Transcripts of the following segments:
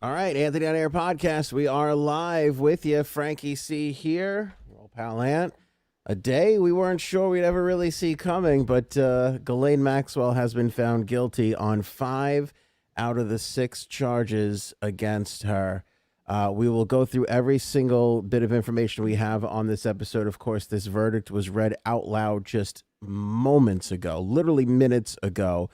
All right, Anthony on Air podcast. We are live with you. Frankie C here, your old pal Ant. A day we weren't sure we'd ever really see coming, but Ghislaine Maxwell has been found guilty on 5 out of the 6 charges against her. We will go through every single bit of information we have on this episode. Of course, this verdict was read out loud just moments ago, literally minutes ago.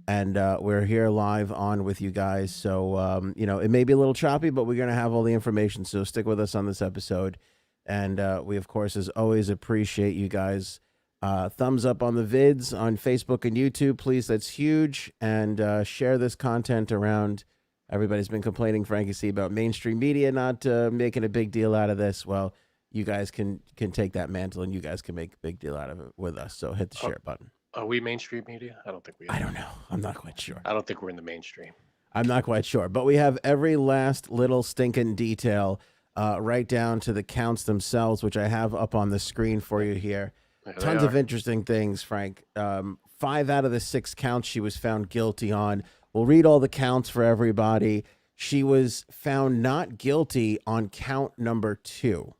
And we're here live on with you guys. So, it may be a little choppy, but we're going to have all the information. So stick with us on this episode. And we, of course, as always, appreciate you guys. Thumbs up on the vids on Facebook and YouTube, please. That's huge. And share this content around. Everybody's been complaining, Frankie C, about mainstream media not making a big deal out of this. Well, you guys can take that mantle and you guys can make a big deal out of it with us. So hit the share button. Are we mainstream media? I don't think we are. I don't know. I'm not quite sure. I don't think we're in the mainstream. I'm not quite sure. But we have every last little stinking detail right down to the counts themselves, which I have up on the screen for you here. Yeah, Tons of interesting things, Frank. 5 out of the 6 counts she was found guilty on. We'll read all the counts for everybody. She was found not guilty on count number 2.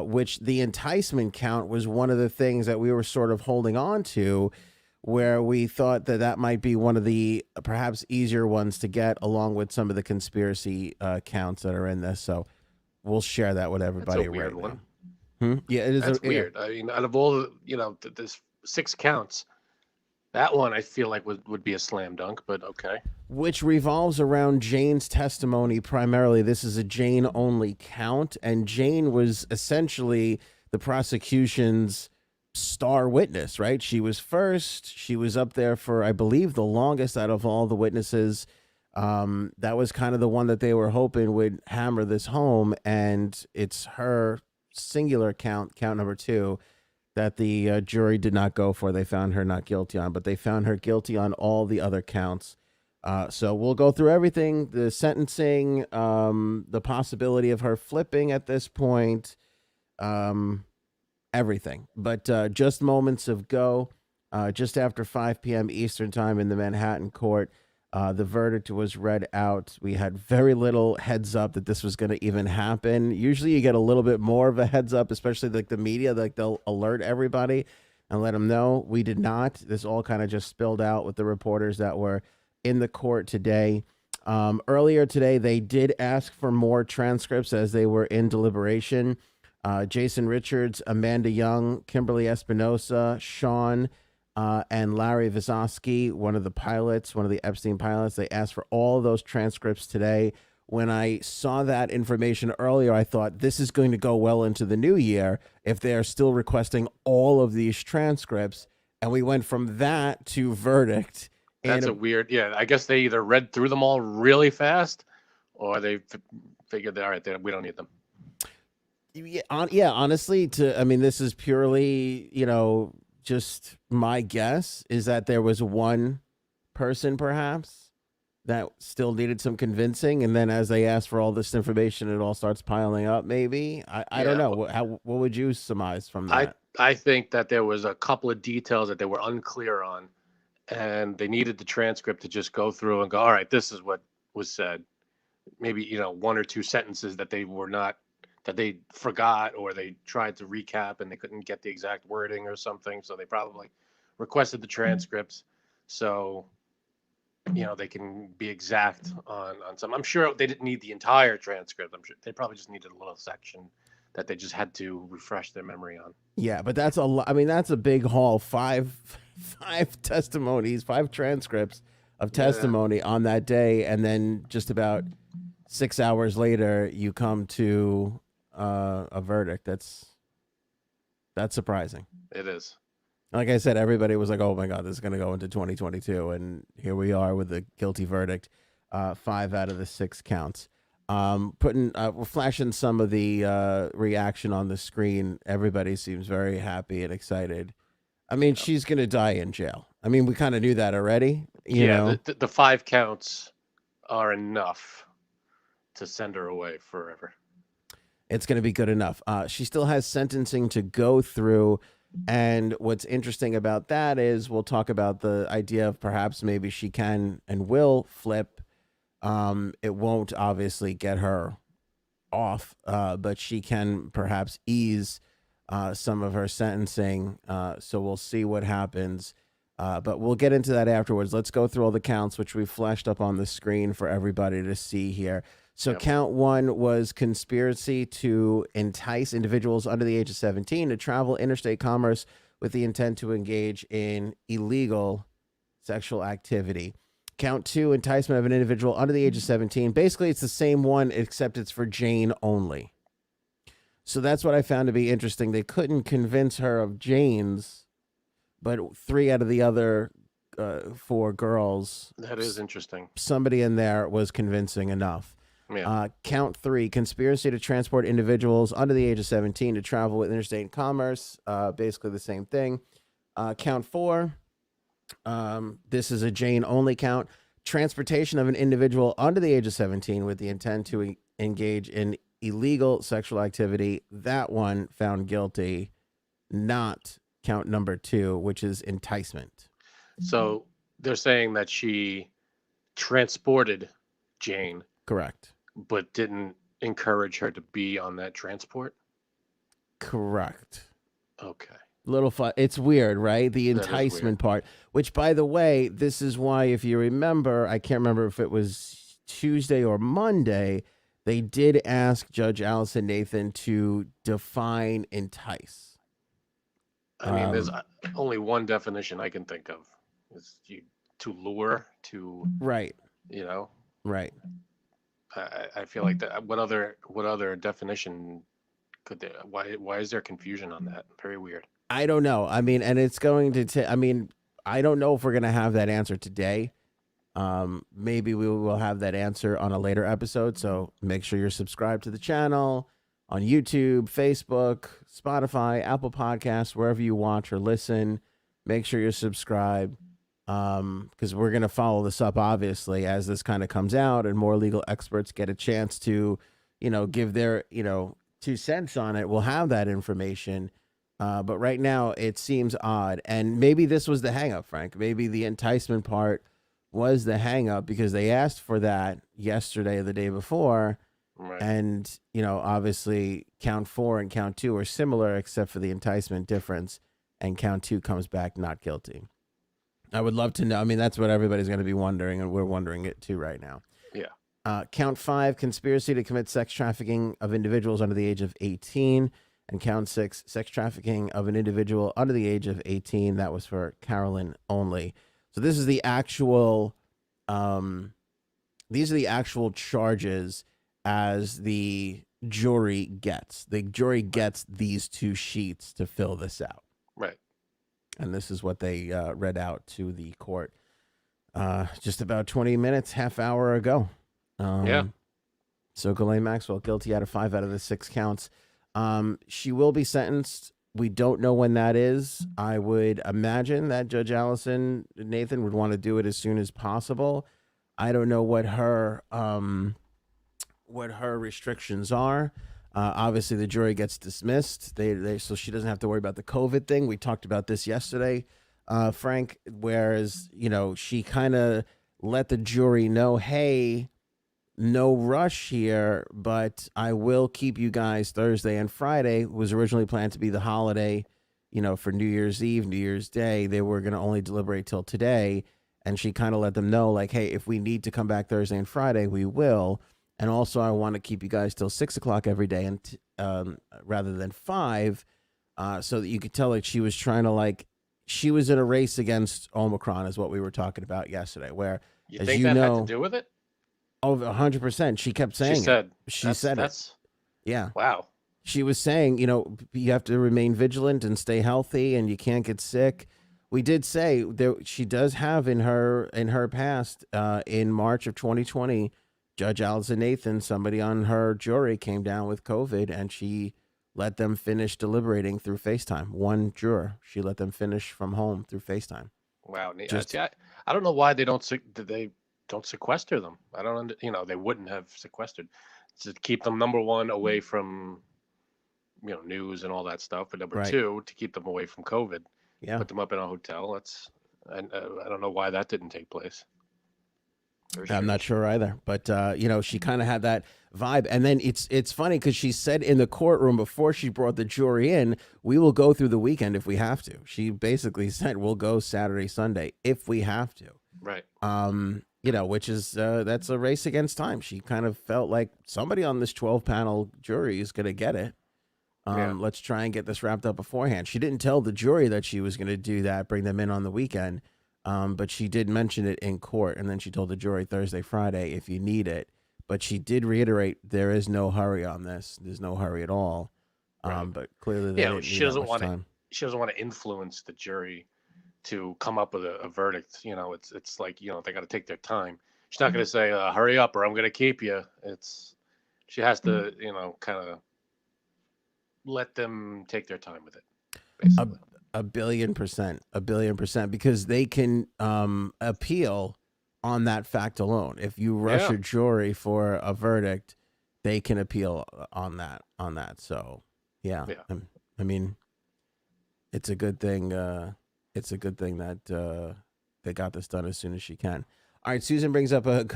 Which the enticement count was one of the things that we were sort of holding on to, where we thought that might be one of the perhaps easier ones to get, along with some of the conspiracy counts that are in this. So we'll share that with everybody. That's a weird one. Yeah, it is. That's weird. I mean, out of all the, there's 6 counts. That one I feel like would be a slam dunk, but okay. Which revolves around Jane's testimony primarily. This is a Jane-only count, and Jane was essentially the prosecution's star witness, right? She was first. She was up there for, I believe, the longest out of all the witnesses. That was kind of the one that they were hoping would hammer this home, and it's her singular count number 2, that the jury did not go for. They found her not guilty on, but they found her guilty on all the other counts. So we'll go through everything, the sentencing, the possibility of her flipping at this point, everything. But just moments ago, just after 5 p.m. Eastern time in the Manhattan court, the verdict was read out. We had very little heads up that this was going to even happen. Usually you get a little bit more of a heads up, especially like the media, like they'll alert everybody and let them know. We did not. This all kind of just spilled out with the reporters that were in the court today. Earlier today, they did ask for more transcripts as they were in deliberation. Jason Richards, Amanda Young, Kimberly Espinosa, Sean, and Larry Vizosky, one of the pilots, one of the Epstein pilots. They asked for all of those transcripts today. When I saw that information earlier, I thought this is going to go well into the new year if they are still requesting all of these transcripts. And we went from that to verdict. That's a weird, I guess they either read through them all really fast or they figured, all right, we don't need them. Yeah, honestly, this is purely, just my guess is that there was one person perhaps that still needed some convincing, and then as they asked for all this information, it all starts piling up. Maybe I don't know. What would you surmise from that? I think that there was a couple of details that they were unclear on, and they needed the transcript to just go through and go, all right, this is what was said. Maybe 1 or 2 sentences that they were not, that they forgot, or they tried to recap and they couldn't get the exact wording or something. So they probably requested the transcripts so, they can be exact on some. I'm sure they didn't need the entire transcript. I'm sure they probably just needed a little section that they just had to refresh their memory on. Yeah, but that's a lot. I mean, that's a big haul. 5 testimonies, 5 transcripts of testimony on that day. And then just about 6 hours later, you come to a verdict. That's surprising. It is. Like I said, everybody was like, oh my God, this is going to go into 2022. And here we are with a guilty verdict. 5 out of the 6 counts. We're flashing some of the reaction on the screen. Everybody seems very happy and excited. I mean, she's going to die in jail. I mean, we kind of knew that already. You know? The 5 counts are enough to send her away forever. It's going to be good enough. She still has sentencing to go through. And what's interesting about that is we'll talk about the idea of perhaps maybe she can and will flip. It won't obviously get her off, but she can perhaps ease some of her sentencing. So we'll see what happens. But we'll get into that afterwards. Let's go through all the counts, which we flashed up on the screen for everybody to see here. So Yep. count one was conspiracy to entice individuals under the age of 17 to travel interstate commerce with the intent to engage in illegal sexual activity. Count two, enticement of an individual under the age of 17. Basically, it's the same one, except it's for Jane only. So that's what I found to be interesting. They couldn't convince her of Jane's, but three out of the other four girls, That is interesting. somebody in there was convincing enough. Yeah. Count three, conspiracy to transport individuals under the age of 17 to travel with interstate commerce. Basically the same thing. Count four, this is a Jane only count. Transportation of an individual under the age of 17 with the intent to engage in illegal sexual activity. That one found guilty, not count number two, which is enticement. So they're saying that she transported Jane, Correct. but didn't encourage her to be on that transport. Correct. Okay. Little fun. It's weird, right? The That is enticement weird. part, which, by the way, this is why, if you remember, I can't remember if it was Tuesday or Monday, they did ask Judge Allison Nathan to define entice. I mean, there's only one definition I can think of. It's to lure, to, Right. you know, Right. I feel like that. What other definition could there? Why is there confusion on that? Very weird. I don't know. I mean, and it's going to I mean, I don't know if we're going to have that answer today. Maybe we will have that answer on a later episode. So make sure you're subscribed to the channel on YouTube, Facebook, Spotify, Apple Podcasts, wherever you watch or listen. Make sure you're subscribed, because we're going to follow this up, obviously, as this kind of comes out and more legal experts get a chance to, give their, 2 cents on it. We'll have that information. But right now it seems odd. And maybe this was the hang up, Frank. Maybe the enticement part was the hang up because they asked for that yesterday or the day before. Right. And, obviously count four and count two are similar except for the enticement difference. And count two comes back not guilty. I would love to know. I mean, that's what everybody's going to be wondering, and we're wondering it too right now. Yeah. Count five, conspiracy to commit sex trafficking of individuals under the age of 18. And count six, sex trafficking of an individual under the age of 18. That was for Carolyn only. So this is the actual, these are the actual charges as the jury gets. The jury gets these 2 sheets to fill this out. Right. And this is what they read out to the court just about 20 minutes, half hour ago. Yeah. So Ghislaine Maxwell, guilty out of 5 out of the 6 counts. She will be sentenced. We don't know when that is. I would imagine that Judge Allison Nathan would want to do it as soon as possible. I don't know what her restrictions are. Obviously, the jury gets dismissed. So she doesn't have to worry about the COVID thing. We talked about this yesterday, Frank. Whereas she kind of let the jury know, hey, no rush here, but I will keep you guys Thursday and Friday. It was originally planned to be the holiday, for New Year's Eve, New Year's Day. They were going to only deliberate till today. And she kind of let them know, like, hey, if we need to come back Thursday and Friday, we will. And also, I want to keep you guys till 6 o'clock every day, and rather than 5, so that you could tell, like, she was trying to, she was in a race against Omicron, is what we were talking about yesterday. Where, You as think that had to do with it? Oh, 100%. She kept saying She said it. Yeah. Wow. She was saying, you have to remain vigilant and stay healthy, and you can't get sick. We did say that she does have in her past, in March of 2020, Judge Allison Nathan, somebody on her jury came down with COVID, and she let them finish deliberating through FaceTime. One juror, she let them finish from home through FaceTime. Wow. I don't know why they don't sequester them. I don't, they wouldn't have sequestered to keep them, number one, away from, news and all that stuff. But number two, to keep them away from COVID. Yeah. Put them up in a hotel. I don't know why that didn't take place. for I'm sure. not sure either, but she kind of had that vibe. And then it's funny because she said in the courtroom before she brought the jury in, we will go through the weekend if we have to. She basically said we'll go Saturday, Sunday if we have to. Right. Which is that's a race against time. She kind of felt like somebody on this 12-panel jury is going to get it. Yeah. Let's try and get this wrapped up beforehand. She didn't tell the jury that she was going to do that, bring them in on the weekend. But she did mention it in court, and then she told the jury Thursday, Friday, if you need it. But she did reiterate there is no hurry on this. There's no hurry at all. Right. But clearly they Yeah. didn't She need that doesn't much want to. time. She doesn't want to influence the jury to come up with a verdict. It's like they got to take their time. She's not going to say hurry up or I'm going to keep you. She has to kind of let them take their time with it, A, basically. a billion percent, because they can appeal on that fact alone. If you rush Yeah. a jury for a verdict, they can appeal on that. So, yeah. Yeah. I mean, it's a good thing. It's a good thing that they got this done as soon as she can. All right, Susan brings up an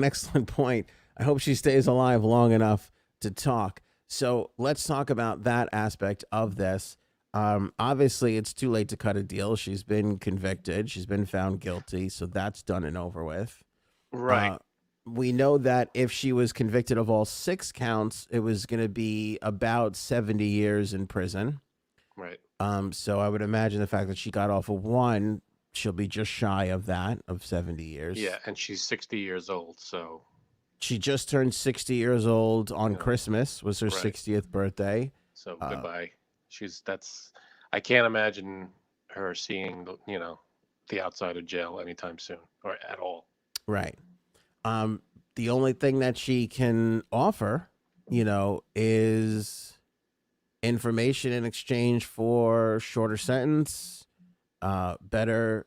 excellent point. I hope she stays alive long enough to talk. So let's talk about that aspect of this. Obviously, it's too late to cut a deal. She's been convicted. She's been found guilty. So that's done and over with. Right. We know that if she was convicted of all 6 counts, it was going to be about 70 years in prison. Right. So I would imagine the fact that she got off of 1, she'll be just shy of that, of 70 years. Yeah, and she's 60 years old, so She just turned 60 years old on Yeah. Christmas, was her Right. 60th birthday. so goodbye. I can't imagine her seeing the outside of jail anytime soon or at all. Right. The only thing that she can offer, is information in exchange for shorter sentence, better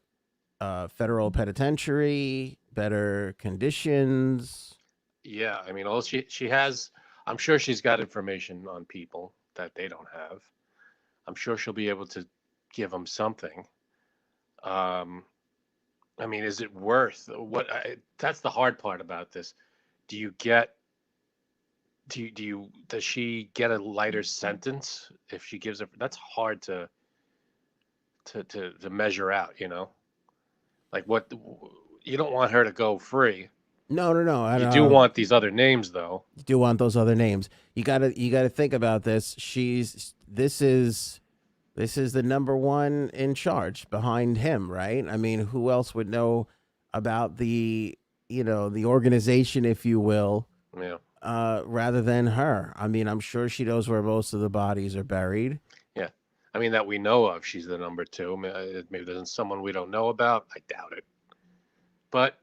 federal penitentiary, better conditions. Yeah, I mean, all she has, I'm sure she's got information on people that they don't have. I'm sure she'll be able to give them something. Um, I mean, is it worth that's the hard part about this. Do you get does she get a lighter sentence if she gives it? That's hard to measure out. Like what you don't want her to go free. No. You do want these other names though. You do want those other names. You gotta think about this. This is the number one in charge behind him, right? I mean, who else would know about the organization, if you will, Yeah. rather than her? I mean, I'm sure she knows where most of the bodies are buried. Yeah. I mean that we know of. She's the number 2. Maybe there's someone we don't know about. I doubt it. But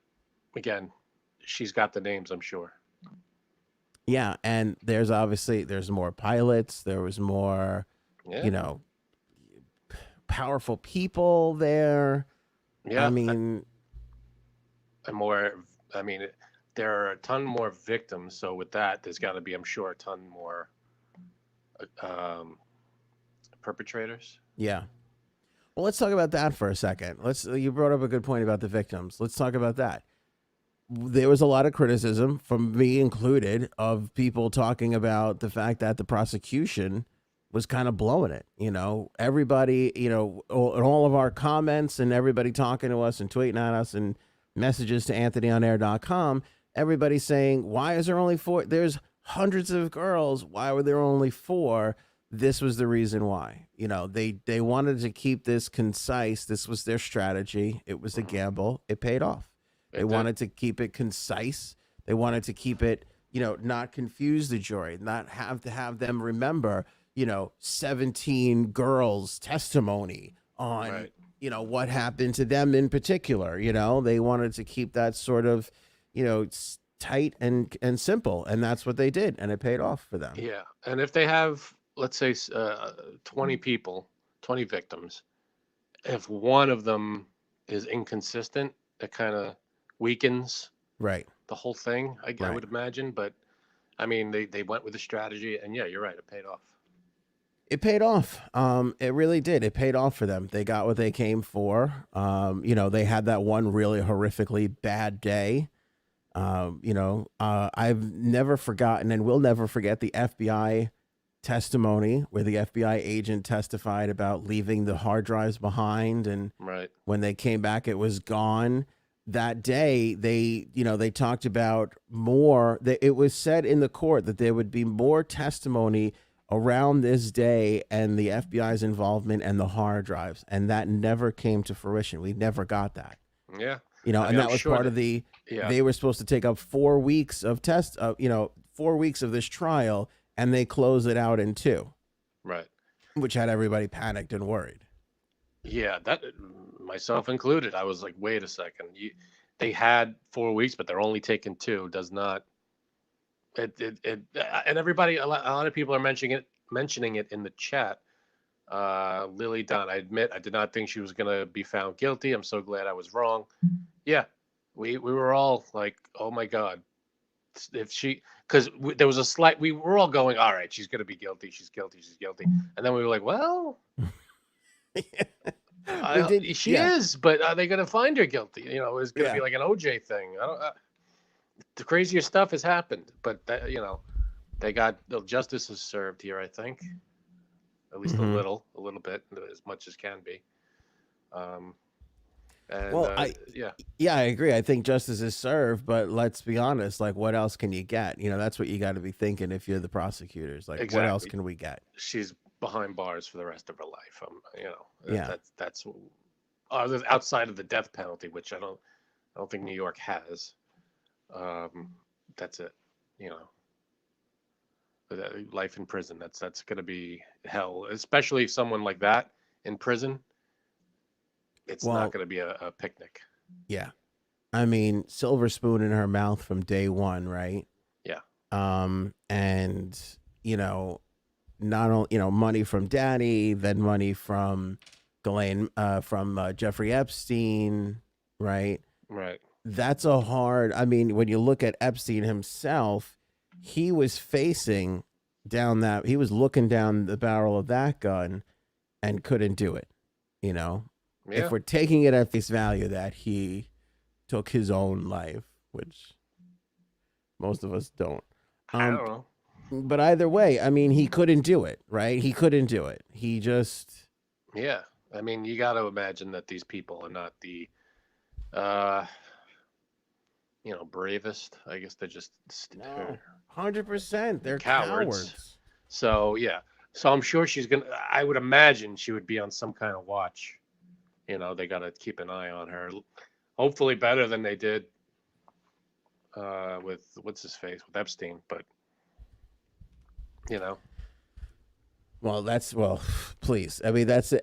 again, she's got the names, I'm sure. Yeah, and there's more pilots. There was more, Yeah. powerful people there. Yeah. I mean, I mean, there are a ton more victims. So with that, there's got to be, I'm sure, a ton more perpetrators. yeah. Well, let's talk about that for a second. You brought up a good point about the victims. Let's talk about that. There was a lot of criticism, from me included, of people talking about the fact that the prosecution was kind of blowing it. Everybody, all of our comments and everybody talking to us and tweeting at us and messages to anthonyonair.com, everybody saying, why is there only 4? There's hundreds of girls. Why were there only 4? This was the reason why. They wanted to keep this concise. This was their strategy. It was a gamble. It paid off. They wanted to keep it concise. They wanted to keep it, not confuse the jury, not have to have them remember, 17 girls' testimony on, Right. What happened to them in particular. They wanted to keep that sort of, tight and simple. And that's what they did. And it paid off for them. Yeah. And if they have, let's say, 20 people, 20 victims, if one of them is inconsistent, it kind of weakens Right. the whole thing, I Right. would imagine. But I mean, they went with a strategy, and yeah, you're right, it paid off. It paid off. It really did. It paid off for them. They got what they came for. They had that one really horrifically bad day. I've never forgotten and will never forget the FBI testimony where the FBI agent testified about leaving the hard drives behind, and Right. when they came back, it was gone. That day, they talked about more. It was said in the court that there would be more testimony around this day and the FBI's involvement and the hard drives, and that never came to fruition. We never got that. Yeah. And that I'm was sure part of the. Yeah. They were supposed to take up 4 weeks of 4 weeks of this trial, and they closed it out in 2, Right. which had everybody panicked and worried. Yeah, that myself included. I was like, wait a second. They had 4 weeks, but they're only taking 2. Does not. And everybody, a lot of people are mentioning it in the chat. Lily Dunn, I admit, I did not think she was going to be found guilty. I'm so glad I was wrong. Yeah, we were all like, oh my God. Because there was a slight, we were all going, all right, she's going to be guilty. She's guilty. She's guilty. And then we were like, well, she is, but are they going to find her guilty? It's going to be like an OJ thing. The craziest stuff has happened, but they got the justice is served here, I think, at least a little bit, as much as can be. I agree. I think justice is served, but let's be honest. Like, what else can you get? That's what you got to be thinking if you're the prosecutors. Like, exactly. What else can we get? She's behind bars for the rest of her life. That's outside of the death penalty, which I don't think New York has. That's it. Life in prison. That's going to be hell, especially someone like that in prison. It's not going to be a picnic. Yeah. I mean, silver spoon in her mouth from day one, right? Yeah. And not only, money from daddy, then money from Ghislaine, from Jeffrey Epstein, right? Right. That's when you look at Epstein himself, he was facing he was looking down the barrel of that gun and couldn't do it, Yeah. If we're taking it at face value that he took his own life, which most of us don't. I don't know. But either way, he couldn't do it, right? He couldn't do it. He just... Yeah. You got to imagine that these people are not the, bravest. I guess they're just... No, 100%. They're cowards. So, yeah. So I'm sure I would imagine she would be on some kind of watch. They got to keep an eye on her. Hopefully better than they did with with Epstein, but Well, please. That's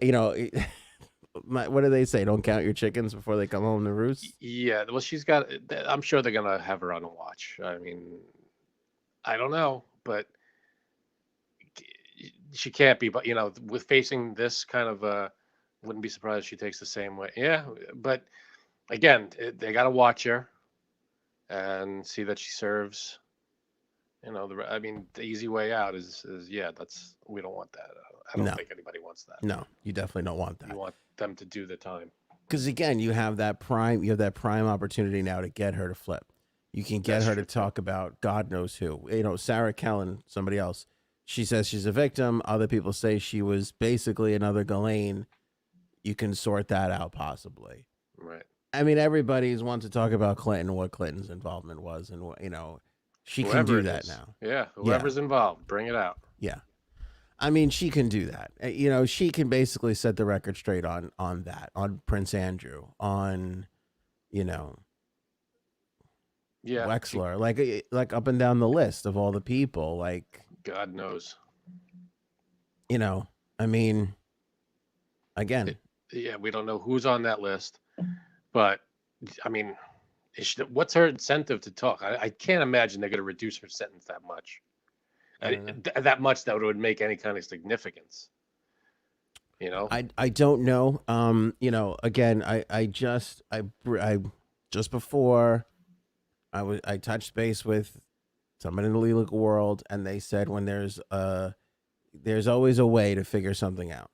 what do they say? Don't count your chickens before they come home to roost. Yeah. Well, I'm sure they're gonna have her on a watch. I don't know, but she can't be. But with facing this kind of wouldn't be surprised if she takes the same way. Yeah, but again, they got to watch her and see that she serves. The easy way out is we don't want that. I don't think anybody wants that. No, you definitely don't want that. You want them to do the time. Because again, you have that prime opportunity now to get her to flip. You can get her to talk about God knows who. Sarah Kellen, somebody else. She says she's a victim. Other people say she was basically another Ghislaine. You can sort that out possibly. Right. Everybody wants to talk about Clinton, what Clinton's involvement was, and she can do that now. Yeah, whoever's involved, bring it out. Yeah. She can do that. She can basically set the record straight on that, on Prince Andrew, on, Wexler, like up and down the list of all the people, like God knows. Again. We don't know who's on that list, but what's her incentive to talk? I can't imagine they're going to reduce her sentence that much. That much that would make any kind of significance. I don't know. Again, I just before I touched base with somebody in the legal world, and they said when there's there's always a way to figure something out.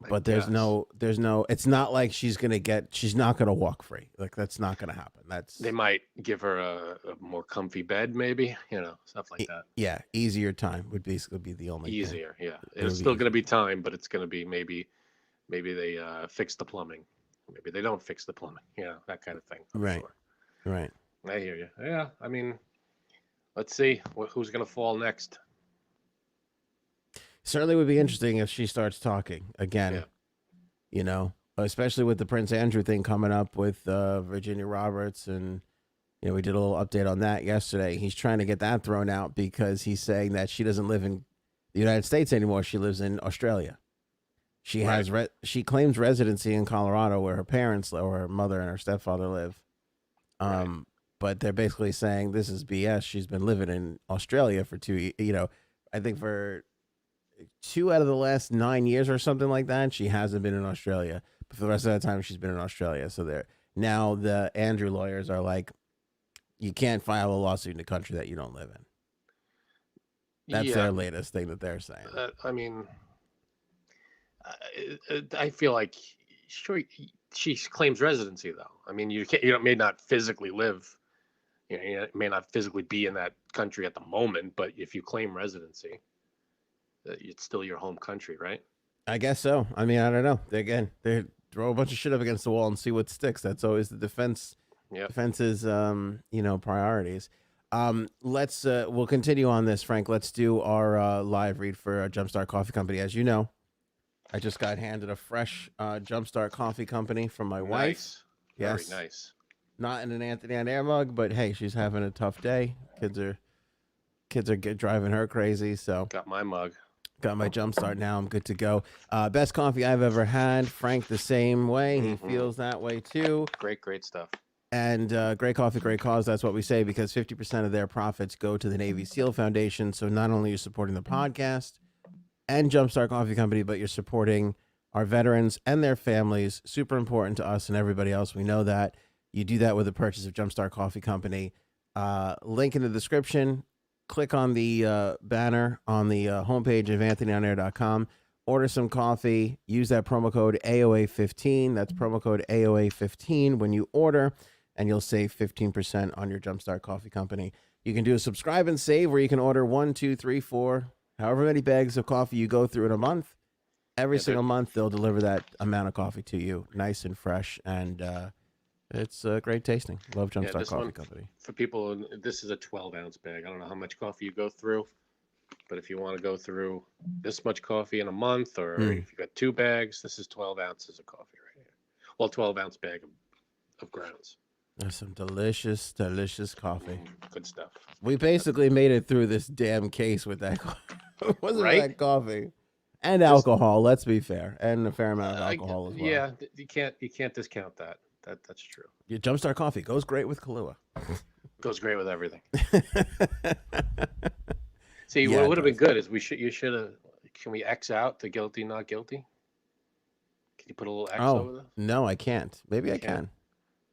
But there's guess. no, it's not like she's not going to walk free. Like, that's not going to happen. They might give her a more comfy bed, maybe, stuff like that. Yeah. Easier time would basically be the only thing. Easier. Yeah. It's still going to be time, but it's going to be maybe they fix the plumbing. Maybe they don't fix the plumbing. That kind of thing. Right. Sure. Right. I hear you. Yeah. I mean, let's see who's going to fall next. Certainly would be interesting if she starts talking again, especially with the Prince Andrew thing coming up with Virginia Roberts. And, we did a little update on that yesterday. He's trying to get that thrown out because he's saying that she doesn't live in the United States anymore. She lives in Australia. She has she claims residency in Colorado where her parents or her mother and her stepfather live. But they're basically saying this is BS. She's been living in Australia for I think for 2 out of the last 9 years or something like that, she hasn't been in Australia. But for the rest of the time, she's been in Australia. So now the Andrew lawyers are like, you can't file a lawsuit in a country that you don't live in. That's their latest thing that they're saying. I mean, I feel like sure she claims residency though. I mean, you may not physically live, you may not physically be in that country at the moment, but if you claim residency, it's still your home country, right? I guess so. I mean, I don't know. They throw a bunch of shit up against the wall and see what sticks. That's always the defense. Yep. Defense's, priorities. We'll continue on this, Frank. Let's do our live read for Jumpstart Coffee Company. As you know, I just got handed a fresh Jumpstart Coffee Company from my wife. Yes. Very nice. Not in an Anthony on Air mug, but hey, she's having a tough day. Kids are driving her crazy. So got my mug. Got my Jumpstart now. I'm good to go. Best coffee I've ever had. Frank the same way. He feels that way too. Great stuff. And great coffee, great cause. That's what we say because 50% of their profits go to the Navy SEAL Foundation. So not only are you supporting the podcast and Jumpstart Coffee Company, but you're supporting our veterans and their families. Super important to us and everybody else. We know that. You do that with the purchase of Jumpstart Coffee Company. Link in the description. Click on the banner on the homepage of anthonyonair.com. Order some coffee. Use that promo code AOA15. That's promo code AOA15 when you order, and you'll save 15% on your Jumpstart Coffee Company. You can do a subscribe and save where you can order 1, 2, 3, 4, however many bags of coffee you go through in a month. Every single month, they'll deliver that amount of coffee to you, nice and fresh, and it's great tasting. Love Jumpstart Coffee Company. For people, this is a 12-ounce bag. I don't know how much coffee you go through, but if you want to go through this much coffee in a month, or if you got 2 bags, this is 12 ounces of coffee right here. Well, 12-ounce bag of grounds. There's some delicious, delicious coffee. Good stuff. We basically made it through this damn case with that. Wasn't that coffee? And alcohol, let's be fair, and a fair amount of alcohol as well. Yeah, you can't discount that. That's true. Your Jumpstart Coffee goes great with Kahlua. Goes great with everything. See, what would have been good is you should have. Can we X out the guilty, not guilty? Can you put a little X over this? No, I can't. Maybe I can.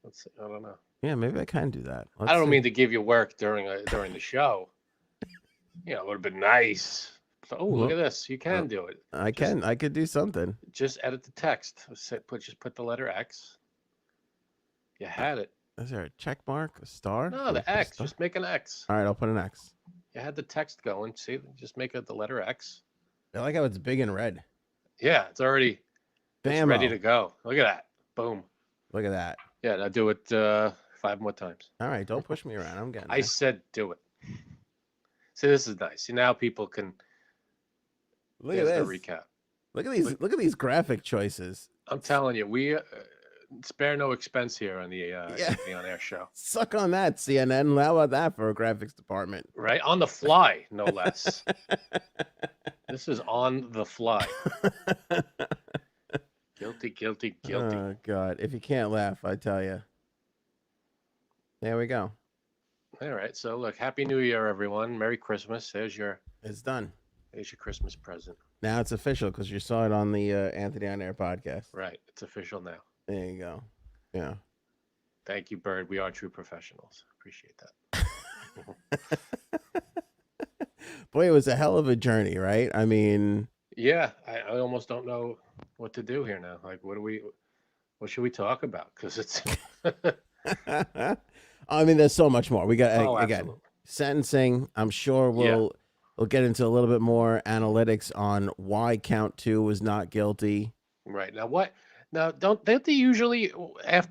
Let's see. I don't know. Yeah, maybe I can do that. I don't mean to give you work during the show. It would have been nice. So, look at this. You can do it. I could do something. Just edit the text. Just put the letter X. You had it. Is there a check mark? A star? No, the X. Just make an X. All right, I'll put an X. You had the text going. See, just make it the letter X. I like how it's big and red. Yeah, it's already ready to go. Look at that. Boom. Look at that. Yeah, now do it 5 more times. All right, don't push me around. I'm getting I said do it. See, this is nice. See, now people can look at this. The recap. Look at these graphic choices. I'm telling you, we spare no expense here on the On Air show. Suck on that, CNN. How about that for a graphics department? Right? On the fly, no less. This is on the fly. Guilty. Oh, God. If you can't laugh, I tell you. There we go. All right. So, look, Happy New Year, everyone. Merry Christmas. It's done. There's your Christmas present. Now it's official because you saw it on the Anthony on Air podcast. Right. It's official now. There you go. Yeah. Thank you, Bird. We are true professionals. Appreciate that. Boy, it was a hell of a journey, right? I mean, Yeah, I almost don't know what to do here now. Like, what should we talk about? Because it's, I mean, there's so much more. We got oh, again absolutely. sentencing. I'm sure Yeah, we'll get into a little bit more analytics on why count two was not guilty. right. Now, what? Now, don't they usually,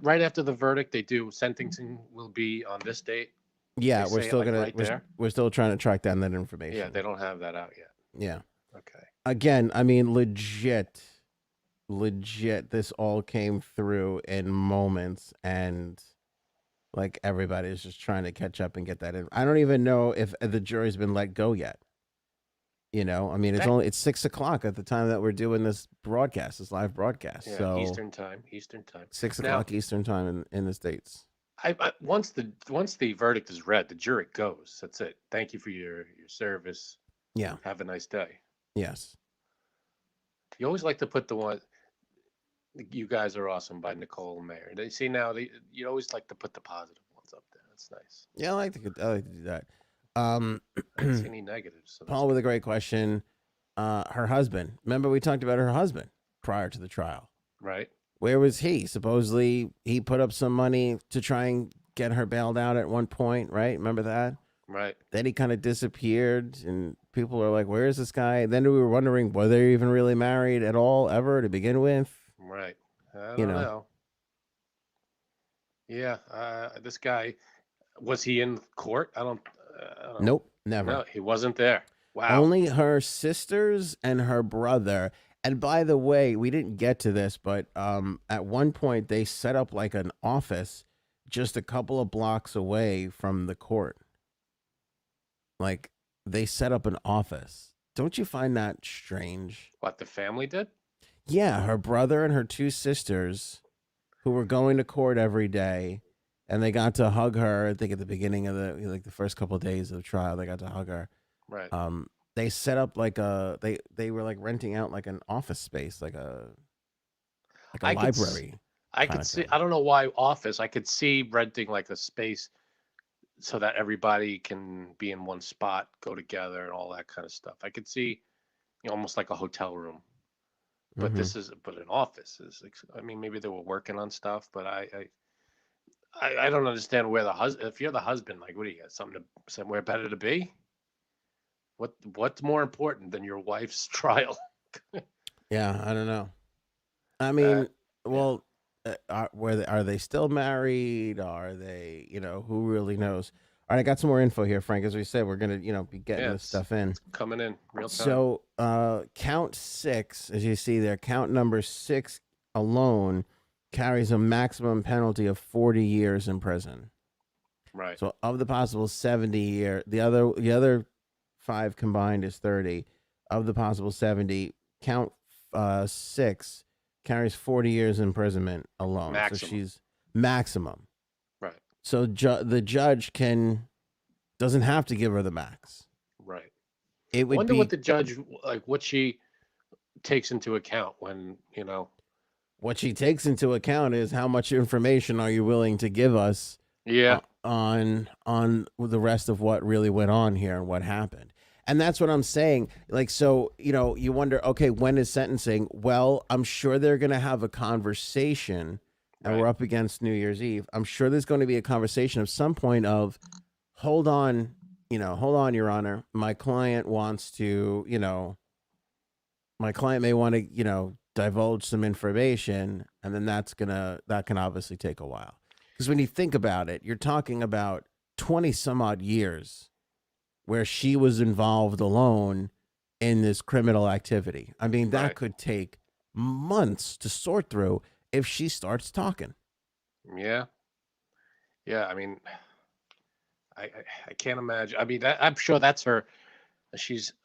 right after the verdict, they do sentencing will be on this date? They Yeah, say it like right there? we're still trying to track down that Yeah, information. they don't have that out yet. Yeah. Okay. Again, I mean, legit. This all came through in moments, and like everybody's just trying to catch up and get that in. I don't even know if the jury's been let go yet. I mean, That, it's 6 o'clock at the time that we're doing this broadcast, this live broadcast. yeah, So Eastern time. Eastern time. six Now, o'clock Eastern time in the States. once the verdict is read, the jury goes. That's it. Thank you for your service. Yeah. Have a nice day. Yes. You always like to put the one, "You guys are awesome" by Nicole Mayer. They see now. You always like to put the positive ones up there. That's nice. Yeah, I like to do that. I don't see any negatives. So to Paul with a speak. great question. Her husband. Remember we talked about her husband prior to the trial. Right. Where was he? Supposedly he put up some money to try and get her bailed out at one point, right? Remember that? Right. Then he kind of disappeared, and people are like, "Where is this guy?" Then we were wondering were they even really married at all, ever to begin with. Right. I You don't know, know. Yeah. This guy, was he in court? I don't know. nope, never. No, he wasn't there. Wow. Only her sisters and her brother. And by the way, we didn't get to this, but at one point they set up like an office just a couple of blocks away from the court. Like they set up an office. Don't you find that strange? What the family did? Yeah, her brother and her two sisters who were going to court every day, and they got to hug her. I think at the beginning of the first couple of days of the trial, they got to hug her. Right. They set up like they were like renting out like an office space, like a I could library I kind could of see. thing. I don't know why office. I could see renting like a space so that everybody can be in one spot, go together, and all that kind of stuff. I could see, almost like a hotel room. But Hmm. but an office is. I mean, maybe they were working on stuff, but I don't understand where the husband. If you're the husband, like, what do you got? Somewhere better to be? What's more important than your wife's trial? Yeah, I don't know. I Uh, mean, yeah. well, are they still married? Are they, who really knows? All right, I got some more info here, Frank. As we said, we're gonna, be getting Yeah, this stuff in. it's coming in real time. So, count six, as you see there, count number six alone carries a maximum penalty of 40 years in prison. Right. So, of the possible 70-year, the other five combined is 30. Of the possible 70, count six carries 40 years imprisonment alone. So Maximum. she's maximum. Right. So the judge doesn't have to give her the max. Right. It I would wonder what be the judge, like, what she takes into account when, what she takes into account is how much information are you willing to give us yeah, on the rest of what really went on here and what happened. And that's what I'm saying. Like, so, you wonder, okay, when is sentencing? Well, I'm sure they're going to have a conversation, and right. we're up against New Year's Eve. I'm sure there's going to be a conversation of some point of, hold on, Your Honor. My client wants to, my client may want to, divulge some information, and then that can obviously take a while. Because when you think about it, you're talking about 20 some odd years where she was involved alone in this criminal activity. I mean, that Right. could take months to sort through if she starts talking. Yeah. Yeah. I mean, I can't imagine. I mean, I'm sure that's her.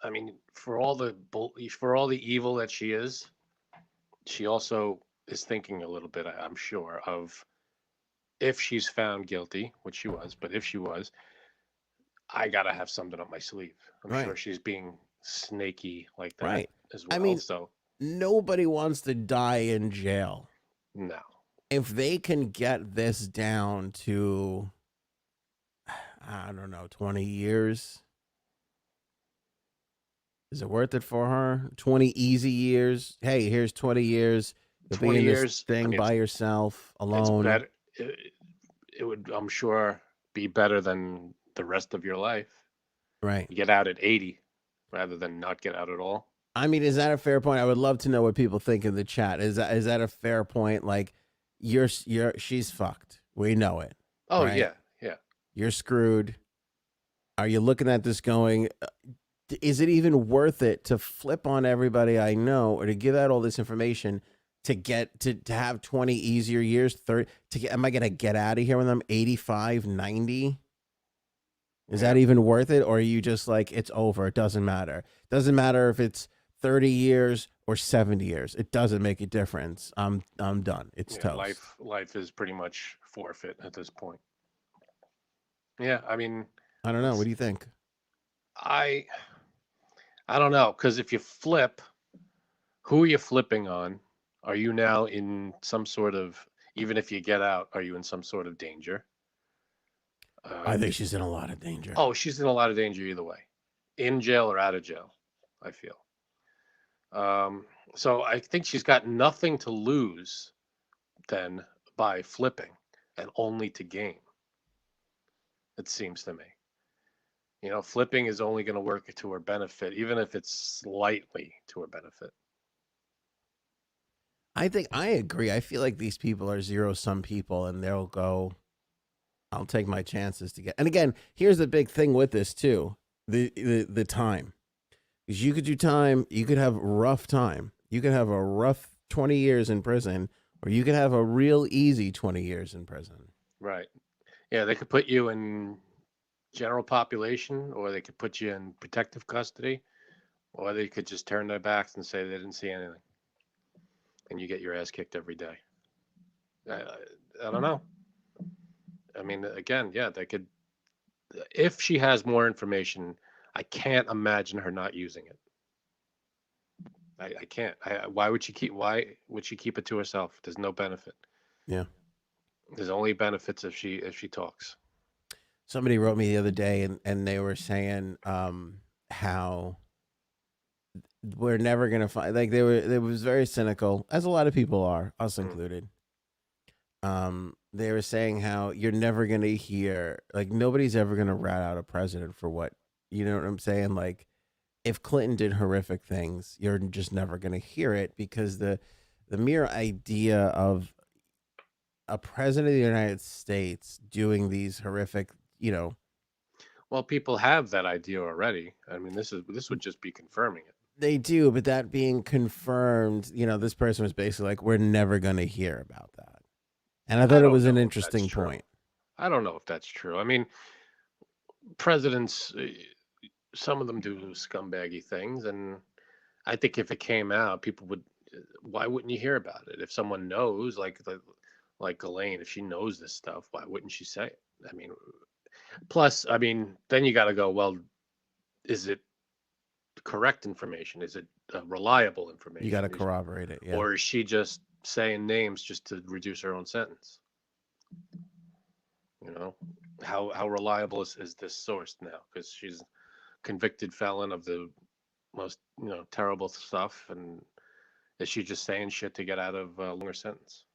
I mean, for all the evil that she is, she also is thinking a little bit, I'm sure, of if she's found guilty, which she was, but if she was, I gotta have something up my sleeve. I'm Right. sure she's being snaky like that Right. as I well. mean, So nobody wants to die in jail. no, If they can get this down to, I don't know, 20 years, Is it worth it for her? 20 easy years. Hey, here's 20 years. You'll be 20 in this years. I thing mean, by yourself, it's alone. better. It would, I'm sure, be better than the rest of your life. Right. You get out at 80 rather than not get out at all. I mean, is that a fair point? I would love to know what people think in the chat. Is that a fair point? Like, she's fucked. We know it. Oh, right? yeah. You're screwed. Are you looking at this going, is it even worth it to flip on everybody I know or to give out all this information to get to have 20 easier years, 30 am I going to get out of here when I'm 85, 90? Is that even worth it? Or are you just like, it's over. It doesn't matter. It doesn't matter if it's 30 years or 70 years. It doesn't make a difference. I'm done. It's toast. Life is pretty much forfeit at this point. Yeah, I mean, I don't know. What do you think? I don't know, because if you flip, who are you flipping on? Are you now in some sort of, even if you get out, are you in some sort of danger? I think she's in a lot of danger. Oh, she's in a lot of danger either way, in jail or out of jail, I feel. So I think she's got nothing to lose then by flipping and only to gain. It seems to me. You know, flipping is only going to work to her benefit, even if it's slightly to her benefit. I think I agree. I feel like these people are zero-sum people, and they'll go, I'll take my chances to get. And again, here's the big thing with this too: the time. Because you could do time, you could have rough time. You could have a rough 20 years in prison, or you could have a real easy 20 years in prison. Right. Yeah, they could put you in general population, or they could put you in protective custody, or they could just turn their backs and say they didn't see anything, and you get your ass kicked every day. I don't know. I mean, again, yeah, they could. If she has more information, I can't imagine her not using it. I can't. Why would she keep? Why would she keep it to herself? There's no benefit. Yeah. There's only benefits if she talks. Somebody wrote me the other day, and they were saying how we're never gonna find. Like they was very cynical, as a lot of people are, us included. They were saying how you're never gonna hear, like, nobody's ever gonna rat out a president for what, you know what I'm saying? Like, if Clinton did horrific things, you're just never gonna hear it, because the mere idea of a president of the United States doing these horrific, Well, people have that idea already. I mean, this would just be confirming it. they do, but that being confirmed, this person was basically like, we're never gonna hear about that. And I thought it was an interesting point. I don't know if that's true. I mean, presidents, some of them do scumbaggy things, and I think if it came out, people would. Why wouldn't you hear about it? If someone knows, like Ghislaine, if she knows this stuff, why wouldn't she say it? I mean, plus, I mean, then you got to go, well, is it correct information? Is it reliable information? You got to corroborate it, yeah. Or is she just saying names just to reduce her own sentence? You know, how reliable is this source now? Because she's a convicted felon of the most terrible stuff, and is she just saying shit to get out of a longer sentence?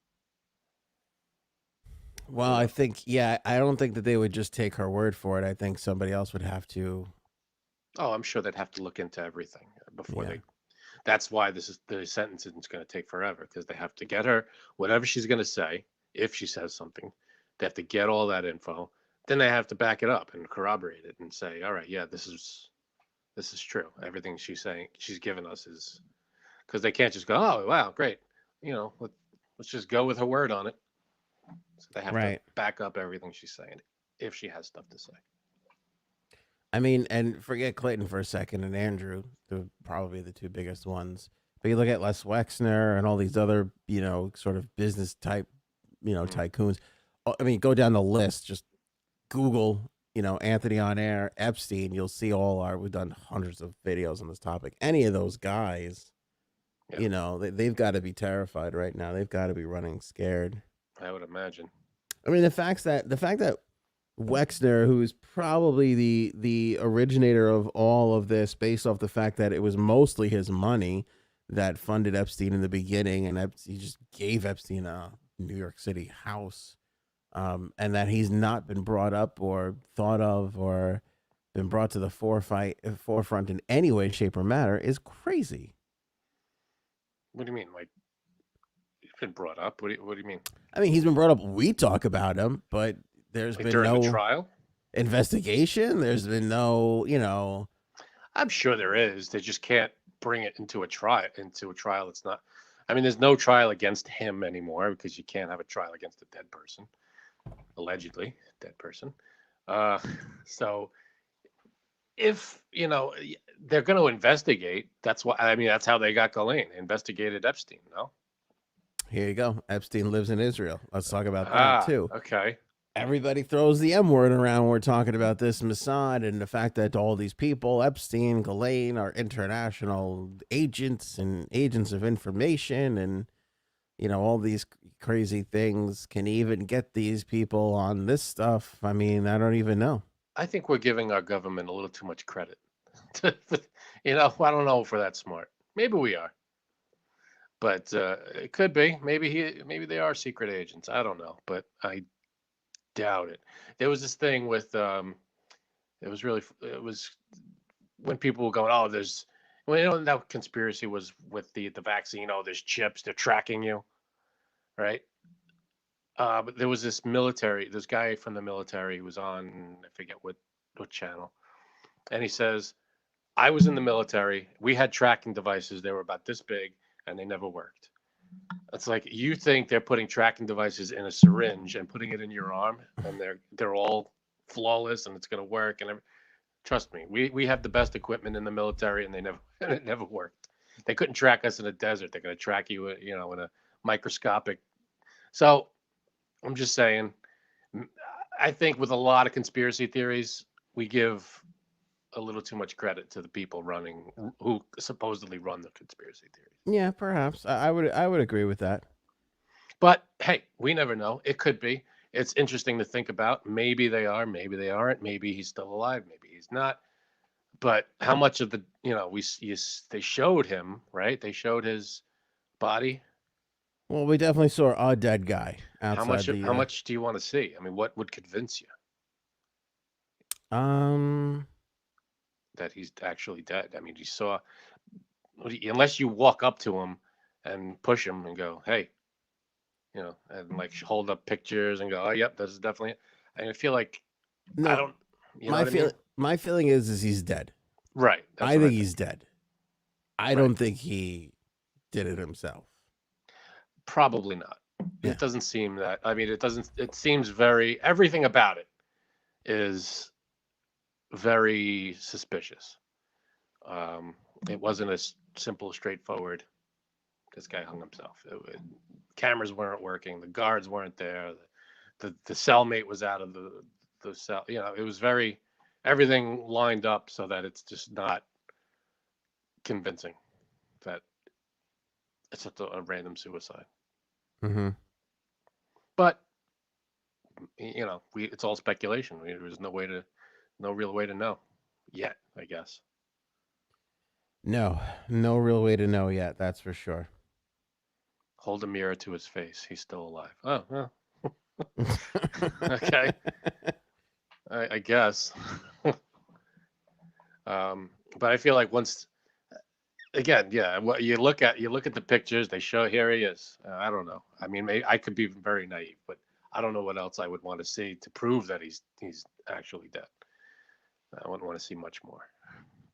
Well, I think, I don't think that they would just take her word for it. I think somebody else would have to. Oh, I'm sure they'd have to look into everything before they. That's why the sentence isn't going to take forever, because they have to get her whatever she's going to say. If she says something, they have to get all that info. Then they have to back it up and corroborate it and say, all right, yeah, this is true. Everything she's saying, she's given us is, because they can't just go, oh, wow, great. Let's just go with her word on it. So they have to back up everything she's saying if she has stuff to say. I mean, and forget Clinton for a second and Andrew, they're probably the two biggest ones. But you look at Les Wexner and all these other, sort of business type, tycoons. I mean, go down the list. Just Google, Anthony on Air, Epstein. You'll see we've done hundreds of videos on this topic. Any of those guys, they've got to be terrified right now. They've got to be running scared. I would imagine. I mean, the fact that Wexner, who's probably the originator of all of this, based off the fact that it was mostly his money that funded Epstein in the beginning, and he just gave Epstein a New York City house, and that he's not been brought up or thought of or been brought to the forefront in any way, shape, or matter is crazy. What do you mean? Like, he's been brought up? What do you mean? I mean, he's been brought up. We talk about him, but there's Like been during the no trial? investigation. There's been no. I'm sure there is. They just can't bring it into a trial. It's not. I mean, there's no trial against him anymore because you can't have a trial against a dead person, allegedly dead person. Uh, so if they're going to investigate, that's why. I mean, that's how they got Ghislaine. They investigated Epstein. No. Here you go. Epstein lives in Israel. Let's talk about that too. Okay. Everybody throws the M word around when we're talking about this Mossad and the fact that all these people, Epstein, Ghislaine, are international agents and agents of information, and all these crazy things can even get these people on this stuff. I mean, I don't even know. I think we're giving our government a little too much credit. I don't know if we're that smart. Maybe we are, but it could be. Maybe they are secret agents. I don't know, but I doubt it. There was this thing with it was when people were going, oh, that conspiracy was with the vaccine. Oh, there's chips, they're tracking you, right? But there was this guy from the military who was on, I forget what channel, and he says, I was in the military, we had tracking devices, they were about this big and they never worked. It's like, you think they're putting tracking devices in a syringe and putting it in your arm, and they're all flawless and it's going to work. And trust me, we have the best equipment in the military, and it never worked. They couldn't track us in a desert. They're going to track you, in a microscopic. So I'm just saying, I think with a lot of conspiracy theories, we give a little too much credit to the people who supposedly run the conspiracy theories. Yeah, perhaps. I would agree with that. But hey, we never know. It could be. It's interesting to think about. Maybe they are, maybe they aren't. Maybe he's still alive, maybe he's not. But how much of the, they showed him, right? They showed his body. Well, we definitely saw a dead guy outside. How much do you want to see? I mean, what would convince you that he's actually dead? I mean, you saw, unless you walk up to him and push him and go, hey, and like hold up pictures and go, oh, yep, this is definitely it. I feel like, no, I don't, my feeling is he's dead. Right. I think he's dead. I don't think he did it himself. Probably not. Yeah. It doesn't seem that. I mean, it seems everything about it is very suspicious. It wasn't as simple, straightforward. This guy hung himself. Cameras weren't working. The guards weren't there. The cellmate was out of the cell. It was everything lined up so that it's just not convincing that it's just a random suicide. Mm-hmm. But it's all speculation. There's no real way to know yet, I guess. No real way to know yet. That's for sure. Hold a mirror to his face. He's still alive. Oh, well. Okay. I guess. But I feel like once again, yeah. What you look at the pictures. They show here he is. I don't know. I mean, I could be very naive, but I don't know what else I would want to see to prove that he's actually dead. I wouldn't want to see much more,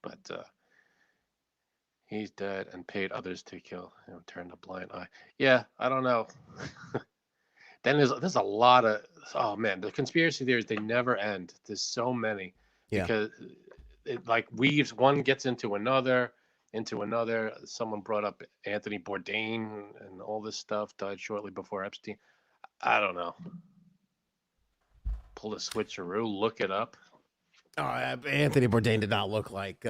but he's dead and paid others to kill. Turn a blind eye. Yeah, I don't know. Then there's a lot of, oh man, the conspiracy theories, they never end. There's so many because it like weaves, one gets into another. Someone brought up Anthony Bourdain and all this stuff, died shortly before Epstein. I don't know. Pull a switcheroo, look it up. Oh, Anthony Bourdain did not look like.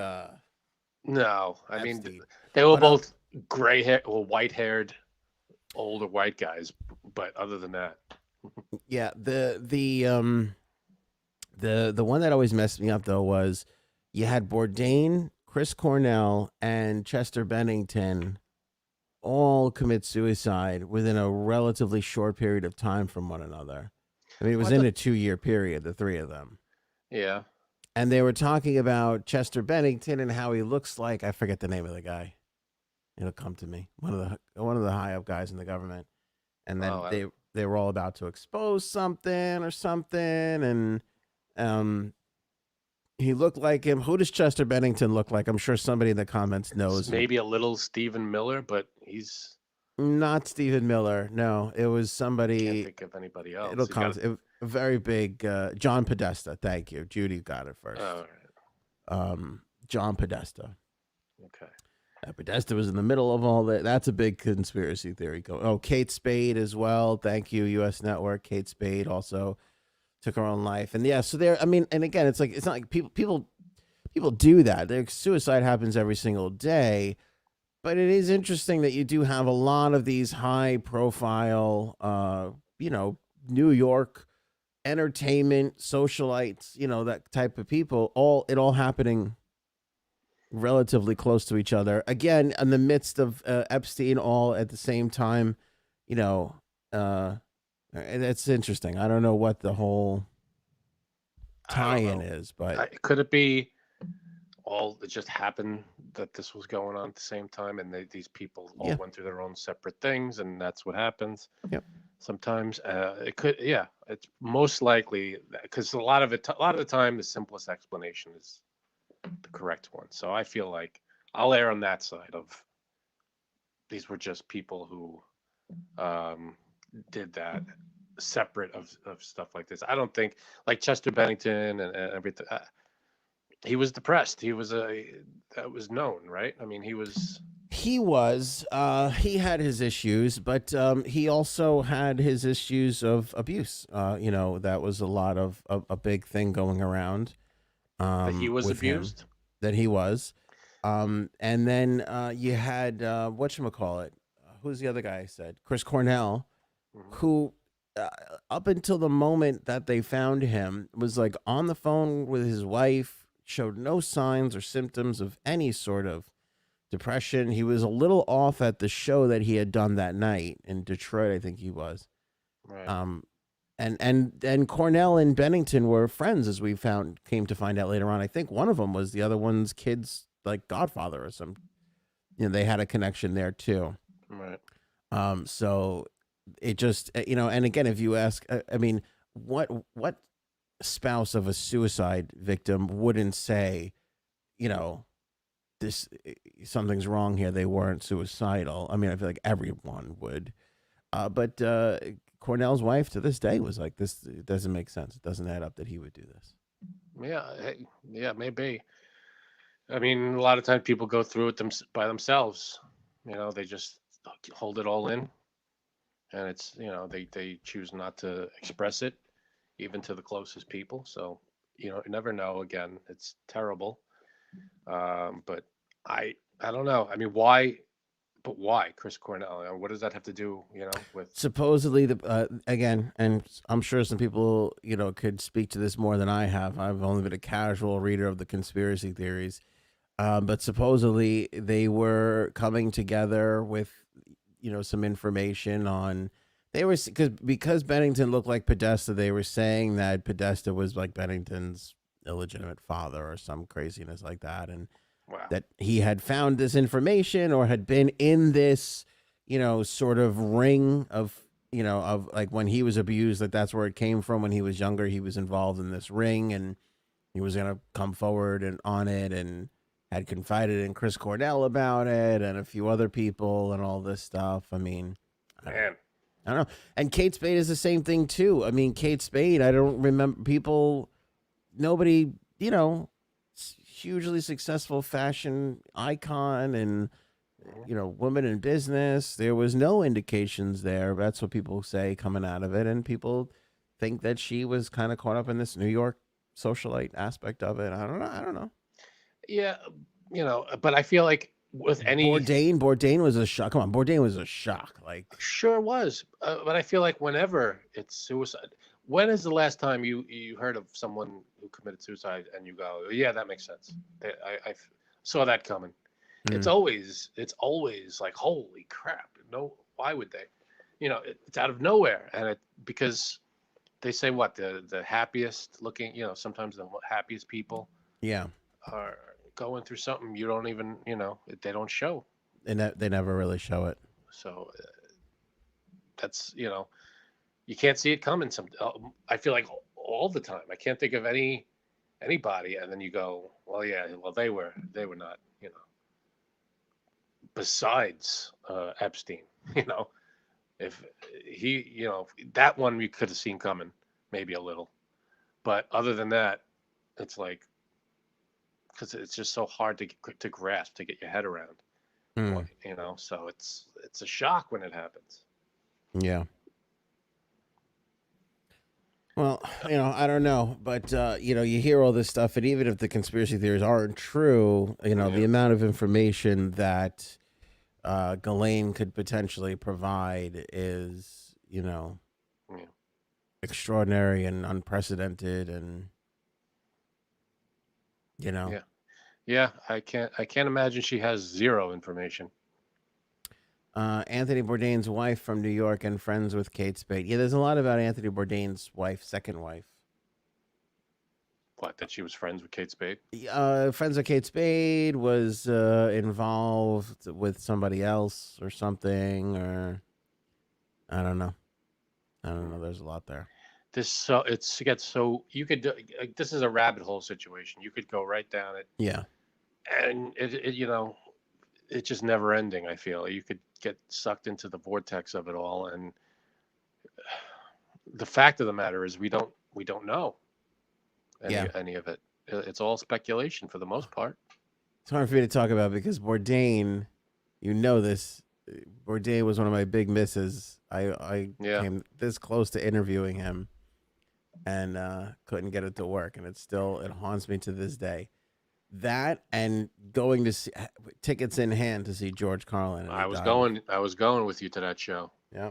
No, I Epstein. mean they were both gray hair or white haired, older white guys, but other than that, yeah, the The one that always messed me up though was you had Bourdain, Chris Cornell, and Chester Bennington all commit suicide within a relatively short period of time from one another. I mean, it was What in the? a 2 year period, the three of them. Yeah. And they were talking about Chester Bennington and how he looks like, I forget the name of the guy. It'll come to me. One of the high up guys in the government. And then Oh, they were all about to expose something or something, and um he looked like him. Who does Chester Bennington look like? I'm sure somebody in the comments knows. maybe a little Stephen Miller, but he's Not Stephen Miller. No, it was can't somebody. think of anybody else. It'll You come. got A very big John Podesta. Thank you. Judy got it oh, first. all John Podesta. right. Okay. Podesta was in the middle of all that. That's a big conspiracy theory. Oh, Kate Spade as well. Thank you, U.S. Network. Kate Spade also took her own life. And yeah, so there. I mean, and again, it's not like people do that. Their suicide happens every single day. But it is interesting that you do have a lot of these high profile, New York entertainment socialites, that type of people, all happening relatively close to each other. Again, in the midst of Epstein, all at the same time, and it's interesting. I don't know what the whole tie-in is, but Could it be it just happened that this was going on at the same time, and these people all went through their own separate things, and that's what happens. Yep. Sometimes it could, yeah, it's most likely because a lot of the time, the simplest explanation is the correct one. So I feel like I'll err on that side of these were just people who did that separate of stuff like this. I don't think like Chester Bennington and everything. He was depressed. That was known, right? I mean, he had his issues, but he also had his issues of abuse. That was a lot of a big thing going around. that he was abused. That he was. And then you had whatchamacallit. Who's the other guy I said? Chris Cornell, who up until the moment that they found him was like on the phone with his wife, showed no signs or symptoms of any sort of depression. He was a little off at the show that he had done that night in Detroit, I think he was. Right. And Cornell and Bennington were friends, as we came to find out later on. I think one of them was the other one's kid's like godfather or some. They had a connection there too. Right. So it just and again, if you ask, I mean, what spouse of a suicide victim wouldn't say, this something's wrong here, they weren't suicidal? I mean, I feel like everyone would, but Cornell's wife to this day was like, this doesn't make sense, it doesn't add up that he would do this. Yeah, maybe. I mean, a lot of times people go through it by themselves. They just hold it all in, and it's they choose not to express it even to the closest people. So you never know. Again, it's terrible. But I don't know. I mean, why? But why Chris Cornell? What does that have to do, with supposedly again? And I'm sure some people, could speak to this more than I have. I've only been a casual reader of the conspiracy theories, but supposedly they were coming together with, some information on. They were because Bennington looked like Podesta. They were saying that Podesta was like Bennington's illegitimate father or some craziness like that, and that he had found this information or had been in this, sort of ring of, of like when he was abused, that's where it came from. When he was younger, he was involved in this ring, and he was gonna come forward and on it, and had confided in Chris Cornell about it and a few other people and all this stuff. I mean, man. I don't know. And Kate Spade is the same thing too. I mean, Kate Spade, I don't remember nobody, hugely successful fashion icon and, woman in business. There was no indications there. That's what people say coming out of it. And people think that she was kind of caught up in this New York socialite aspect of it. I don't know. Yeah. But I feel like with any Bourdain was a shock. Come on, Bourdain was a shock. Like, sure was, but I feel like whenever it's suicide, when is the last time you heard of someone committed suicide, and you go, yeah, that makes sense. I saw that coming. Mm. It's always like, holy crap! No, why would they? It's out of nowhere, and because they say what the happiest looking, sometimes the happiest people Yeah. are going through something you don't even, they don't show. They never really show it. So that's, you can't see it coming. I feel like all the time. I can't think of anybody, and then you go, well, yeah, well, they were not, besides Epstein, if he, that one we could have seen coming, maybe a little, but other than that, it's like, because it's just so hard to grasp, to get your head around, so it's a shock when it happens. Yeah. Well, I don't know, but you hear all this stuff, and even if the conspiracy theories aren't true, the amount of information that Ghislaine could potentially provide is, extraordinary and unprecedented, and Yeah, I can't imagine she has zero information. Anthony Bourdain's wife from New York and friends with Kate Spade. Yeah, there's a lot about Anthony Bourdain's wife, second wife. What, that she was friends with Kate Spade? Friends with Kate Spade, was involved with somebody else or something, or I don't know. There's a lot there. This gets so you could this is a rabbit hole situation. You could go right down it. Yeah. And it's just never ending. I feel you could get sucked into the vortex of it all, and the fact of the matter is we don't know any of it. It's all speculation for the most part. It's hard for me to talk about because Bourdain, this. Bourdain was one of my big misses. I came this close to interviewing him, and couldn't get it to work, and it haunts me to this day. That and going to see tickets in hand to see George Carlin. I was going with you to that show. Yeah.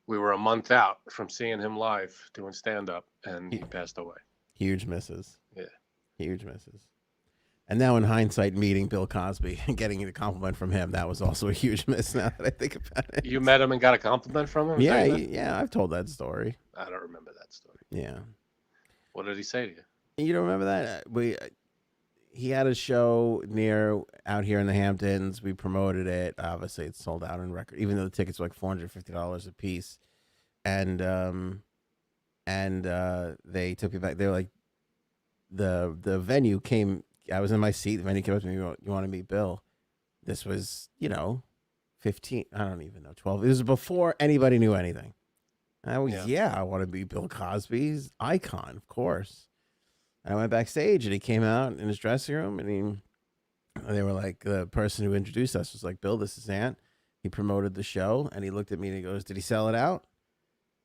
We were a month out from seeing him live doing stand up, and he passed away. Huge misses. Yeah. Huge misses. And now in hindsight, meeting Bill Cosby and getting a compliment from him, that was also a huge miss now that I think about it. You met him and got a compliment from him? Yeah, I've told that story. I don't remember that story. Yeah. What did he say to you? You don't remember that? He had a show out here in the Hamptons. We promoted it. Obviously, it's sold out on record, even though the tickets were like $450 a piece. And they took me back. They were like, the venue came. I was in my seat. The venue came up to me. You want to meet Bill? This was 15. I don't even know, 12. It was before anybody knew anything. And I was I want to meet Bill Cosby's icon, of course. I went backstage, and he came out in his dressing room, and they were like, the person who introduced us was like, Bill, this is Ant. He promoted the show, and he looked at me and he goes, did he sell it out?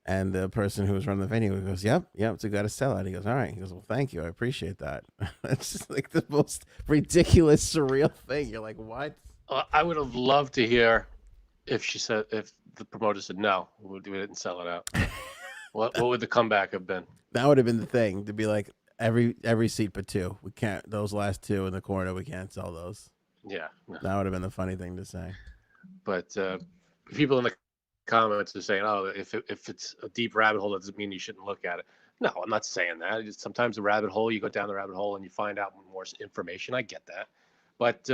And the person who was running the venue goes, yep, so got to sell it. He goes, all right. He goes, well, thank you. I appreciate that. That's just like the most ridiculous, surreal thing. You're like, what? I would have loved to hear if the promoter said, no, we didn't sell it out. What would the comeback have been? That would have been the thing, to be like, every seat but two. We can't, those last two in the corner, we can't sell those. Yeah. No. That would have been the funny thing to say. But people in the comments are saying, oh, if it's a deep rabbit hole, that doesn't mean you shouldn't look at it. No, I'm not saying that. Sometimes the rabbit hole, you go down the rabbit hole and you find out more information. I get that. But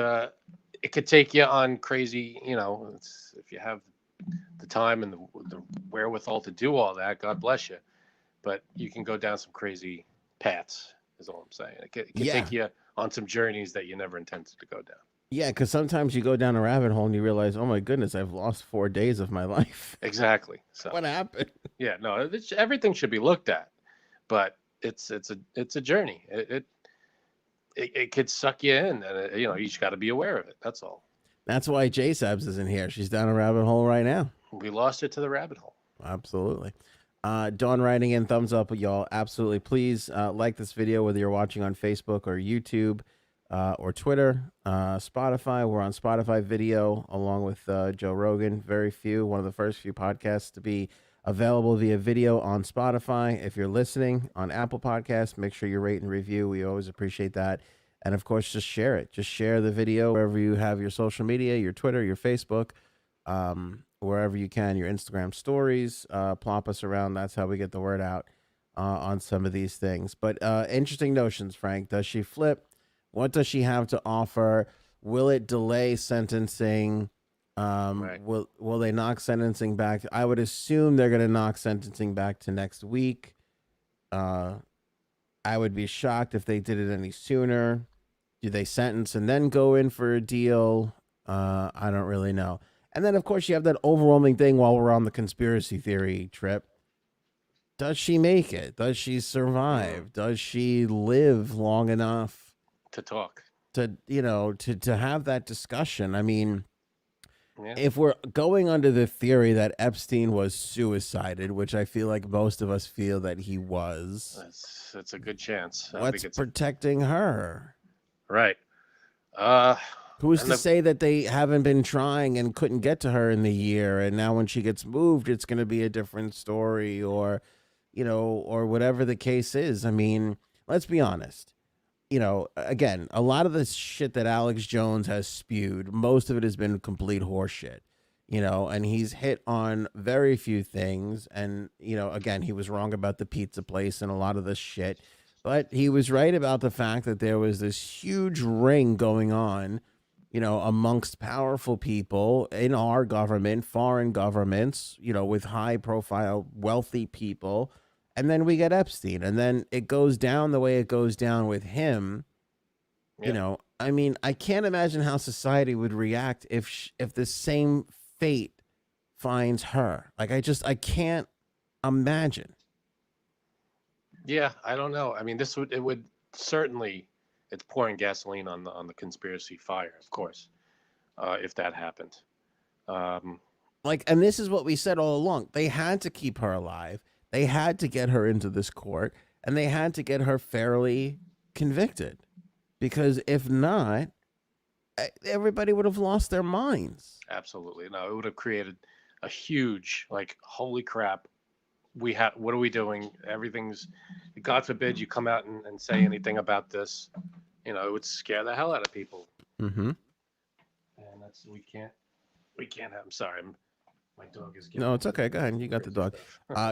it could take you on crazy, if you have the time and the wherewithal to do all that, God bless you. But you can go down some crazy paths, is all I'm saying. It can take you on some journeys that you never intended to go down. Yeah, because sometimes you go down a rabbit hole and you realize, oh my goodness, I've lost 4 days of my life. Exactly. So what happened? Yeah, no, everything should be looked at, but it's a journey. It could suck you in, and you just got to be aware of it. That's all. That's why J Sabs isn't here. She's down a rabbit hole right now. We lost her to the rabbit hole. Absolutely. Dawn writing in, thumbs up, y'all. Absolutely. Please like this video, whether you're watching on Facebook or YouTube or Twitter, Spotify. We're on Spotify video along with Joe Rogan. One of the first few podcasts to be available via video on Spotify. If you're listening on Apple Podcasts, make sure you rate and review. We always appreciate that. And of course, just share it. Just share the video wherever you have your social media, your Twitter, your Facebook, wherever you can, your Instagram stories. Plop us around. That's how we get the word out on some of these things. But interesting notions, Frank. Does she flip? What does she have to offer? Will it delay sentencing? Right. Will they knock sentencing back? I would assume they're going to knock sentencing back to next week. I would be shocked if they did it any sooner. Do they sentence and then go in for a deal? I don't really know. And then, of course, you have that overwhelming thing while we're on the conspiracy theory trip. Does she make it? Does she survive? Does she live long enough To talk. to, to have that discussion? I mean, Yeah. if we're going under the theory that Epstein was suicided, which I feel like most of us feel that he was, That's a good chance. what's protecting her? Right. Who's to say that they haven't been trying and couldn't get to her in the year, and now when she gets moved, it's going to be a different story, or, or whatever the case is. I mean, let's be honest. Again, a lot of the shit that Alex Jones has spewed, most of it has been complete horseshit, and he's hit on very few things. And, again, he was wrong about the pizza place and a lot of this shit, but he was right about the fact that there was this huge ring going on, amongst powerful people in our government, foreign governments, with high profile, wealthy people. And then we get Epstein, and then it goes down the way it goes down with him. Yeah. I mean, I can't imagine how society would react if the same fate finds her. Like, I can't imagine. Yeah, I don't know. I mean, it would certainly, it's pouring gasoline on the conspiracy fire, of course, if that happened. And this is what we said all along. They had to keep her alive. They had to get her into this court, and they had to get her fairly convicted, because if not, everybody would have lost their minds. Absolutely. No, it would have created a huge, holy crap. What are we doing? Everything's, God forbid you come out and say anything about this. It would scare the hell out of people. Mm-hmm. And we can't have, I'm sorry. My dog is getting. No, it's okay. Go ahead. You got the dog.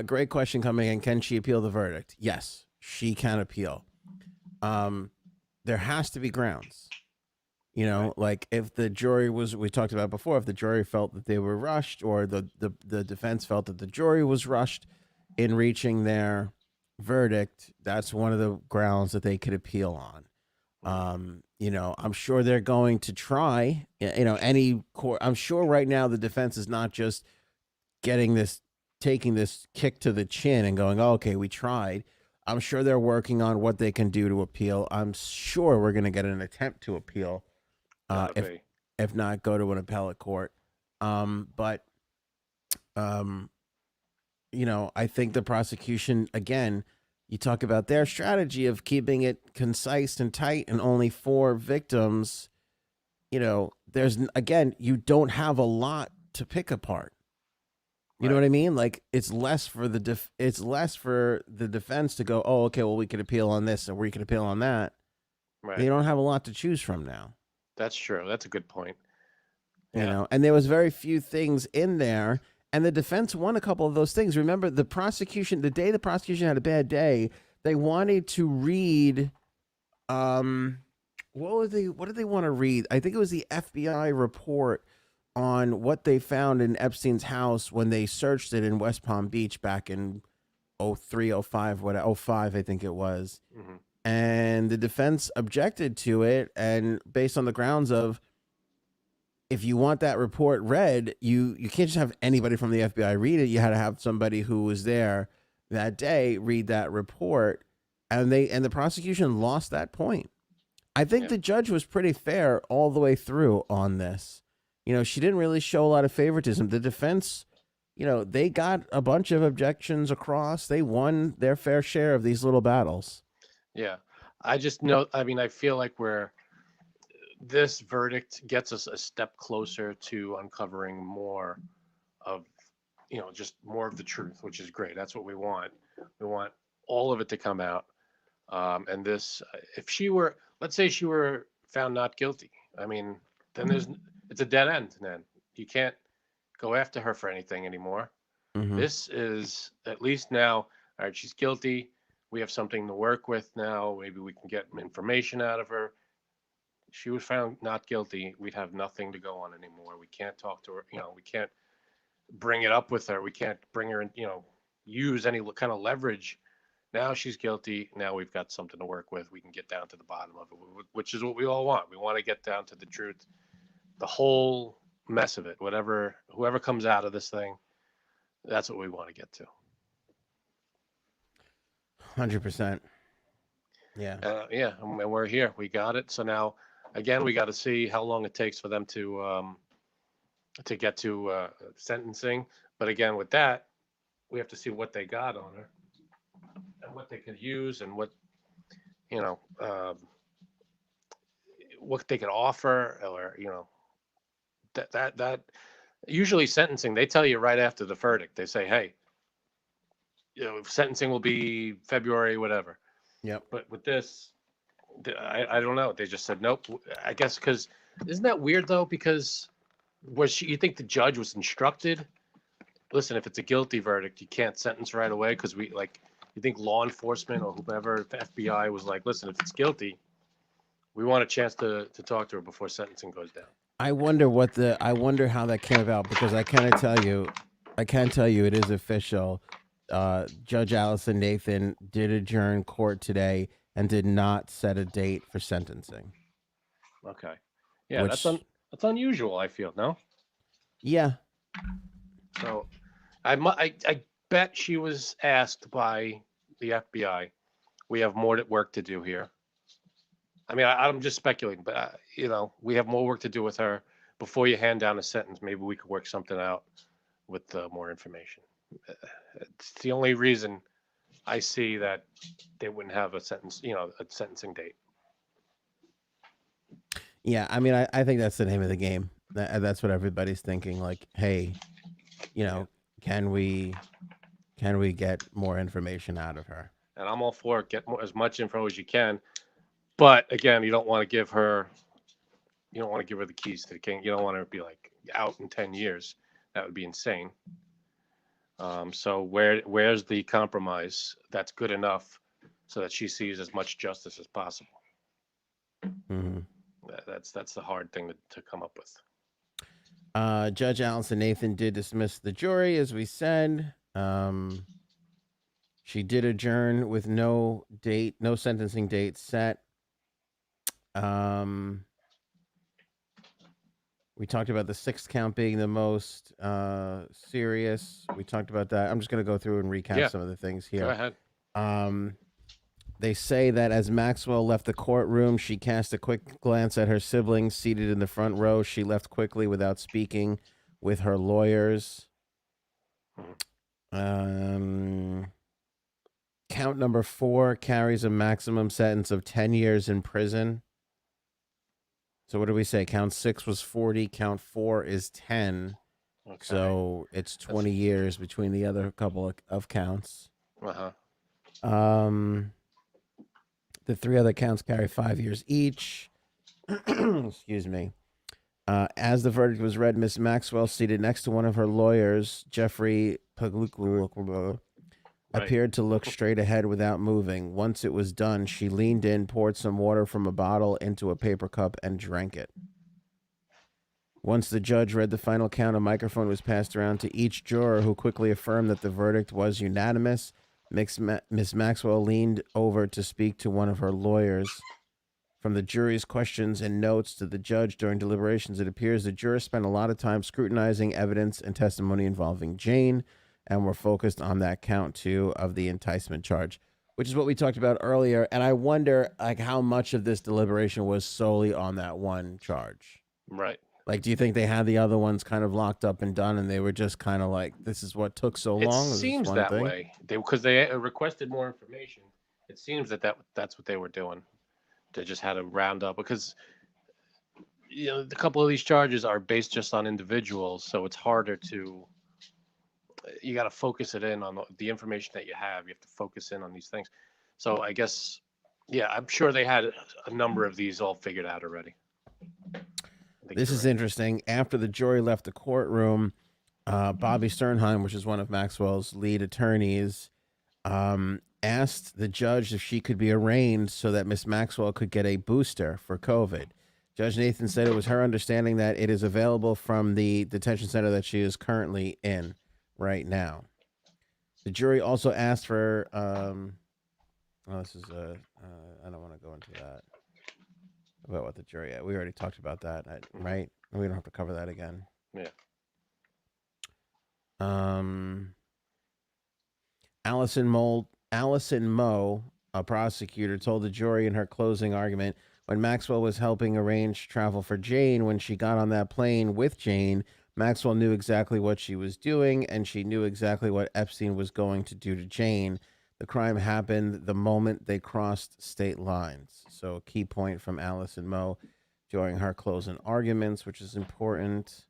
Great question coming in. Can she appeal the verdict? Yes, she can appeal. There has to be grounds. Like if the jury we talked about before, if the jury felt that they were rushed, or the defense felt that the jury was rushed in reaching their verdict, that's one of the grounds that they could appeal on. I'm sure they're going to try, any court. I'm sure right now the defense is not just taking this kick to the chin and going, oh, okay, we tried. I'm sure they're working on what they can do to appeal. I'm sure we're going to get an attempt to appeal, if not go to an appellate court. But I think the prosecution, again, you talk about their strategy of keeping it concise and tight and only 4 victims. There's, again, you don't have a lot to pick apart. You know what I mean? Like, it's less for the defense to go, oh, okay, well, we could appeal on this, or we could appeal on that. Right. They don't have a lot to choose from now. That's true. That's a good point. And there was very few things in there, and the defense won a couple of those things. Remember, the day the prosecution had a bad day, they wanted to read, what did they want to read? I think it was the FBI report on what they found in Epstein's house when they searched it in West Palm Beach back in 03, 05, 05, I think it was. Mm-hmm. And the defense objected to it, and based on the grounds of, if you want that report read, you can't just have anybody from the FBI read it. You had to have somebody who was there that day read that report, and the prosecution lost that point. I think the judge was pretty fair all the way through on this. She didn't really show a lot of favoritism. The defense, they got a bunch of objections across. They won their fair share of these little battles. Yeah. I just know, I feel like this verdict gets us a step closer to uncovering more of just more of the truth, which is great. That's what we want. We want all of it to come out. And this, if she were, let's say she were found not guilty, I mean, then it's a dead end. Then you can't go after her for anything anymore. Hmm. This is at least now, all right, she's guilty. We have something to work with now. Maybe we can get information out of her. She was found not guilty. We'd have nothing to go on anymore. We can't talk to her. We can't bring it up with her. We can't bring her in, use any kind of leverage. Now she's guilty. Now we've got something to work with. We can get down to the bottom of it, which is what we all want. We want to get down to the truth, the whole mess of it, whoever comes out of this thing, that's what we want to get to. 100%. Yeah. Yeah, and we're here. We got it. So now, again, we got to see how long it takes for them to get to sentencing. But again, with that, we have to see what they got on her and what they could use and you know what they could offer, or that usually sentencing, they tell you right after the verdict. They say, hey, sentencing will be February, whatever. Yep. But with this, I don't know. They just said nope. I guess because isn't that weird though? Because you think the judge was instructed? Listen, if it's a guilty verdict, you can't sentence right away because you think law enforcement or whoever, the FBI was like, listen, if it's guilty, we want a chance to talk to her before sentencing goes down. I wonder how that came about, because I can tell you it is official. Judge Allison Nathan did adjourn court today and did not set a date for sentencing. Okay. Yeah, that's unusual, I feel, no? Yeah. So I bet she was asked by the FBI, we have more work to do here. I mean, I'm just speculating, but we have more work to do with her before you hand down a sentence. Maybe we could work something out with more information. It's the only reason I see that they wouldn't have a sentencing date. Yeah, I mean, I think that's the name of the game. That's what everybody's thinking. Like, hey, can we get more information out of her? And I'm all for it. Get as much info as you can. But again, you don't want to give her the keys to the king. You don't want her to be like out in 10 years. That would be insane. So where's the compromise that's good enough so that she sees as much justice as possible? Mm-hmm. That's the hard thing to come up with. Judge Allison Nathan did dismiss the jury, as we said. She did adjourn with no sentencing date set. We talked about the sixth count being the most serious. We talked about that. I'm just going to go through and recap some of the things here. Go ahead. They say that as Maxwell left the courtroom, she cast a quick glance at her siblings seated in the front row. She left quickly without speaking with her lawyers. Count number 4 carries a maximum sentence of 10 years in prison. So what do we say? Count 6 was 40. Count 4 is 10. Okay. So it's 20 years between the other couple of counts. Uh-huh. The 3 other counts carry 5 years each. Excuse me. As the verdict was read, Miss Maxwell, seated next to one of her lawyers, Jeffrey Pagluclu, appeared to look straight ahead without moving. Once it was done, she leaned in, poured some water from a bottle into a paper cup, and drank it. Once the judge read the final count, a microphone was passed around to each juror, who quickly affirmed that the verdict was unanimous. Miss Maxwell leaned over to speak to one of her lawyers. From the jury's questions and notes to the judge during deliberations, it appears the jurors spent a lot of time scrutinizing evidence and testimony involving Jane, and were focused on that count 2 of the enticement charge, which is what we talked about earlier. And I wonder, how much of this deliberation was solely on that one charge. Right. Do you think they had the other ones kind of locked up and done, and they were just kind of like, this is what took so long? It seems that way. Because they requested more information. It seems that's what they were doing. They just had to round up, because a couple of these charges are based just on individuals, so it's harder to you got to focus it in on the information that you have. You have to focus in on these things. So I guess, yeah, I'm sure they had a number of these all figured out already. This is interesting. After the jury left the courtroom, Bobby Sternheim, which is one of Maxwell's lead attorneys, asked the judge if she could be arraigned so that Miss Maxwell could get a booster for COVID. Judge Nathan said it was her understanding that it is available from the detention center that she is currently in right now. The jury also asked for, I don't want to go into that, about what the jury, we already talked about that, right? We don't have to cover that again. Yeah. Allison Moe, a prosecutor, told the jury in her closing argument, when Maxwell was helping arrange travel for Jane, when she got on that plane with Jane, Maxwell knew exactly what she was doing, and she knew exactly what Epstein was going to do to Jane. The crime happened the moment they crossed state lines. So a key point from Allison Moe during her closing arguments, which is important.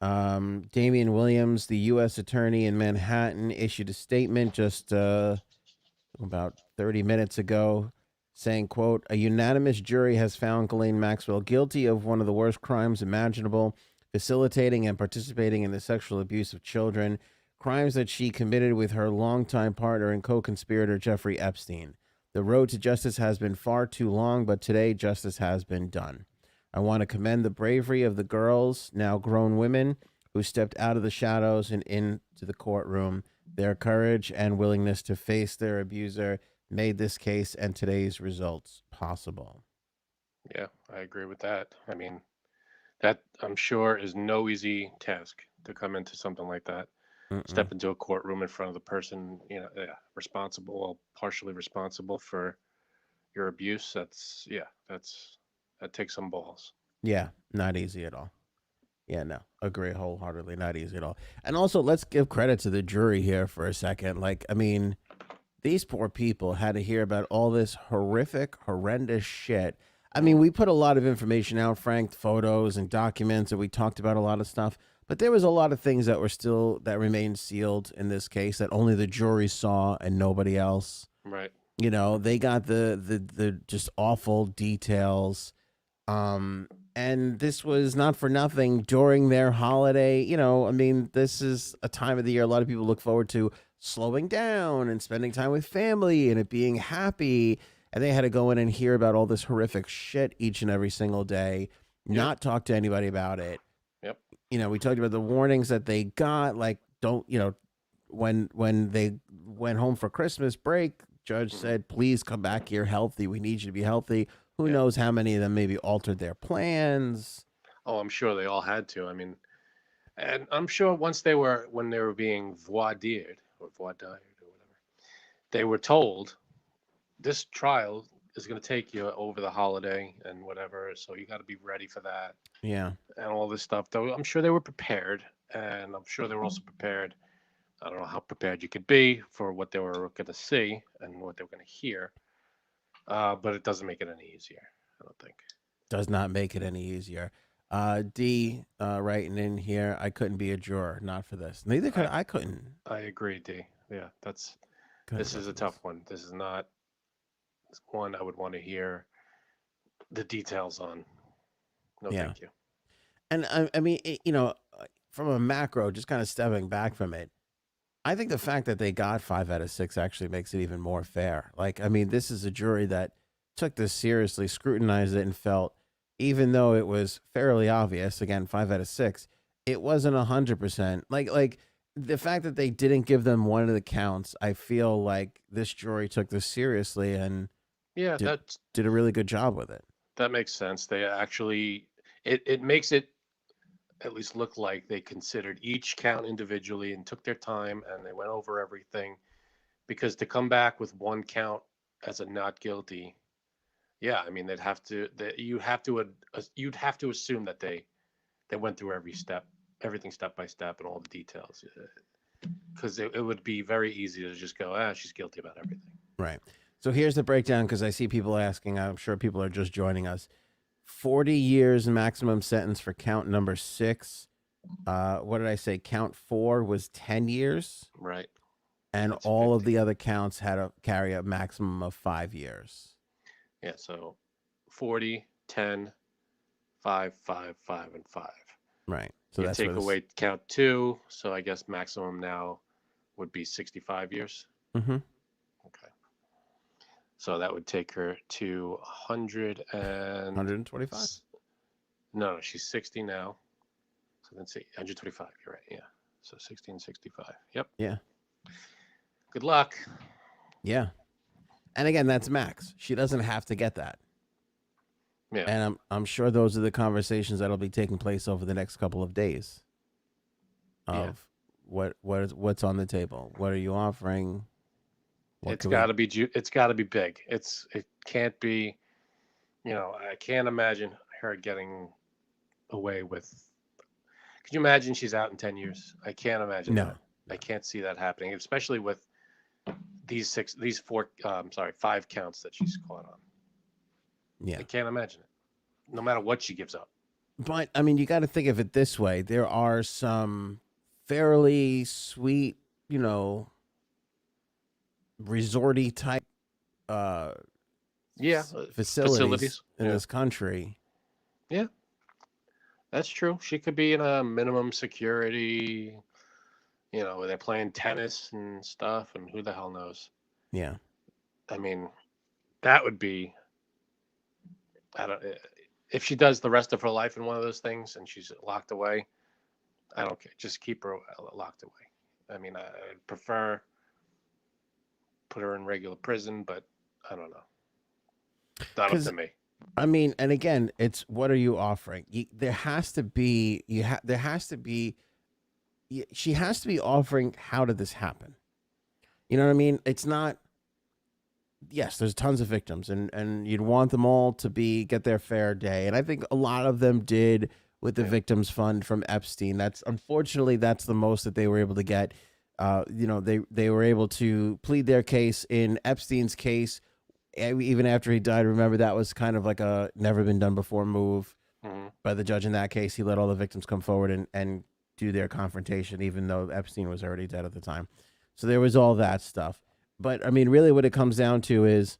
Damian Williams, the U.S. attorney in Manhattan, issued a statement just about 30 minutes ago saying, quote, a unanimous jury has found Ghislaine Maxwell guilty of one of the worst crimes imaginable, facilitating and participating in the sexual abuse of children, crimes that she committed with her longtime partner and co-conspirator Jeffrey Epstein. The road to justice has been far too long, but today justice has been done. I want to commend the bravery of the girls, now grown women, who stepped out of the shadows and into the courtroom. Their courage and willingness to face their abuser made this case and today's results possible. Yeah, I agree with that. I mean, that I'm sure is no easy task to come into something like that. Step into a courtroom in front of the person, responsible, partially responsible for your abuse. That takes some balls. Yeah, not easy at all. Yeah, no, agree wholeheartedly. Not easy at all. And also, let's give credit to the jury here for a second. Like, I mean, these poor people had to hear about all this horrendous shit. I mean, we put a lot of information out, Frank, photos and documents, and we talked about a lot of stuff. But there was a lot of things that remained sealed in this case that only the jury saw and nobody else. Right. You know, they got the just awful details. And this was not for nothing during their holiday. You know, I mean, this is a time of the year a lot of people look forward to slowing down and spending time with family and it being happy. And they had to go in and hear about all this horrific shit each and every single day, not talk to anybody about it. Yep. You know, we talked about the warnings that they got, like, don't, you know, when they went home for Christmas break, judge said, please come back here healthy. We need you to be healthy. Who knows how many of them maybe altered their plans? Oh, I'm sure they all had to. I mean, and I'm sure when they were being voir dired or whatever, they were told this trial is going to take you over the holiday and whatever. So you got to be ready for that. Yeah. And all this stuff. Though I'm sure they were prepared, and I'm sure they were also prepared. I don't know how prepared you could be for what they were going to see and what they were going to hear. But it doesn't make it any easier, I don't think. Does not make it any easier. D writing in here, I couldn't be a juror, not for this. Neither could I. Couldn't. I agree, D. Yeah, this is a tough one. This is not one I would want to hear the details on. No, thank you. And I mean, you know, from a macro, just kind of stepping back from it, I think the fact that they got 5 out of 6 actually makes it even more fair. Like, I mean, this is a jury that took this seriously, scrutinized it, and felt, even though it was fairly obvious, again, 5 out of 6, it wasn't 100%. Like the fact that they didn't give them one of the counts, I feel like this jury took this seriously and did a really good job with it. That makes sense. They actually, it makes it at least look like they considered each count individually and took their time and they went over everything, because to come back with one count as a not guilty, I mean, you'd have to assume that they went through everything step by step and all the details, because it would be very easy to just go, she's guilty about everything. Right. So here's the breakdown, because I see people asking, I'm sure people are just joining us. 40 years maximum sentence for count number 6. What did I say? Count 4 was 10 years, Right. and That's all of 50. the other counts had to carry a maximum of 5 years. Yeah. So 40, 10, 5, 5, 5, and 5. Right. So You that's where take this. away count 2. So I guess maximum now would be 65 years. Mm-hmm. Okay. So that would take her to 100 and 125. no, she's 60 now. So let's see, 125. You're right. Yeah. So 1665. Yep. Yeah. Good luck. Yeah. And again, that's max. She doesn't have to get that. Yeah. And I'm sure those are the conversations that'll be taking place over the next couple of days. Of what's on the table. What are you offering? It's got to be. It's got to be big. It can't be. I can't imagine her getting away with. Could you imagine she's out in 10 years? I can't imagine No. that. I can't see that happening, especially with these 5 counts that she's caught on. Yeah. I can't imagine it. No matter what she gives up. But I mean, you got to think of it this way. There are some fairly sweet, resorty type facilities in this country. Yeah. That's true. She could be in a minimum security, where they're playing tennis and stuff, and who the hell knows? Yeah. I mean, that would be. I don't. If she does the rest of her life in one of those things and she's locked away, I don't care. Just keep her locked away. I mean, I'd prefer put her in regular prison, but I don't know. Not up to me. I mean, and again, it's what are you offering? There has to be she has to be offering how did this happen? You know what I mean? It's not. Yes, there's tons of victims, and you'd want them all to get their fair day, and I think a lot of them did with the victims fund from Epstein. Unfortunately that's the most that they were able to get. They were able to plead their case in Epstein's case, even after he died. Remember, that was kind of like a never been done before move by the judge in that case. He let all the victims come forward and do their confrontation, even though Epstein was already dead at the time. So there was all that stuff. But I mean, really what it comes down to is,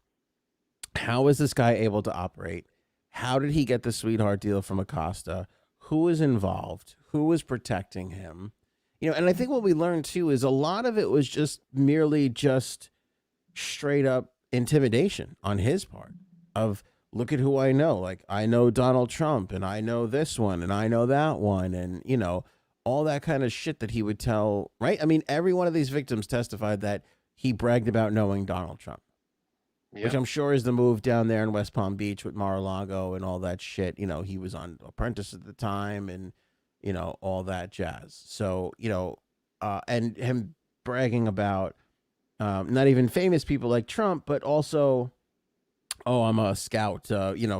how is this guy able to operate? How did he get the sweetheart deal from Acosta? Who was involved? Who was protecting him? And I think what we learned too is a lot of it was just merely straight up intimidation on his part of, look at who I know. Like, I know Donald Trump, and I know this one, and I know that one, and all that kind of shit that he would tell, right? I mean, every one of these victims testified that he bragged about knowing Donald Trump, which I'm sure is the move down there in West Palm Beach with Mar-a-Lago and all that shit. He was on Apprentice at the time, and, all that jazz. So, and him bragging about not even famous people like Trump, but also, oh, I'm a scout,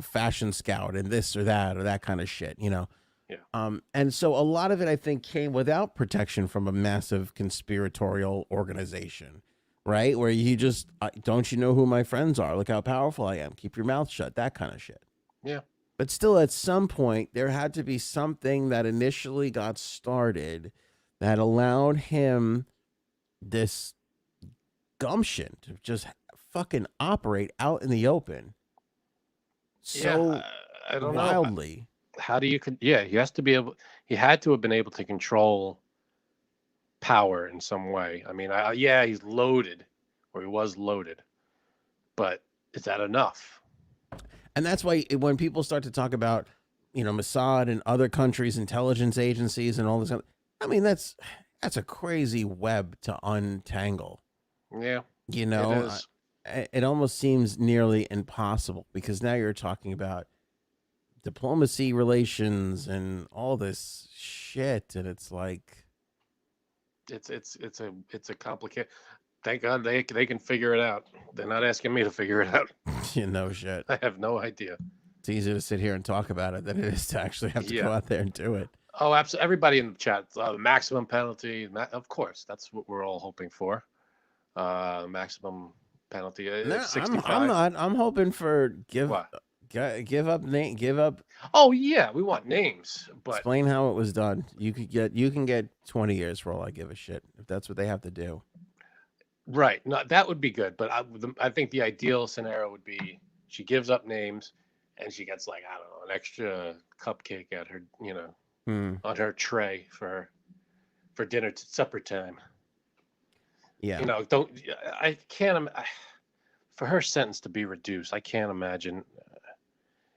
fashion scout, and this or that kind of shit, Yeah. And so a lot of it, I think, came without protection from a massive conspiratorial organization, right? Where you just, don't you know who my friends are? Look how powerful I am. Keep your mouth shut. That kind of shit. Yeah. But still, at some point, there had to be something that initially got started that allowed him this gumption to just fucking operate out in the open so I don't wildly. Know. How do you? He has to be able. He had to have been able to control power in some way. I mean, he's loaded, or he was loaded, but is that enough? And that's why when people start to talk about, Mossad and other countries' intelligence agencies and all this, I mean, that's a crazy web to untangle. Yeah, it almost seems nearly impossible, because now you're talking about diplomacy, relations, and all this shit, and it's like, it's a complicated. Thank God they can figure it out. They're not asking me to figure it out. Shit. I have no idea. It's easier to sit here and talk about it than it is to actually have to go out there and do it. Oh, absolutely. Everybody in the chat, maximum penalty. Of course, that's what we're all hoping for. Maximum penalty. No, I'm not. I'm hoping for Give up name. Give up. Oh yeah, we want names, but Explain how it was done. You can get 20 years for all I give a shit if that's what they have to do. right, no, that would be good. But I think the ideal scenario would be she gives up names, and she gets like I don't know an extra cupcake at her, Hmm. on her tray for dinner supper time. Yeah. Don't I can't for her sentence to be reduced. I can't imagine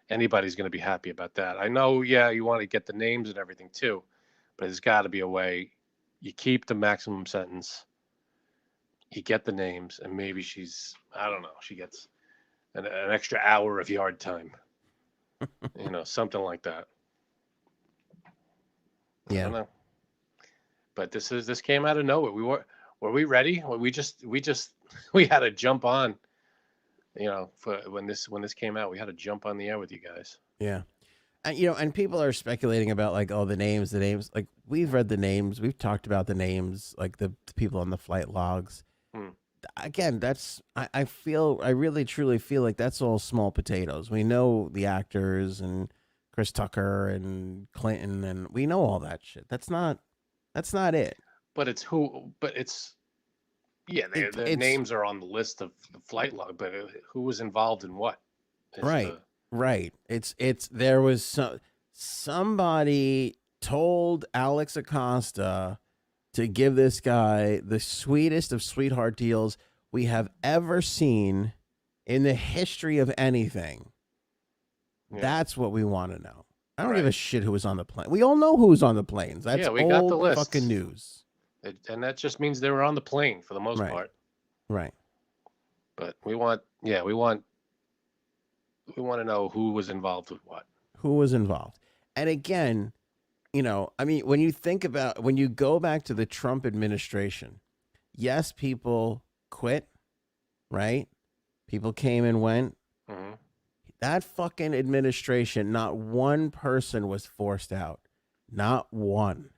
anybody's going to be happy about that. I know, yeah, you want to get the names and everything too, but there's got to be a way. You keep the maximum sentence, you get the names, and maybe I don't know, she gets an extra hour of yard time, something like that. I Yeah. don't know. But this came out of nowhere. Were we ready? We had to jump on. For when this came out, we had to jump on the air with you guys. Yeah. And and people are speculating about like, oh, the names. Like we've read the names, we've talked about the names, like the people on the flight logs. Hmm. Again, I really truly feel like that's all small potatoes. We know the actors and Chris Tucker and Clinton, and we know all that shit. That's not it. But it's who? But it's yeah. The It's names are on the list of the flight log, but who was involved in what? Is right, right. It's there was somebody told Alex Acosta to give this guy the sweetest of sweetheart deals we have ever seen in the history of anything. Yeah. That's what we want to know. I don't Right. give a shit who was on the plane. We all know who was on the planes. That's Yeah, we got the old list. fucking news. And that just means they were on the plane for the most Right. part. Right. But we want to know who was involved with what. Who was involved? And again, I mean, when you go back to the Trump administration, yes, people quit, right? People came and went. Mm-hmm. That fucking administration, not one person was forced out. Not one.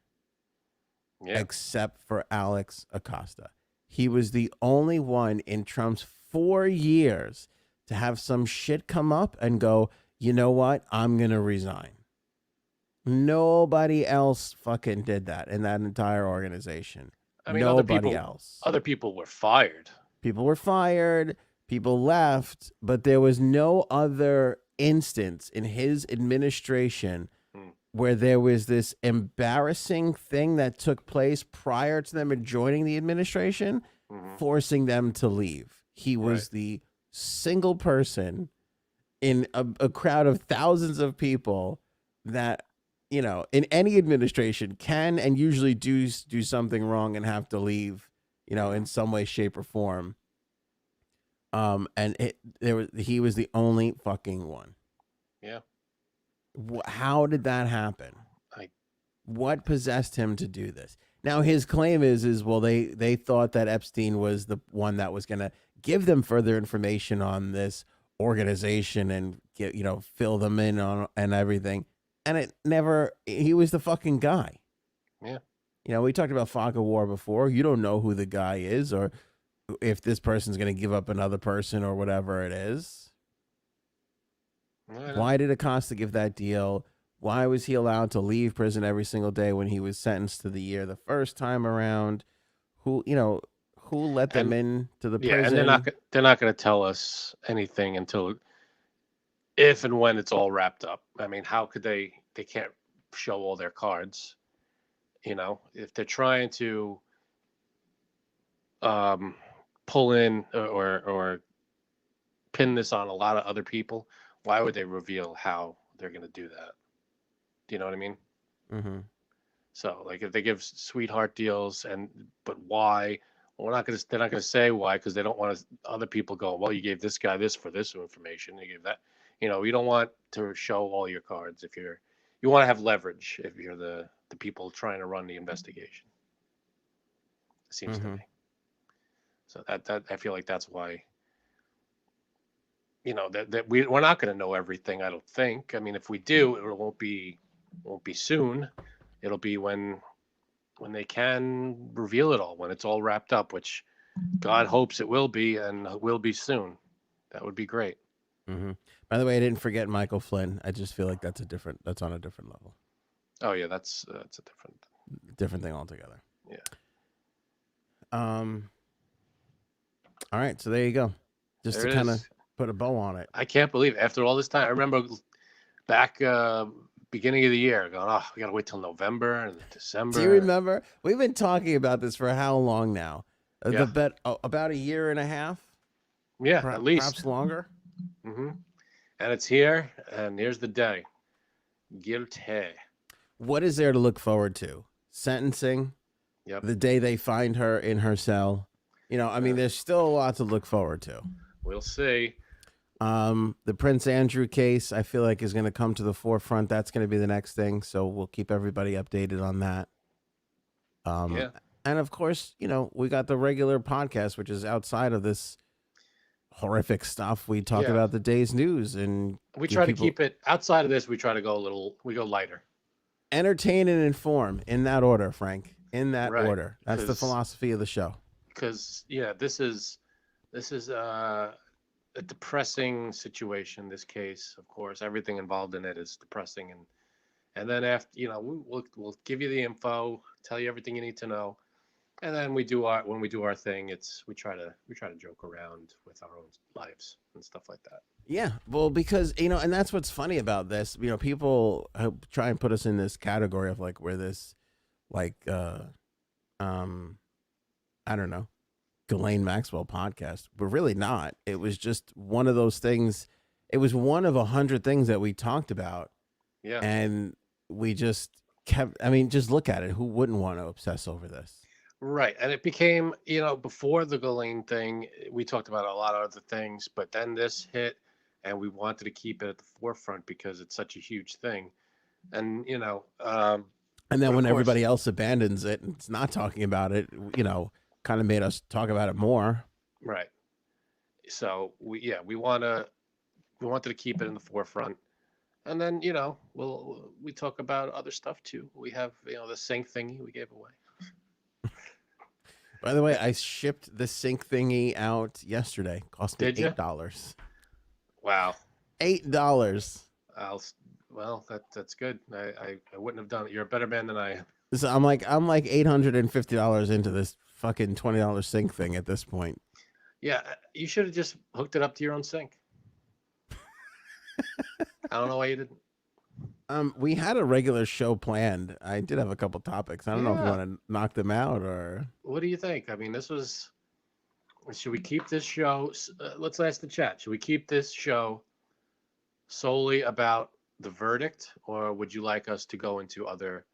Yeah. Except for Alex Acosta. He was the only one in Trump's 4 years to have some shit come up and go, you know what? I'm going to resign. Nobody else fucking did that in that entire organization. I mean, Nobody else. Other people were fired. People were fired. People left. But there was no other instance in his administration where there was this embarrassing thing that took place prior to them joining the administration, forcing them to leave. He was the single person in a crowd of thousands of people that, in any administration can and usually do something wrong and have to leave, in some way, shape, or form. And he was the only fucking one. Yeah. How did that happen? What possessed him to do this? Now his claim is well, they thought that Epstein was the one that was going to give them further information on this organization and get, fill them in on and everything. And it never. He was the fucking guy. Yeah. We talked about fog of war before. You don't know who the guy is or if this person's going to give up another person or whatever it is. Why did Acosta give that deal? Why was he allowed to leave prison every single day when he was sentenced to the year the first time around? Who let them in to the prison? And they're not going to tell us anything until if and when it's all wrapped up. I mean, how could they can't show all their cards, if they're trying to pull in or pin this on a lot of other people. Why would they reveal how they're going to do that? Do you know what I mean? Mm-hmm. So, like, if they give sweetheart deals, but why? Well, they're not going to say why because they don't want other people going, well, you gave this guy this for this information. You gave that. You don't want to show all your cards if you want to have leverage if you're the people trying to run the investigation. It seems to me. So that I feel like that's why. That we're not going to know everything. I don't think. I mean, if we do, it won't be soon. It'll be when they can reveal it all, when it's all wrapped up, which God hopes it will be, and will be soon. That would be great. Hmm. By the way, I didn't forget Michael Flynn. I just feel like that's on a different level, Oh yeah, that's a different thing altogether. yeah. Um. All right, so there you go. Just There to it kind of is. put a bow on it. I can't believe after all this time. I remember back beginning of the year going, oh, we gotta wait till November and Do you December. remember? We've been talking about this for how long now? The Yeah, bet about a year and a half, yeah, at perhaps least. longer. Hmm. And it's here, and here's the day. Guilty. What is there to look forward to? Sentencing, Yep. the day they find her in her cell. I mean, Uh, there's still a lot to look forward to. we'll see. The Prince Andrew case, I feel like, is going to come to the forefront. That's going to be the next thing. So we'll keep everybody updated on that. Um, Yeah. and of course, we got the regular podcast, which is outside of this horrific stuff. We talk Yeah. about the day's news and We give try to people keep it outside of this. We try to go we go lighter. entertain and inform in that order, Frank. In that Right. order. That's the philosophy of the show. Because yeah, this is a depressing situation. This case, of course, everything involved in it is depressing, and then after we'll give you the info, tell you everything you need to know, and then when we do our thing, we try to joke around with our own lives and stuff like that. Yeah, well, because and that's what's funny about this. People try and put us in this category of like we're this, like, I don't know, Ghislaine Maxwell podcast. We're really not. It was just one of those things. It was one of 100 things that we talked about, Yeah. and we just kept. I mean, just look at it. Who wouldn't want to obsess over this? Right. And it became, before the Ghislaine thing, we talked about a lot of other things, but then this hit and we wanted to keep it at the forefront because it's such a huge thing. And, And then but of when course, everybody else abandons it and it's not talking about it, kind of made us talk about it more. right. So we wanted to keep it in the forefront. And then, we talk about other stuff too. We have, the sync thingy we gave away. By the way, I shipped the sync thingy out yesterday. Cost me Did you? $8. Wow. $8. Well, that's good. I wouldn't have done it. You're a better man than I am. So I'm like $850 into this fucking $20 sync thing at this point. Yeah, you should have just hooked it up to your own sink. I don't know why you didn't. We had a regular show planned. I did have a couple topics. I don't know if you Yeah. want to knock them out or. What do you think? I mean, should we keep this show? Let's ask the chat. Should we keep this show solely about the verdict, or would you like us to go into other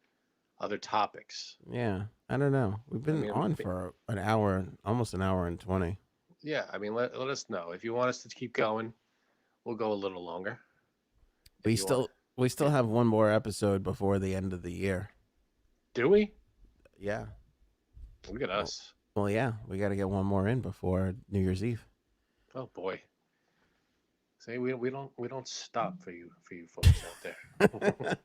topics? Yeah, I don't know. We've been on for an hour, almost an hour and 20. Yeah, I mean, let us know. If you want us to keep going, we'll go a little longer. We still have one more episode before the end of the year. Do we? Yeah. Look at us. Well, yeah, we got to get one more in before New Year's Eve. Oh boy. See, we don't stop for you folks out there.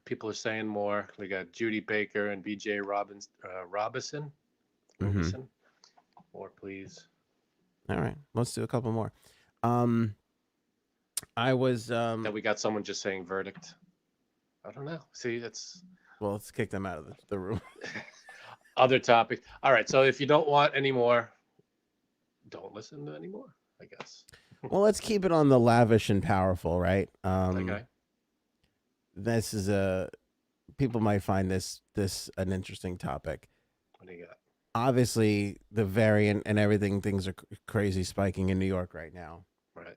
People are saying more. We got Judy Baker and BJ Robinson. Mhm. More, please. All right, let's do a couple more. I was Then we got someone just saying verdict. I don't know. See, that's well, let's kick them out of the room. other topic. All right. So if you don't want any more, don't listen to anymore, I guess. Well, let's keep it on the lavish and powerful, right? Okay. This is people might find this an interesting topic. What do you got? Obviously, the variant and everything, things are crazy spiking in New York right now. Right.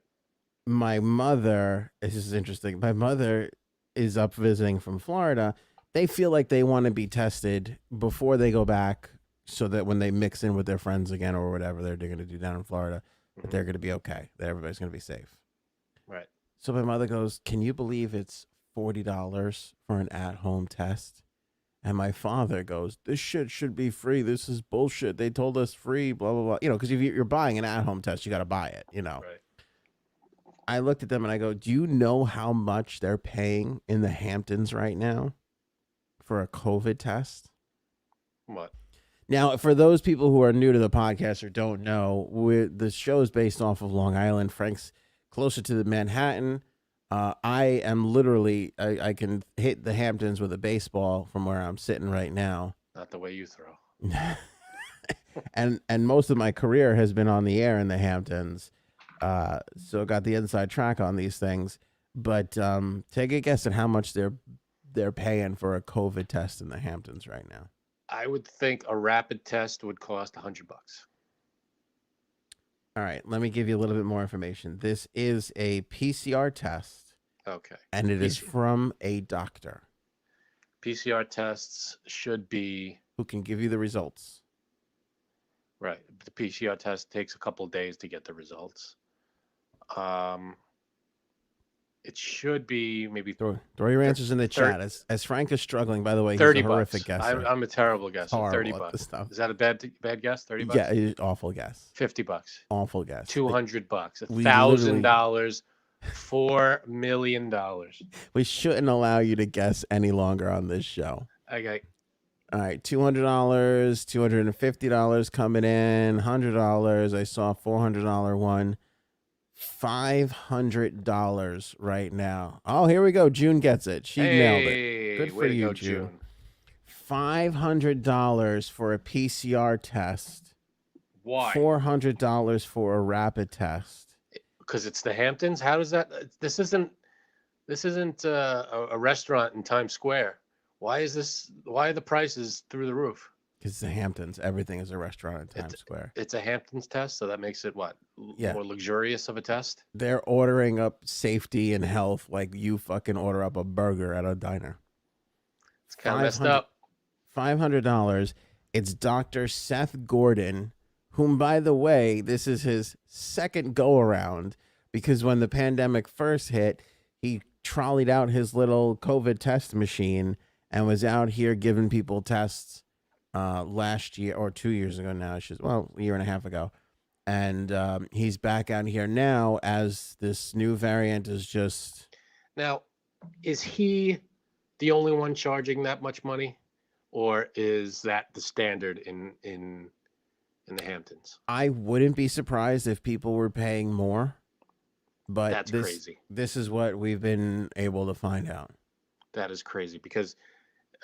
My mother, this is interesting. My mother is up visiting from Florida. They feel like they want to be tested before they go back so that when they mix in with their friends again or whatever they're going to do down in Florida, that they're going to be okay, that everybody's going to be safe. Right. So my mother goes, "Can you believe it's $40 for an at-home test?" And my father goes, "This shit should be free. This is bullshit. They told us free, blah, blah, blah." Because if you're buying an at-home test, you got to buy it, Right. I looked at them and I go, "Do you know how much they're paying in the Hamptons right now for a COVID test?" What? Now, for those people who are new to the podcast or don't know, the show is based off of Long Island. Frank's closer to the Manhattan. I am literally, I can hit the Hamptons with a baseball from where I'm sitting right now. Not the way you throw. and most of my career has been on the air in the Hamptons. So got the inside track on these things. But take a guess at how much they're paying for a COVID test in the Hamptons right now. I would think a rapid test would cost $100. All right, let me give you a little bit more information. This is a PCR test. Okay. And it is from a doctor. PCR tests should be... Who can give you the results. Right. The PCR test takes a couple of days to get the results. It should be maybe... Throw your answers in the chat. As Frank is struggling, by the way, he's a horrific guesser. I'm a terrible guesser. $30. Is that a bad guess? $30? Yeah, awful guess. $50. Awful guess. $200. $1,000. $4 million. We shouldn't allow you to guess any longer on this show. Okay. All right, $200, $250 coming in, $100. I saw a $400 one. $500 right now. Oh, here we go. June gets it. She nailed it. Good for you, June. $500 for a PCR test. Why? $400 for a rapid test. Because it's the Hamptons. How does that? This isn't a restaurant in Times Square. Why is this? Why are the prices through the roof? Because the Hamptons, everything is a restaurant in Times Square. It's a Hamptons test, so that makes it what? Yeah. More luxurious of a test? They're ordering up safety and health like you fucking order up a burger at a diner. It's kind of messed up. $500. It's Dr. Seth Gordon, whom, by the way, this is his second go-around because when the pandemic first hit, he trolleyed out his little COVID test machine and was out here giving people tests last year or 2 years ago now. A year and a half ago. And he's back out here now as this new variant is just... Now, is he the only one charging that much money? Or is that the standard in the Hamptons? I wouldn't be surprised if people were paying more. But that's crazy. This is what we've been able to find out. That is crazy because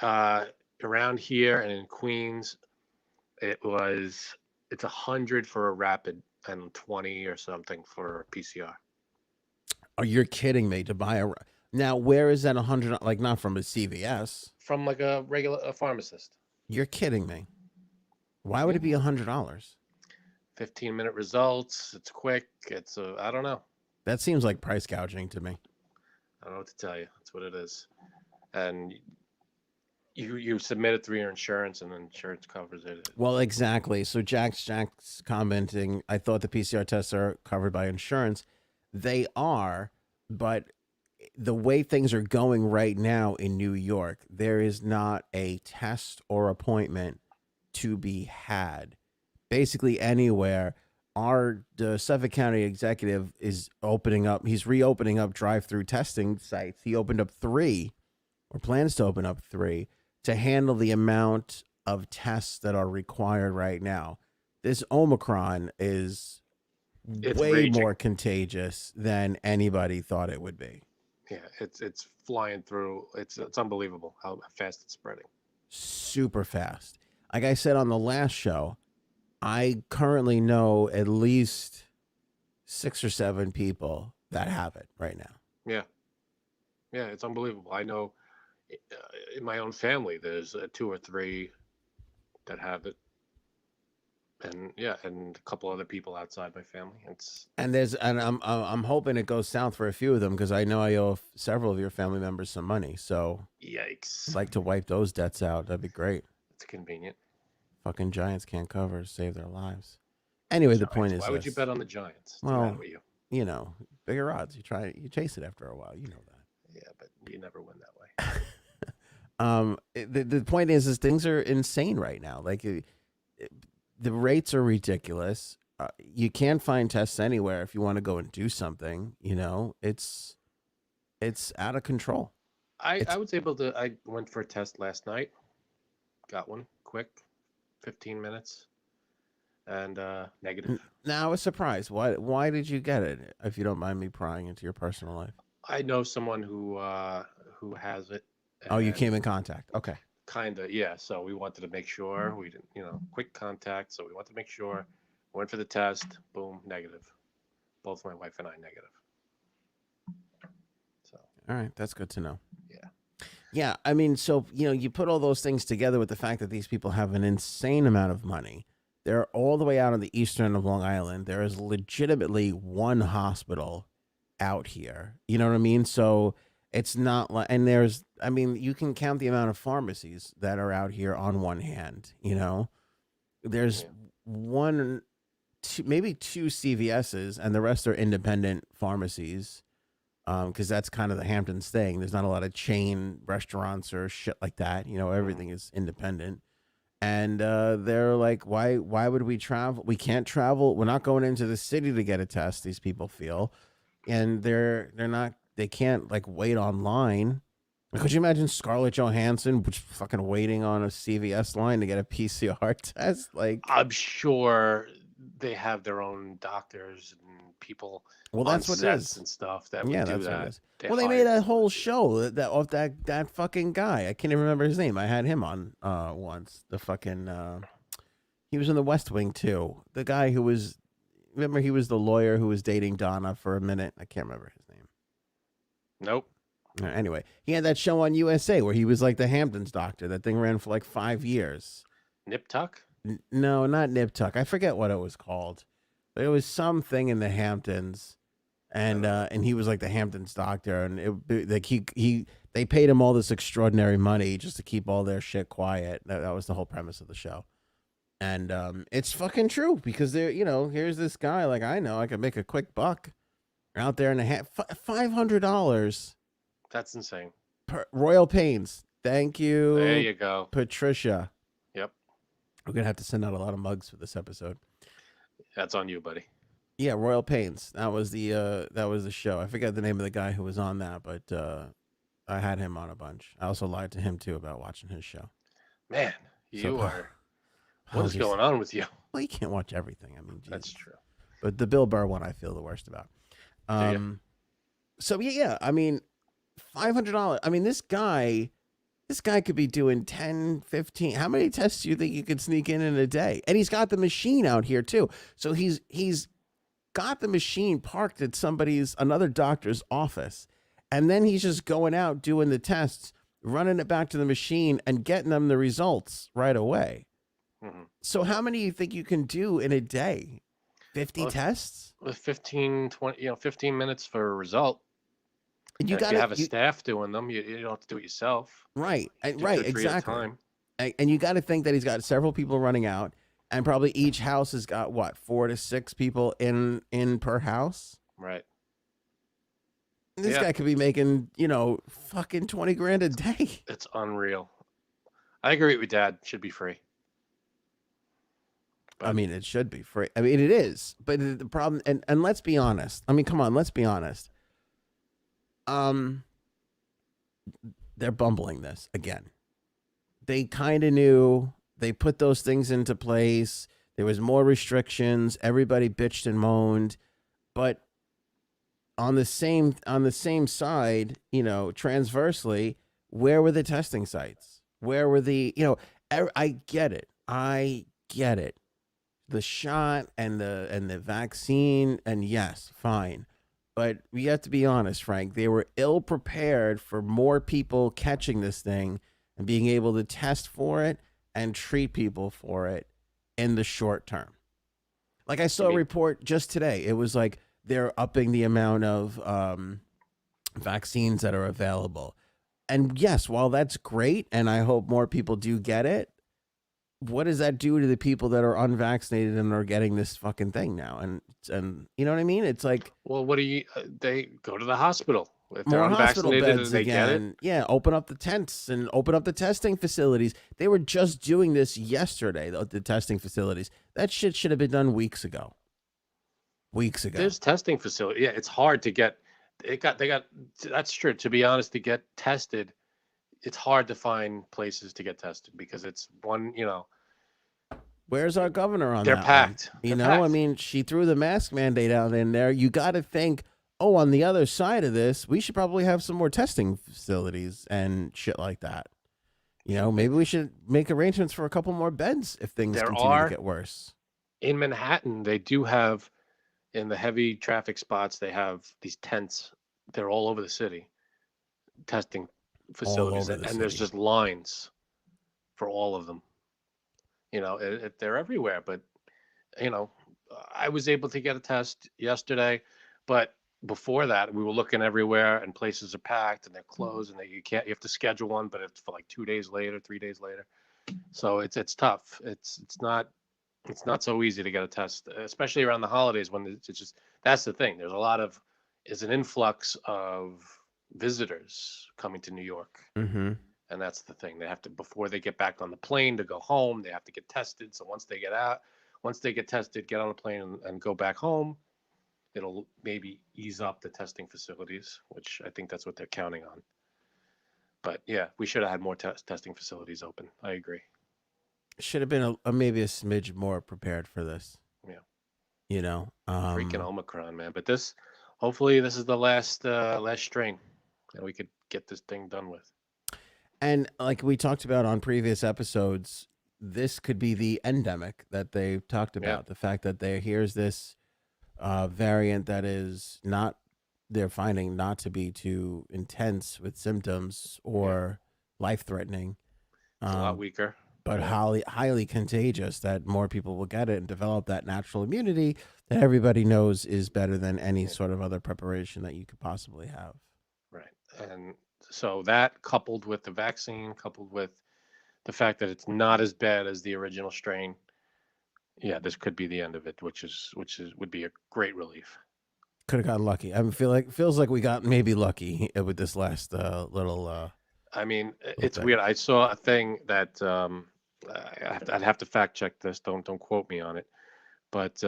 around here and in Queens, it's $100 for a rapid and $20 or something for a PCR. Oh, you're kidding me! To buy now, where is that $100? Like not from a CVS, from like a pharmacist. You're kidding me! Why would it be $100? 15-minute results. It's quick. I don't know. That seems like price gouging to me. I don't know what to tell you. That's what it is. And you submit it through your insurance, and insurance covers it. Well, exactly. So Jack's commenting, I thought the PCR tests are covered by insurance. They are, but the way things are going right now in New York, there is not a test or appointment to be had. Basically anywhere. The Suffolk County executive is opening up. He's reopening up drive-through testing sites. He opened up 3, or plans to open up 3, to handle the amount of tests that are required right now. This Omicron is way more contagious than anybody thought it would be. Yeah, it's flying through. It's unbelievable how fast it's spreading. Super fast. Like I said on the last show, I currently know at least 6 or 7 people that have it right now. Yeah. Yeah, it's unbelievable. I know in my own family, there's 2 or 3 that have it. And and a couple other people outside my family. And I'm hoping it goes south for a few of them because I know I owe several of your family members some money. So yikes! I'd like to wipe those debts out. That'd be great. It's convenient. Fucking Giants can't cover, save their lives. Anyway, the point is, why would you bet on the Giants? Well, bigger odds. You chase it after a while. You know that. Yeah, but you never win that way. The point is things are insane right now. Like the rates are ridiculous. You can't find tests anywhere if you want to go and do something. It's out of control. I was able to. I went for a test last night. Got one quick. 15 minutes, and negative. Now I was surprised. Why did you get it? If you don't mind me prying into your personal life. I know someone who has it. Oh, you And came in contact. Okay. kind of, yeah. So we wanted to make sure we didn't, quick contact. So we wanted to make sure. Went for the test. Boom, negative. Both my wife and I negative. So. All right, that's good to know. Yeah. Yeah, I mean, so you put all those things together with the fact that these people have an insane amount of money. They're all the way out on the eastern end of Long Island. There is legitimately one hospital out here. You know what I mean? So it's not like, and you can count the amount of pharmacies that are out here on one hand. There's one, two, maybe two CVS's, and the rest are independent pharmacies. Because that's kind of the Hamptons thing. There's not a lot of chain restaurants or shit like that. Everything is independent. And they're like, why would we travel? We can't travel. We're not going into the city to get a test, these people feel. And they can't like wait online. Could you imagine Scarlett Johansson fucking waiting on a CVS line to get a PCR test? Like, I'm sure they have their own doctors and people. Well, that's what it is, and stuff that would do that's that. what it is. They made a whole show that fucking guy. I can't even remember his name. I had him on once. The fucking he was in The West Wing too. The guy who was, remember, he was the lawyer who was dating Donna for a minute. I can't remember his name. Nope. Anyway, he had that show on USA where he was like the Hamptons doctor. That thing ran for like 5 years. Nip Tuck? No, not Nip Tuck. I forget what it was called, but it was something in the Hamptons. And he was like the Hamptons doctor, and they paid him all this extraordinary money just to keep all their shit quiet. That was the whole premise of the show, and it's fucking true because here's this guy, like, I know I could make a quick buck out there in the $500. That's insane. Royal Pains, thank you. There you go, Patricia. Yep. We're gonna have to send out a lot of mugs for this episode. That's on you, buddy. Yeah, Royal Pains. That was the show. I forget the name of the guy who was on that, but I had him on a bunch. I also lied to him too about watching his show. Man, what is going on with you? Well, you can't watch everything. I mean, Jesus. That's true. But the Bill Burr one, I feel the worst about. So yeah, I mean, $500. I mean, this guy could be doing 10, 15. How many tests do you think you could sneak in a day? And he's got the machine out here too. So he's got the machine parked at another doctor's office, and then he's just going out doing the tests, running it back to the machine, and getting them the results right away. Mm-hmm. So how many do you think you can do in a day? 50 tests? With 15, 20, 15 minutes for a result. And if you have a staff doing them, you don't have to do it yourself. Right, right, exactly. And you got to think that he's got several people running out. And probably each house has got 4 to 6 people in per house. Right. This guy could be making, fucking 20 grand a day. It's unreal. I agree with Dad. Should be free. But I mean, it should be free. I mean, it is. But the problem, and let's be honest. I mean, come on, let's be honest. They're bumbling this again. They kind of knew. They put those things into place. There was more restrictions. Everybody bitched and moaned. But on the same side, transversely, where were the testing sites? Where were the, I get it. The shot and the vaccine, and yes, fine. But we have to be honest, Frank. They were ill prepared for more people catching this thing and being able to test for it and treat people for it in the short term. Like, I saw a report just today. It was like they're upping the amount of vaccines that are available. And yes, while that's great, and I hope more people do get it, what does that do to the people that are unvaccinated and are getting this fucking thing now? And you know what I mean? It's like, well, they go to the hospital. If more they're hospital unvaccinated beds and they again. get it. Yeah, open up the tents and open up the testing facilities. They were just doing this yesterday, the testing facilities. That shit should have been done weeks ago. There's testing facility. Yeah, it's hard to get. They got. That's true. To be honest, to get tested, it's hard to find places to get tested because it's one. Where's our governor on They're that packed. one? They're packed. I mean, she threw the mask mandate out in there. You got to think, oh, on the other side of this, we should probably have some more testing facilities and shit like that. Maybe we should make arrangements for a couple more beds if things There continue to are get worse. in Manhattan. They do have in the heavy traffic spots. They have these tents. They're all over the city, testing facilities, All over the and there's city. just lines for all of them. They're everywhere. But I was able to get a test yesterday, but before that, we were looking everywhere, and places are packed and they're closed, and you have to schedule one, but it's for like 2 days later, 3 days later. So it's tough. It's not so easy to get a test, especially around the holidays when it's just that's the thing. There's an influx of visitors coming to New York. Mm-hmm. And that's the thing. They have to, before they get back on the plane to go home, they have to get tested. So once they get tested, get on the plane and go back home, it'll maybe ease up the testing facilities, which I think that's what they're counting on. But yeah, we should have had more testing facilities open. I agree. Should have been maybe a smidge more prepared for this. Yeah. Freaking Omicron, man. But hopefully this is the last strain and we could get this thing done with. And like we talked about on previous episodes, this could be the endemic that they talked about. Yeah. The fact that here's this variant that is not, they're finding not to be too intense with symptoms or life-threatening. It's a lot weaker. But highly contagious, that more people will get it and develop that natural immunity that everybody knows is better than any sort of other preparation that you could possibly have. Right. And so that, coupled with the vaccine, coupled with the fact that it's not as bad as the original strain, yeah, this could be the end of it, which would be a great relief. Could have gotten lucky. I mean, feels like we got maybe lucky with this last little. I mean, it's weird. I saw a thing that I'd have to fact check this. Don't quote me on it. But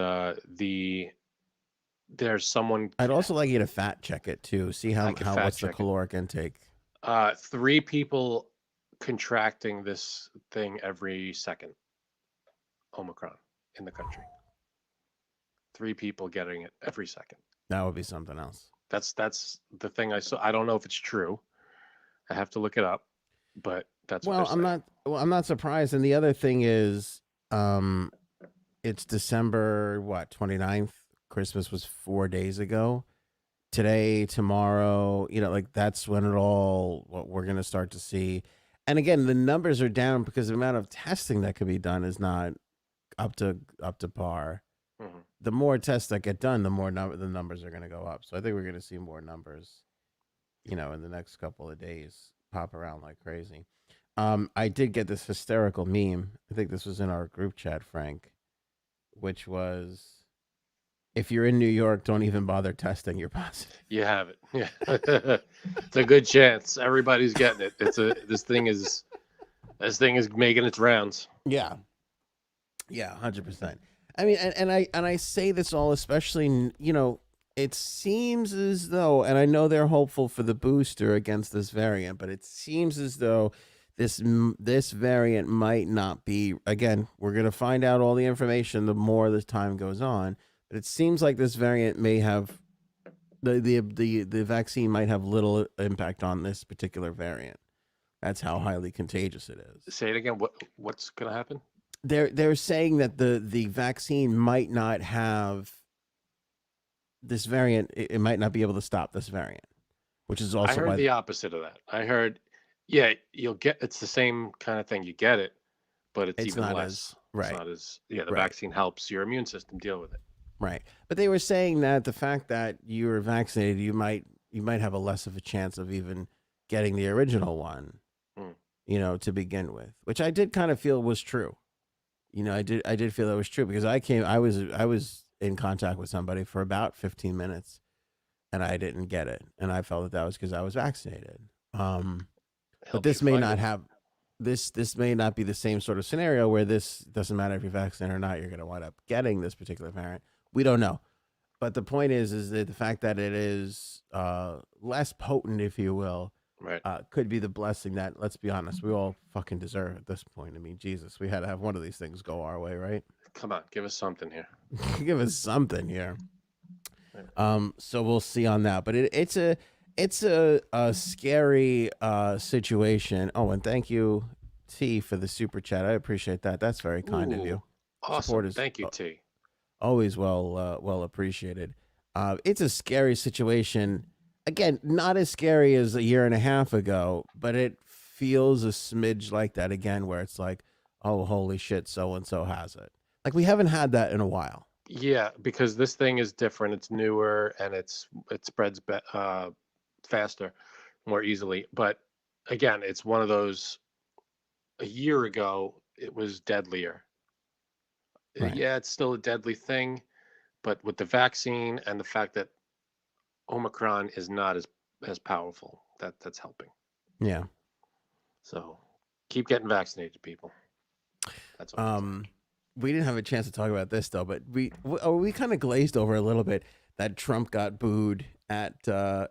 there's someone. I'd also like you to fact check it too. See what's the caloric intake. 3 people contracting this thing every second. Omicron in the country. 3 people getting it every second. That would be something else. That's the thing I saw. I don't know if it's true. I have to look it up, but that's what I'm not surprised. And the other thing is, it's December 29th. Christmas was 4 days ago. Today, tomorrow, that's when what we're gonna start to see. And again, the numbers are down because the amount of testing that could be done is not up to par. Mm-hmm. The more tests that get done, the more the numbers are going to go up. So I think we're going to see more numbers, in the next couple of days pop around like crazy. I did get this hysterical meme. I think this was in our group chat, Frank, which was, if you're in New York, don't even bother testing. You're positive. You have it. Yeah. It's a good chance. Everybody's getting it. This thing is making its rounds. Yeah. Yeah, 100%. I mean, and I say this all, especially, it seems as though, and I know they're hopeful for the booster against this variant, but it seems as though this variant might not be. Again, we're going to find out all the information the more the time goes on, but it seems like this variant may have the vaccine might have little impact on this particular variant. That's how highly contagious it is. Say it again. What's going to happen? They're saying that the vaccine might not have this variant. It might not be able to stop this variant, which is also. I heard the opposite of that. I heard, yeah, it's the same kind of thing. You get it, but it's even not less. Right. It's not as the vaccine helps your immune system deal with it. Right, but they were saying that the fact that you're vaccinated, you might have a less of a chance of even getting the original one, to begin with, which I did kind of feel was true. I did feel that was true because I was in contact with somebody for about 15 minutes and I didn't get it. And I felt that was because I was vaccinated. But this may not have, this may not be the same sort of scenario where this doesn't matter if you're vaccinated or not, you're going to wind up getting this particular variant. We don't know. But the point is that the fact that it is less potent, if you will, Right. could be the blessing that, let's be honest, we all fucking deserve at this point. I mean, Jesus, we had to have one of these things go our way, right? Come on, give us something here. Give us something here. Right. So we'll see on that. But it's a scary situation. Oh, and thank you, T, for the super chat. I appreciate that. That's very kind of you. Awesome. Support is Thank you, T. always well appreciated. It's a scary situation. Again, not as scary as a year and a half ago, but it feels a smidge like that again, where it's like, oh, holy shit, so and so has it. Like we haven't had that in a while. Yeah, because this thing is different. It's newer and it spreads faster, more easily. But again, it's one of those. A year ago, it was deadlier. Right. Yeah, it's still a deadly thing, but with the vaccine and the fact that Omicron is not as powerful, that's helping. Yeah. So keep getting vaccinated, people. That's all. We didn't have a chance to talk about this though, but we kind of glazed over a little bit that Trump got booed at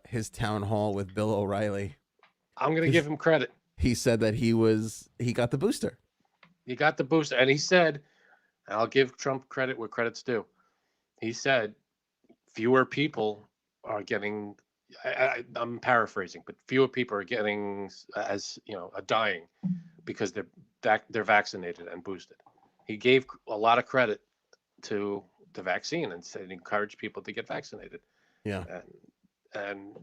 his town hall with Bill O'Reilly. I'm gonna give him credit. He said that he got the booster. He got the booster, and he said, and I'll give Trump credit where credit's due. He said fewer people are getting. I'm paraphrasing, but fewer people are getting dying because they're vaccinated and boosted. He gave a lot of credit to the vaccine and said encourage people to get vaccinated. Yeah, and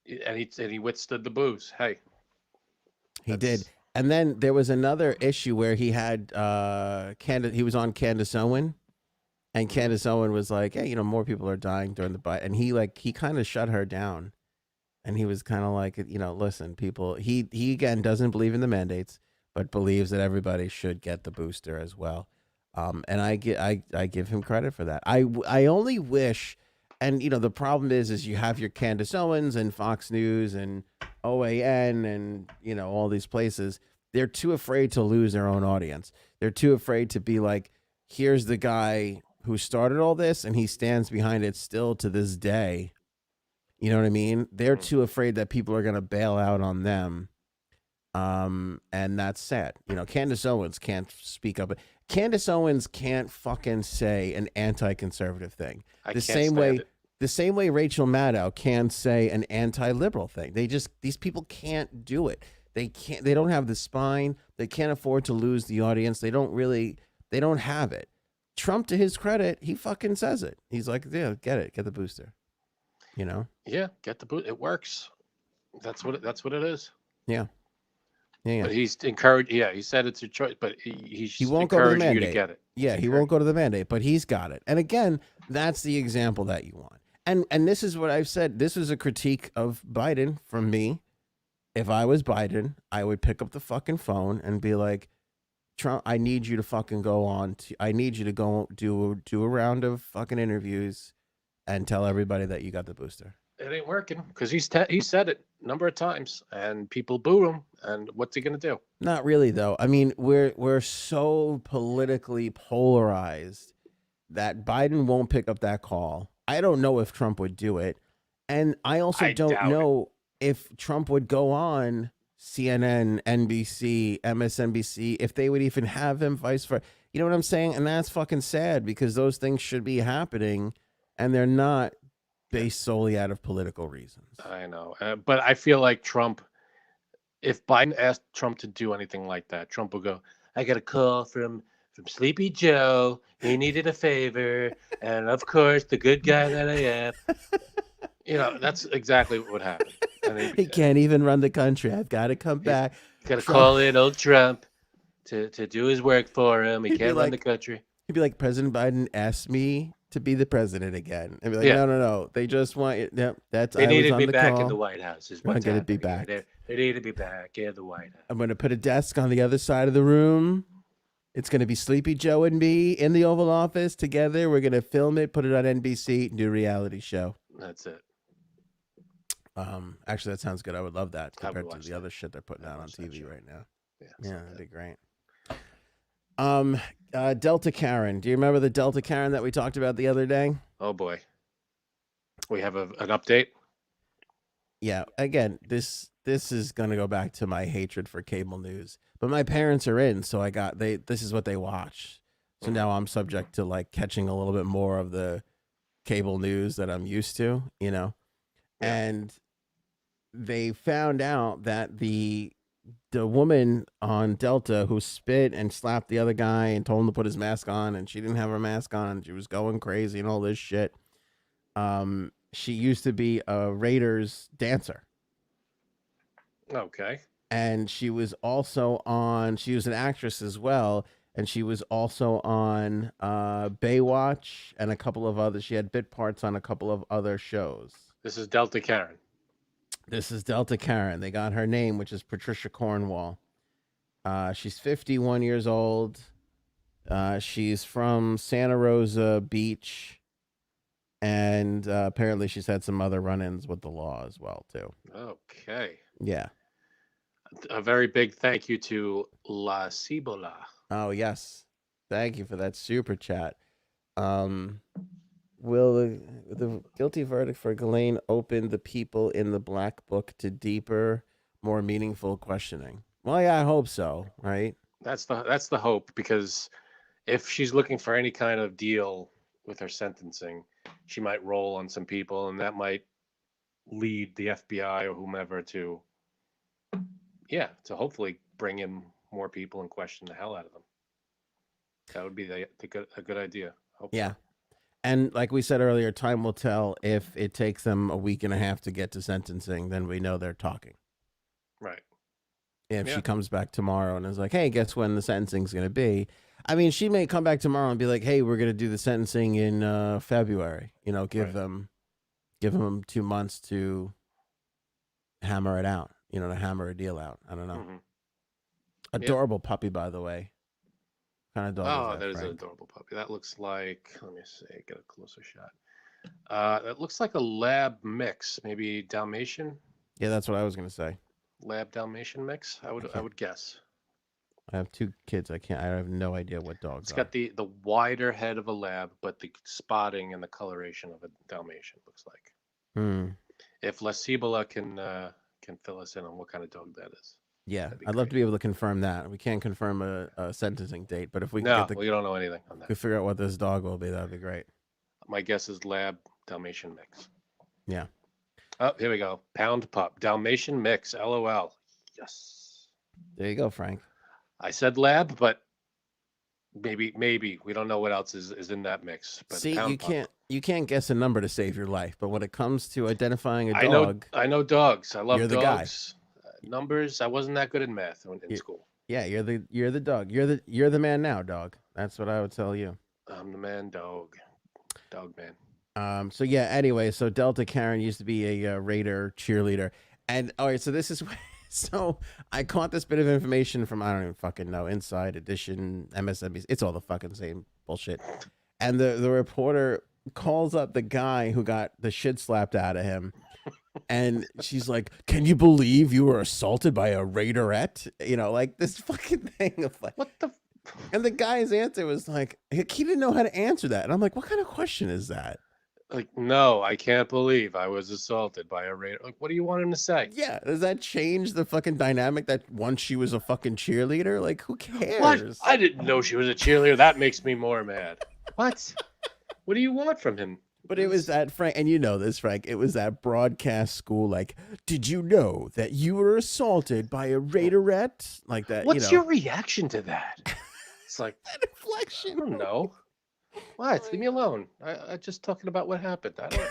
he withstood the boos. Hey, he did. And then there was another issue where he had he was on Candace Owen, and Candace Owen was like, hey, more people are dying during the bite, and he kind of shut her down, and he was kind of like, listen, people, he again doesn't believe in the mandates, but believes that everybody should get the booster as well. And I give him credit for that. I only wish, and the problem is you have your Candace Owens and Fox News and OAN and all these places. They're too afraid to lose their own audience. They're too afraid to be like, here's the guy who started all this and he stands behind it still to this day. You know what I mean? They're too afraid that people are going to bail out on them. And that's sad. Candace Owens can't speak up. Candace Owens can't fucking say an anti-conservative thing. The same way Rachel Maddow can't say an anti-liberal thing. These people can't do it. They don't have the spine. They can't afford to lose the audience. They don't have it. Trump, to his credit, he fucking says it. He's like, yeah, get the booster. Yeah, get the booster. It works. That's what it is. Yeah. Yeah. But he's encouraged. Yeah, he said it's a choice, but he won't go to the mandate. You to get it. Yeah, he won't go to the mandate, but he's got it. And again, that's the example that you want. And this is what I've said. This is a critique of Biden from me. If I was Biden, I would pick up the fucking phone and be like, Trump, I need you to fucking I need you to go do a round of fucking interviews and tell everybody that you got the booster. It ain't working because he said it a number of times and people boo him. And what's he gonna do? Not really, though. I mean, we're so politically polarized that Biden won't pick up that call. I don't know if Trump would do it, and I also don't know if Trump would go on CNN, NBC, MSNBC, if they would even have him, vice versa. You know what I'm saying? And that's fucking sad because those things should be happening, and they're not based solely out of political reasons. I know, but I feel like Trump, if Biden asked Trump to do anything like that, Trump will go, I got a call from Sleepy Joe. He needed a favor. And of course, the good guy that I am. That's exactly what would happen. And he can't even run the country. I've got to come back. Got to call in old Trump to do his work for him. He can't run the country. He'd be like, President Biden asked me to be the president again. And be like, no. They just want you. Yep, they need to be back in the White House. Is what's going to be back. They need to be back in the White House. I'm going to put a desk on the other side of the room. It's going to be Sleepy Joe and me in the Oval Office together. We're going to film it, put it on NBC, and do a reality show. That's it. Actually, that sounds good. I would love that compared to the other shit they're putting out on TV right now. Yeah, that'd be great. Delta Karen. Do you remember the Delta Karen that we talked about the other day? Oh boy. We have an update. Yeah. Again, this this is going to go back to my hatred for cable news. But my parents are in, so this is what they watch. So now I'm subject to like catching a little bit more of the cable news that I'm used to, Yeah. And they found out that the woman on Delta who spit and slapped the other guy and told him to put his mask on, and she didn't have her mask on, and she was going crazy and all this shit. She used to be a Raiders dancer. Okay. And she was also on. She was an actress as well, and she was also on Baywatch and a couple of others. She had bit parts on a couple of other shows. This is Delta Karen. This is Delta Karen. They got her name, which is Patricia Cornwall. She's 51 years old. She's from Santa Rosa Beach. And apparently she's had some other run-ins with the law as well, too. Okay. Yeah. A very big thank you to La Cibola. Oh, yes. Thank you for that super chat. Will the guilty verdict for Ghislaine open the people in the black book to deeper, more meaningful questioning? Well, yeah, I hope so, right? That's the hope, because if she's looking for any kind of deal with her sentencing, she might roll on some people, and that might lead the FBI or whomever to hopefully bring in more people and question the hell out of them. That would be a good idea. Yeah. And like we said earlier, time will tell. If it takes them a week and a half to get to sentencing, then we know they're talking. Right. If she comes back tomorrow and is like, hey, guess when the sentencing's going to be? I mean, she may come back tomorrow and be like, hey, we're going to do the sentencing in February. Give them 2 months to hammer it out, to hammer a deal out. I don't know. Mm-hmm. Adorable puppy, by the way. What kind of dog is that is an adorable puppy. That looks like, let me see, get a closer shot. That looks like a lab mix, maybe Dalmatian. Yeah, that's what I was going to say. Lab Dalmatian mix, I would guess. I have 2 kids. I have no idea what dogs It's got the wider head of a lab, but the spotting and the coloration of a Dalmatian, looks like. If La Cibola can fill us in on what kind of dog that is. Yeah, I'd love to be able to confirm that. We can't confirm a sentencing date, but if we can we don't know anything on that. We figure out what this dog will be, that'd be great. My guess is Lab Dalmatian mix. Yeah. Oh, here we go. Pound pup Dalmatian mix. LOL. Yes. There you go, Frank. I said lab, but maybe we don't know what else is in that mix. But see, you can't guess a number to save your life, but when it comes to identifying a dog, I know dogs. I love you're dogs. The guy. Numbers. I wasn't that good in math in school. Yeah, you're the dog. You're the man now, dog. That's what I would tell you. I'm the man, dog man. So yeah. Anyway, so Delta Karen used to be a Raider cheerleader, and all right. So this is so I caught this bit of information from I don't even fucking know, Inside Edition, MSNBC. It's all the fucking same bullshit. And the reporter calls up the guy who got the shit slapped out of him. And she's like, can you believe you were assaulted by a Raiderette? Like this fucking thing of like, what the? And the guy's answer was like, he didn't know how to answer that. And I'm like, what kind of question is that? Like, no, I can't believe I was assaulted by a Raider. Like, what do you want him to say? Yeah. Does that change the fucking dynamic that once she was a fucking cheerleader? Like, who cares? What? I didn't know she was a cheerleader. That makes me more mad. What? What do you want from him? But it was that, Frank, and you know this, Frank, it was that broadcast school, like, did you know that you were assaulted by a Raiderette? Like that, What's your reaction to that? It's like, that inflection. I don't know. What? Leave me alone. I just talking about what happened. I don't.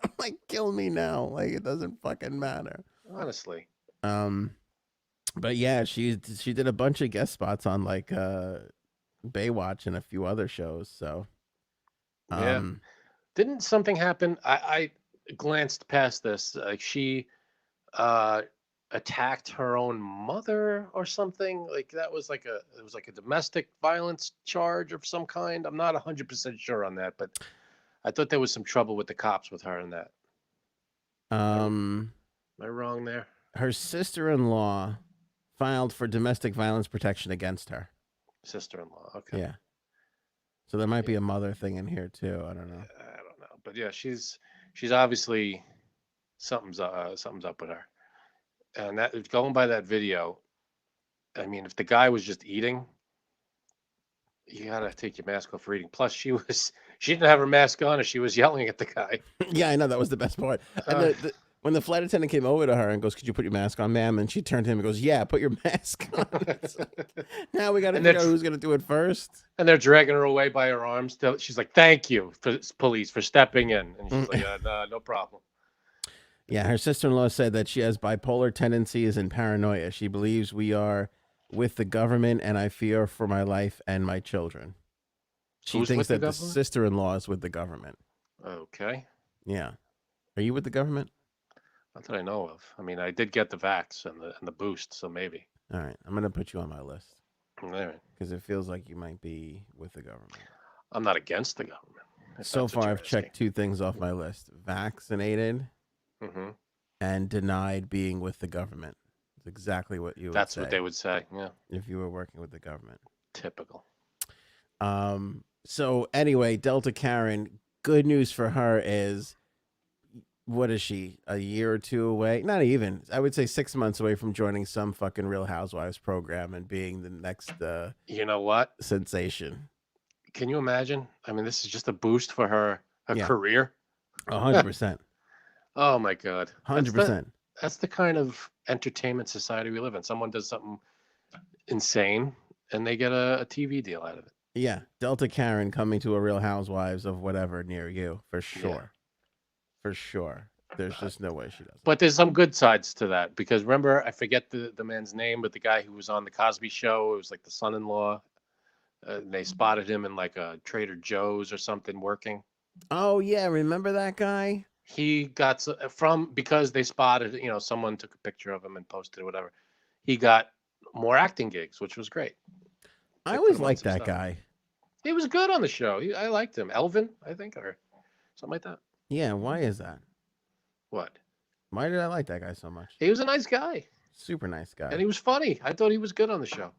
I'm like, kill me now. Like, it doesn't fucking matter. Honestly. But yeah, she did a bunch of guest spots on like Baywatch and a few other shows. So yeah. Didn't something happen? I glanced past this. Like she attacked her own mother or something. Like that was it was like a domestic violence charge of some kind. I'm not 100% sure on that, but I thought there was some trouble with the cops with her and that. Am I wrong there? Her sister-in-law filed for domestic violence protection against her. Sister-in-law. Okay. Yeah. So there might be a mother thing in here too. I don't know. I don't know, but yeah, she's obviously something's up with her. And that going by that video, I mean, if the guy was just eating, you gotta take your mask off for eating. Plus, she didn't have her mask on, and she was yelling at the guy. Yeah, I know, that was the best part. And when the flight attendant came over to her and goes, "Could you put your mask on, ma'am?" And she turned to him and goes, "Yeah, put your mask on." Like, now we got to figure out who's gonna do it first. And they're dragging her away by her arms. She's like, "Thank you, police, for stepping in." And she's like, "No problem." Yeah, her sister-in-law said that she has bipolar tendencies and paranoia. She believes we are with the government, and I fear for my life and my children. She thinks that the sister-in-law is with the government. Okay. Yeah. Are you with the government? Not that I know of. I mean, I did get the vax and the boost, so maybe. All right, I'm gonna put you on my list. All right. Because it feels like you might be with the government. I'm not against the government. So far, I've checked 2 things off my list: vaccinated and denied being with the government. It's exactly what you would say. That's what they would say, yeah. If you were working with the government. Typical. So anyway, Delta Karen, good news for her is, what is she, a year or 2 away? Not even. I would say 6 months away from joining some fucking Real Housewives program and being the next you know what? Sensation. Can you imagine? I mean, this is just a boost for her career. 100%. Oh my God. 100%. That's the kind of entertainment society we live in. Someone does something insane and they get a TV deal out of it. Yeah. Delta Karen coming to a Real Housewives of whatever near you, for sure. Yeah. For sure. There's just no way she doesn't. But there's some good sides to that, because remember, I forget the man's name, but the guy who was on the Cosby Show, it was like the son-in-law. They spotted him in like a Trader Joe's or something working. Oh yeah, remember that guy? He got because they spotted, someone took a picture of him and posted it, whatever. He got more acting gigs, which was great. I always liked that guy. He was good on the show. I liked him. Elvin, I think, or something like that. Yeah, why is that? What? Why did I like that guy so much? He was a nice guy. Super nice guy. And he was funny. I thought he was good on the show.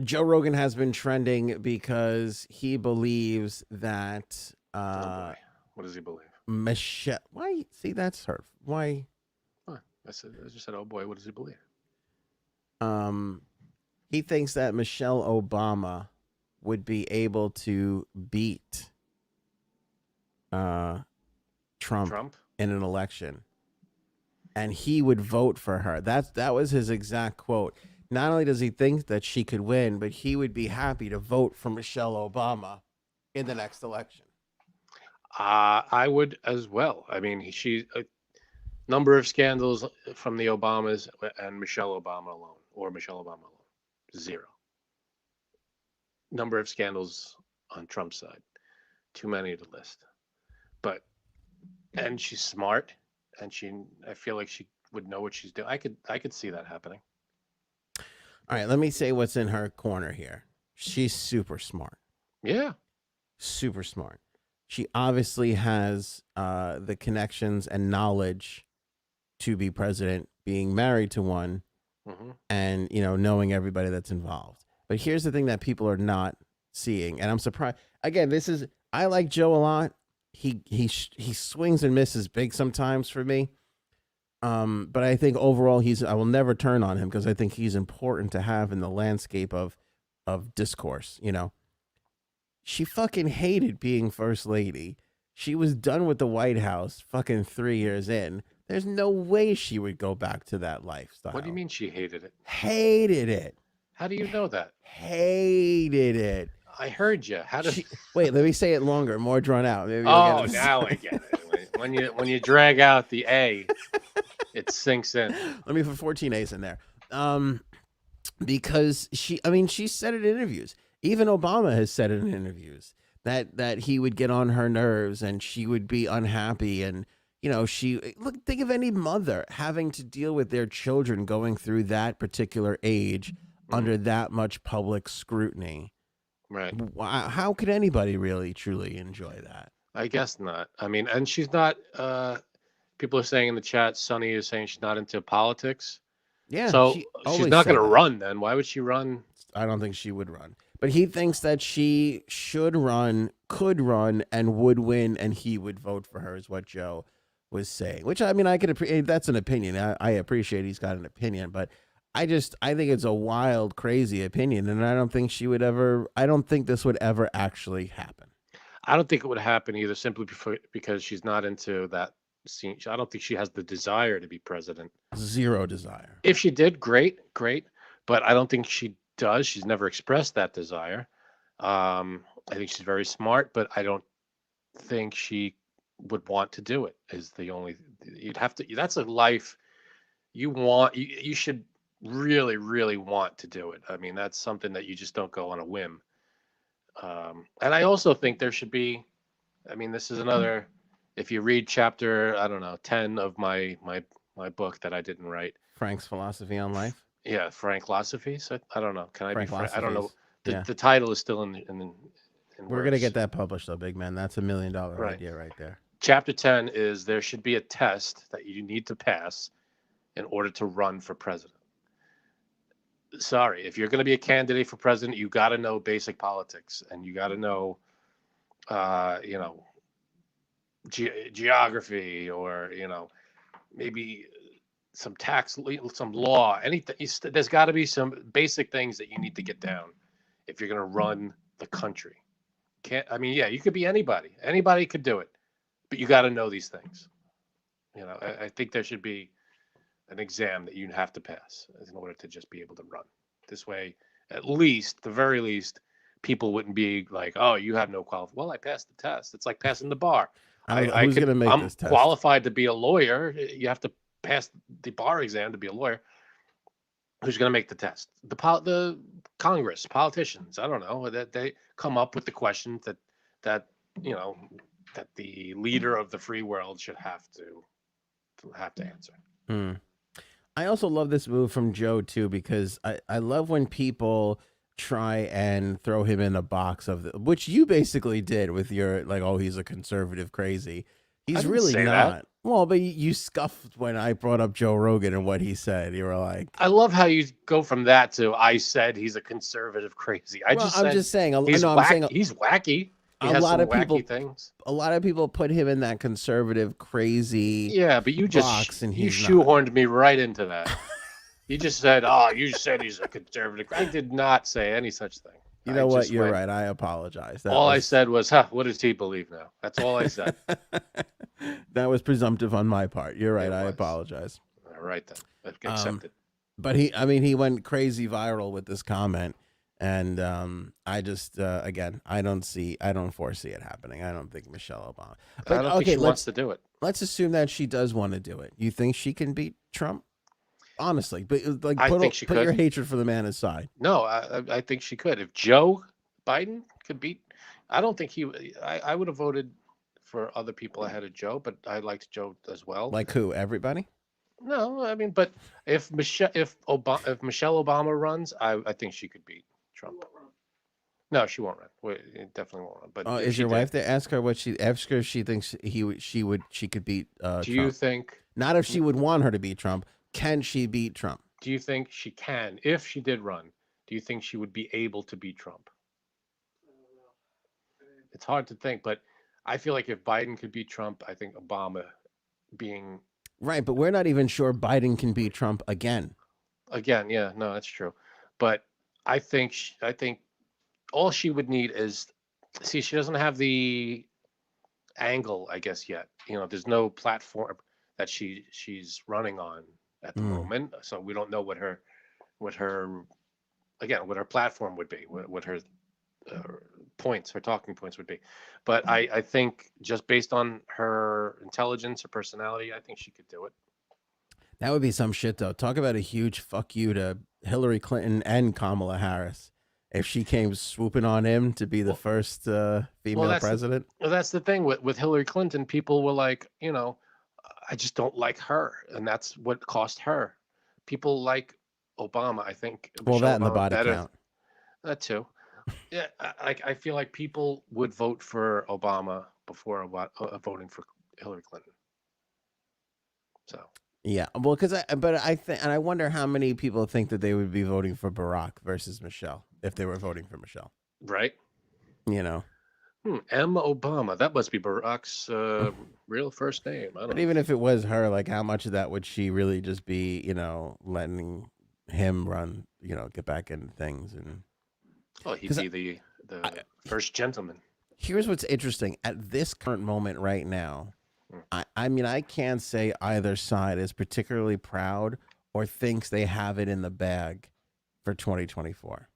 Joe Rogan has been trending because he believes that what does he believe? Michelle. Why? See, that's hurtful. Why? Huh. I just said, oh boy, what does he believe? He thinks that Michelle Obama would be able to beat Trump in an election, and he would vote for her. That was his exact quote. Not only does he think that she could win, but he would be happy to vote for Michelle Obama in the next election. I would as well. I mean, she a number of scandals from the Obamas and Michelle Obama alone, or Michelle Obama alone, 0. Number of scandals on Trump's side, too many to list. And she's smart, and I feel like she would know what she's doing. I could see that happening. All right, let me say what's in her corner here. She's super smart. Yeah. Super smart. She obviously has the connections and knowledge to be president, being married to one, and, knowing everybody that's involved. But here's the thing that people are not seeing, and I'm surprised. Again, I like Joe a lot. He swings and misses big sometimes for me. But I think overall I will never turn on him, because I think he's important to have in the landscape of discourse. She fucking hated being first lady. She was done with the White House fucking 3 years in. There's no way she would go back to that lifestyle. What do you mean she hated it? Hated it. How do you know that? Hated it. I heard you. Wait, let me say it longer, more drawn out. Maybe now I get it. When you drag out the A, it sinks in. Let me put 14 A's in there. Because she said it in interviews. Even Obama has said it in interviews that he would get on her nerves and she would be unhappy. And, think of any mother having to deal with their children going through that particular age under that much public scrutiny. Right. How could anybody really truly enjoy that? I guess not. I mean, and she's not, people are saying in the chat, Sonny is saying she's not into politics. Yeah. So she's not going to run then. Why would she run? I don't think she would run. But he thinks that she should run, could run, and would win, and he would vote for her, is what Joe was saying, which I mean, I could appreciate. That's an opinion. I appreciate he's got an opinion, but I think it's a wild, crazy opinion, and I don't think I don't think this would ever actually happen. I don't think it would happen either, simply because she's not into that scene. I don't think she has the desire to be president. Zero desire. If she did, great, but I don't think she does. She's never expressed that desire. I think she's very smart, but I don't think she would want to do it. Is the only you'd have to. That's a life you want. You should really, really want to do it. I mean, that's something that you just don't go on a whim. And I also think there should be. I mean, this is another. If you read chapter, I don't know, 10 of my book that I didn't write, Frank's philosophy on life. Yeah, Frank philosophy. So I don't know. Can I be Frank? I don't know. Yeah. The title is still in We're gonna get that published though, big man. That's $1 million idea right there. Chapter 10 is there should be a test that you need to pass in order to run for president. Sorry, if you're going to be a candidate for president, you got to know basic politics, and you got to know, geography, or maybe some tax, some law, anything. There's got to be some basic things that you need to get down if you're going to run the country. You could be anybody. Anybody could do it, but you got to know these things. I think there should be an exam that you have to pass in order to just be able to run. This way, at least, the very least, people wouldn't be like, "Oh, you have no qualification." Well, I passed the test. It's like passing the bar. Who's going to make this test? I'm qualified to be a lawyer. You have to pass the bar exam to be a lawyer. Who's going to make the test? The Congress, politicians. I don't know. That they come up with the questions that that the leader of the free world should have to answer. I also love this move from Joe too, because I love when people try and throw him in a box which you basically did with your he's a conservative crazy. He's really not. That. Well, but you scuffed when I brought up Joe Rogan and what he said. You were like, I love how you go from that to I said he's a conservative crazy. I'm just saying he's wacky. A lot of people put him in that conservative crazy. Yeah, but you shoehorned me right into that. You just said, "Oh, you said he's a conservative." I did not say any such thing. You know what? You're right. I apologize. I said was, what does he believe now? That's all I said. That was presumptive on my part. You're right. I apologize. All right then. Accepted. But he went crazy viral with this comment. And I just again, I don't foresee it happening. I don't think Michelle Obama. But, I don't think she wants to do it. Let's assume that she does want to do it. You think she can beat Trump? Honestly, but put your hatred for the man aside. No, I think she could. If Joe Biden could beat, I don't think I would have voted for other people ahead of Joe, but I liked Joe as well. Like who? Everybody? No, I mean, but if Michelle Obama runs, I think she could beat Trump. No, she won't run. Definitely won't run. But is your wife there? Ask her if she thinks she could beat Trump. Do you think? Not if she would want her to beat Trump. Can she beat Trump? Do you think she can? If she did run, do you think she would be able to beat Trump? It's hard to think, but I feel like if Biden could beat Trump, I think Obama being right. But we're not even sure Biden can beat Trump again. Yeah, no, that's true. But I think all she would need is she doesn't have the angle, I guess, yet. There's no platform that she's running on at the moment, so we don't know what her platform would be, what her her talking points would be. But I think just based on her intelligence, her personality, I think she could do it. That would be some shit, though. Talk about a huge fuck you to Hillary Clinton and Kamala Harris if she came swooping on him to be the first female president. That's the thing with Hillary Clinton. People were like, I just don't like her, and that's what cost her. People like Obama, I think. Well, that and the body count. That too. Yeah, I feel like people would vote for Obama before voting for Hillary Clinton. So. Yeah, well, I wonder how many people think that they would be voting for Barack versus Michelle if they were voting for Michelle. Right. M. Obama. That must be Barack's real first name. I don't But know. even if it was her, like, how much of that would she really just be, letting him run, get back into things? And Oh, he'd 'cause be the first gentleman. here's what's interesting at this current moment right now. I mean, I can't say either side is particularly proud or thinks they have it in the bag for 2024.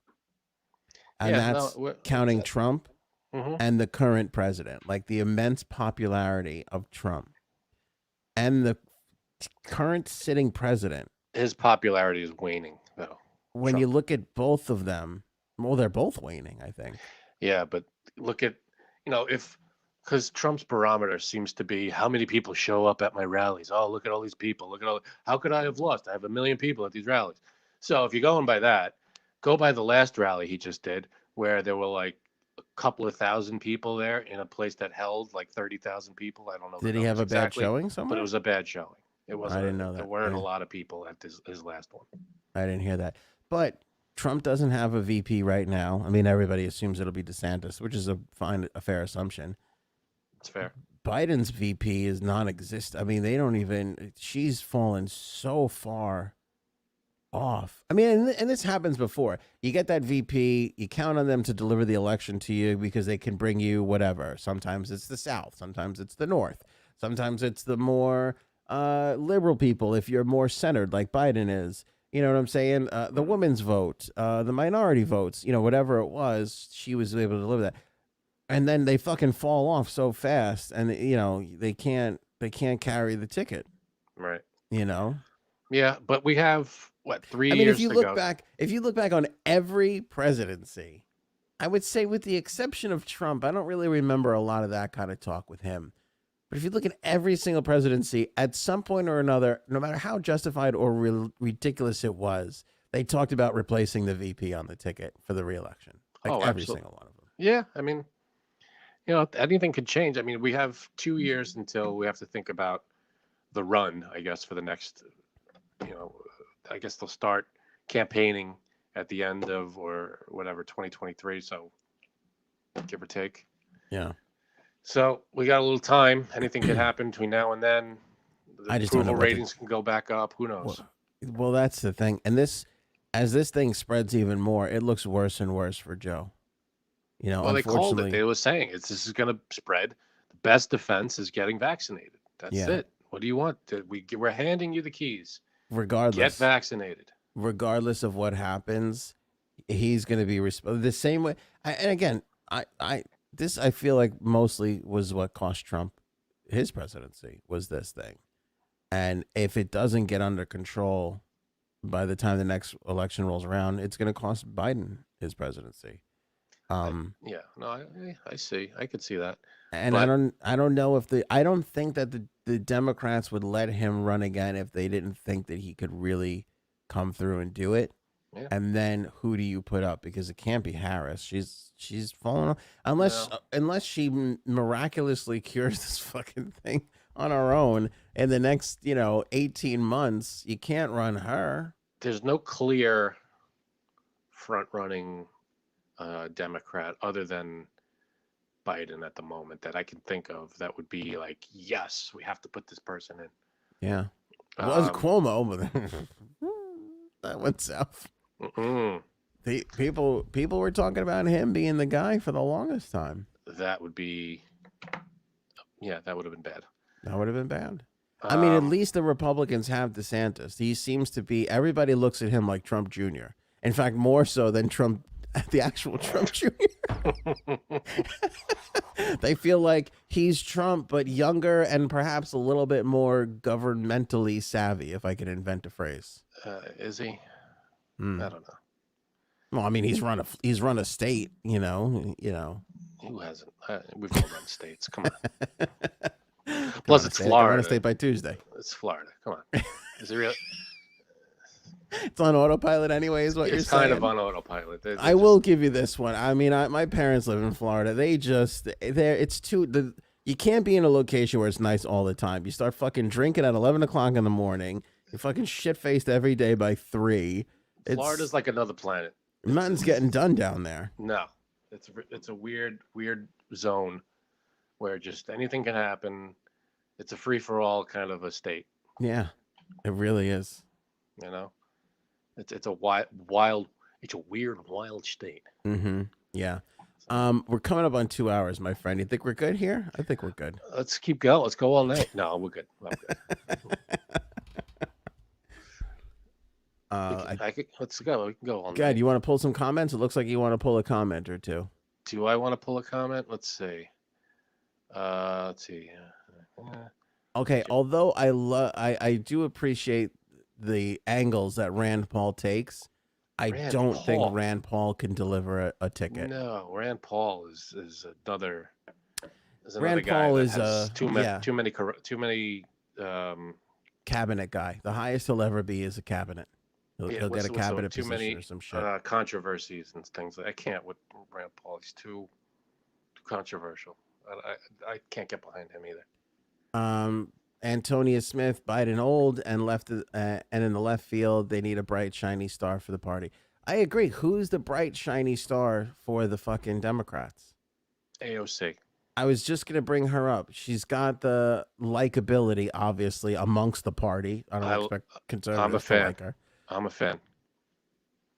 And Yeah, no, that's counting Trump Mm-hmm. and the current president, like the immense popularity of Trump and the current sitting president. His popularity is waning, though. When Trump. you look at both of them, well, they're both waning, I think. Yeah, but look at, because Trump's barometer seems to be how many people show up at my rallies. Oh, look at all these people. Look at all. How could I have lost? I have 1 million people at these rallies. So if you're going by that, go by the last rally he just did, where there were like a couple of thousand people there in a place that held like 30,000 people. I don't know. Did he have a bad showing somewhere? But it was a bad showing. It wasn't. I didn't know that. There weren't a lot of people at his last one. I didn't hear that. But Trump doesn't have a VP right now. I mean, everybody assumes it'll be DeSantis, which is a fair assumption. It's fair. Biden's VP is non-existent. I mean, they don't even. She's fallen so far off. I mean, and this happens before. You get that VP, you count on them to deliver the election to you because they can bring you whatever. Sometimes it's the South, sometimes it's the North, sometimes it's the more liberal people if you're more centered like Biden is. You know what I'm saying? The women's vote, the minority votes, whatever it was, she was able to deliver that. And then they fucking fall off so fast, and they can't carry the ticket. Right. Yeah, but we have what 3 years? If you look back on every presidency, I would say, with the exception of Trump, I don't really remember a lot of that kind of talk with him. But if you look at every single presidency, at some point or another, no matter how justified or ridiculous it was, they talked about replacing the VP on the ticket for the reelection. Every single one of them. Yeah, I mean, anything could change. I mean, we have 2 years until we have to think about the run, I guess, for the next, I guess they'll start campaigning at the end of or whatever 2023. So give or take. Yeah. So we got a little time. Anything could happen between now and then. I just don't know. Ratings can go back up. Who knows? Well, that's the thing. And as this thing spreads even more, it looks worse and worse for Joe. Well, they called it. They were saying this is going to spread. The best defense is getting vaccinated. That's it. What do you want? We're handing you the keys. Regardless, get vaccinated. Regardless of what happens, he's going to be the same way. And again, I feel like mostly was what cost Trump his presidency was this thing. And if it doesn't get under control by the time the next election rolls around, it's going to cost Biden his presidency. I see. I could see that. And I don't know I don't think that the Democrats would let him run again if they didn't think that he could really come through and do it. Yeah. And then who do you put up? Because it can't be Harris. She's falling off unless she miraculously cures this fucking thing on her own in the next 18 months. You can't run her. There's no clear front running Democrat other than Biden at the moment that I can think of that would be like, yes, we have to put this person in. Yeah, it was Cuomo, but that went south. The people were talking about him being the guy for the longest time. That would be, that would have been bad. That would have been bad. I mean, at least the Republicans have DeSantis. He seems to be. Everybody looks at him like Trump Jr. In fact, more so than Trump. The actual Trump Jr. They feel like he's Trump, but younger and perhaps a little bit more governmentally savvy, if I can invent a phrase. Is he? I don't know. Well, I mean, he's run a state, Who hasn't? We've all run states. Come on. Plus, it's Florida. Run a state by Tuesday. It's Florida. Come on. Is it real? It's on autopilot anyway, is what you're saying. It's kind of on autopilot. I will give you this one. I mean, my parents live in Florida. You can't be in a location where it's nice all the time. You start fucking drinking at 11 o'clock in the morning. You're fucking shit-faced every day by 3. Florida's like another planet. Nothing's getting done down there. No. It's a weird zone where just anything can happen. It's a free for all kind of a state. Yeah, it really is. You know, it's a wild, it's a weird, wild state. Mm-hmm. Yeah. We're coming up on 2 hours, my friend. You think we're good here? I think we're good. Let's keep going. Let's go all night. No, we're good. I'm good. Let's go. We can go all night. God, you want to pull some comments? It looks like you want to pull a comment or two. Do I want to pull a comment? Let's see. Let's see. Okay, although I do appreciate the angles that Rand Paul takes, I don't think Rand Paul can deliver a ticket. No, Rand Paul is another. Rand guy Paul that is has too many cabinet guy. The highest he'll ever be is a cabinet. He'll get a cabinet position or some shit. Controversies and things. I can't with Rand Paul. He's too controversial. I can't get behind him either. Antonia Smith, Biden old and left, and in the left field, they need a bright, shiny star for the party. I agree. Who's the bright, shiny star for the fucking Democrats? AOC. I was just going to bring her up. She's got the likability, obviously, amongst the party. I don't expect conservatives to like her. I'm a fan.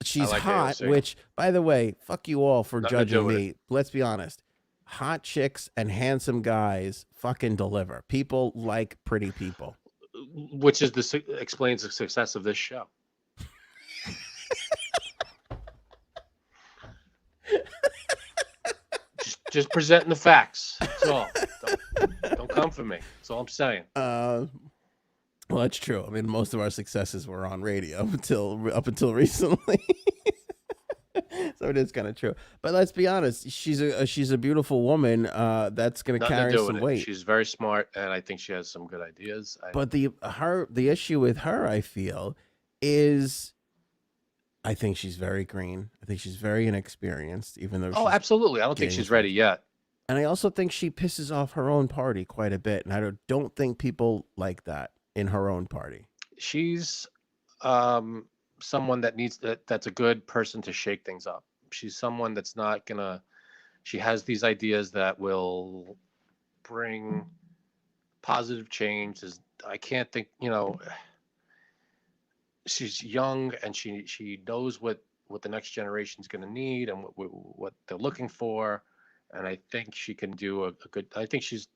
She's hot, AOC. Which, by the way, fuck you all for judging me. Let's be honest. Hot chicks and handsome guys fucking deliver. People like pretty people. Which explains the success of this show. just presenting the facts. That's all. Don't come for me. That's all I'm saying. Well, that's true. I mean, most of our successes were on radio up until recently. So it is kind of true. But let's be honest. She's a beautiful woman. That's going to carry some weight. She's very smart, and I think she has some good ideas. But the issue with her, I feel, is I think she's very green. I think she's very inexperienced, even though. Oh, absolutely. I don't think she's ready yet. And I also think she pisses off her own party quite a bit, and I don't think people like that in her own party. She's someone that's a good person to shake things up. She's someone that's not gonna. She has these ideas that will bring positive change. I can't think. She's young and she knows what the next generation is going to need and what they're looking for, and I think she can do a good. I think she's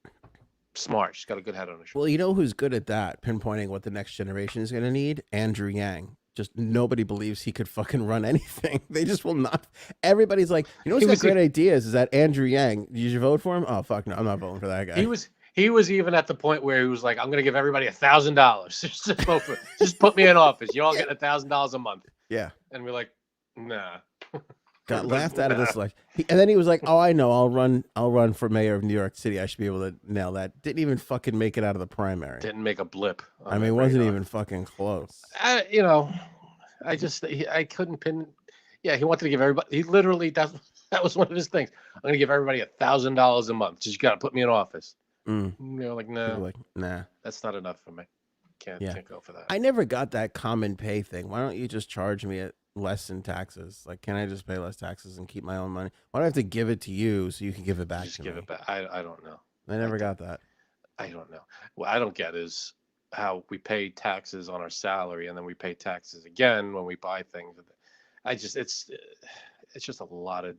smart. She's got a good head on her shoulders. Well, you know who's good at that, pinpointing what the next generation is going to need? Andrew Yang. Just nobody believes he could fucking run anything. They just will not. Everybody's like, what's got great ideas? Is that Andrew Yang? Did you vote for him? Oh fuck no, I'm not voting for that guy. He was even at the point where he was like, I'm going to give everybody $1,000. Just put me in office. You all get $1,000 a month. Yeah. And we're like, nah. Got laughed out of this. And then he was like, oh, I know. I'll run for mayor of New York City. I should be able to nail that. Didn't even fucking make it out of the primary. Didn't make a blip. I mean, it wasn't even fucking close. I couldn't pin. Yeah, he wanted to give everybody. He literally, that was one of his things. I'm going to give everybody $1,000 a month. Just you got to put me in office. Like, no, like, nah, that's not enough for me. Can't go for that. I never got that common pay thing. Why don't you just charge me at less in taxes? Like, can I just pay less taxes and keep my own money? Why do I have to give it to you so you can give it back to me? Give it back. I don't know. I never got that. I don't know. What I don't get is how we pay taxes on our salary and then we pay taxes again when we buy things. It's just a lot of.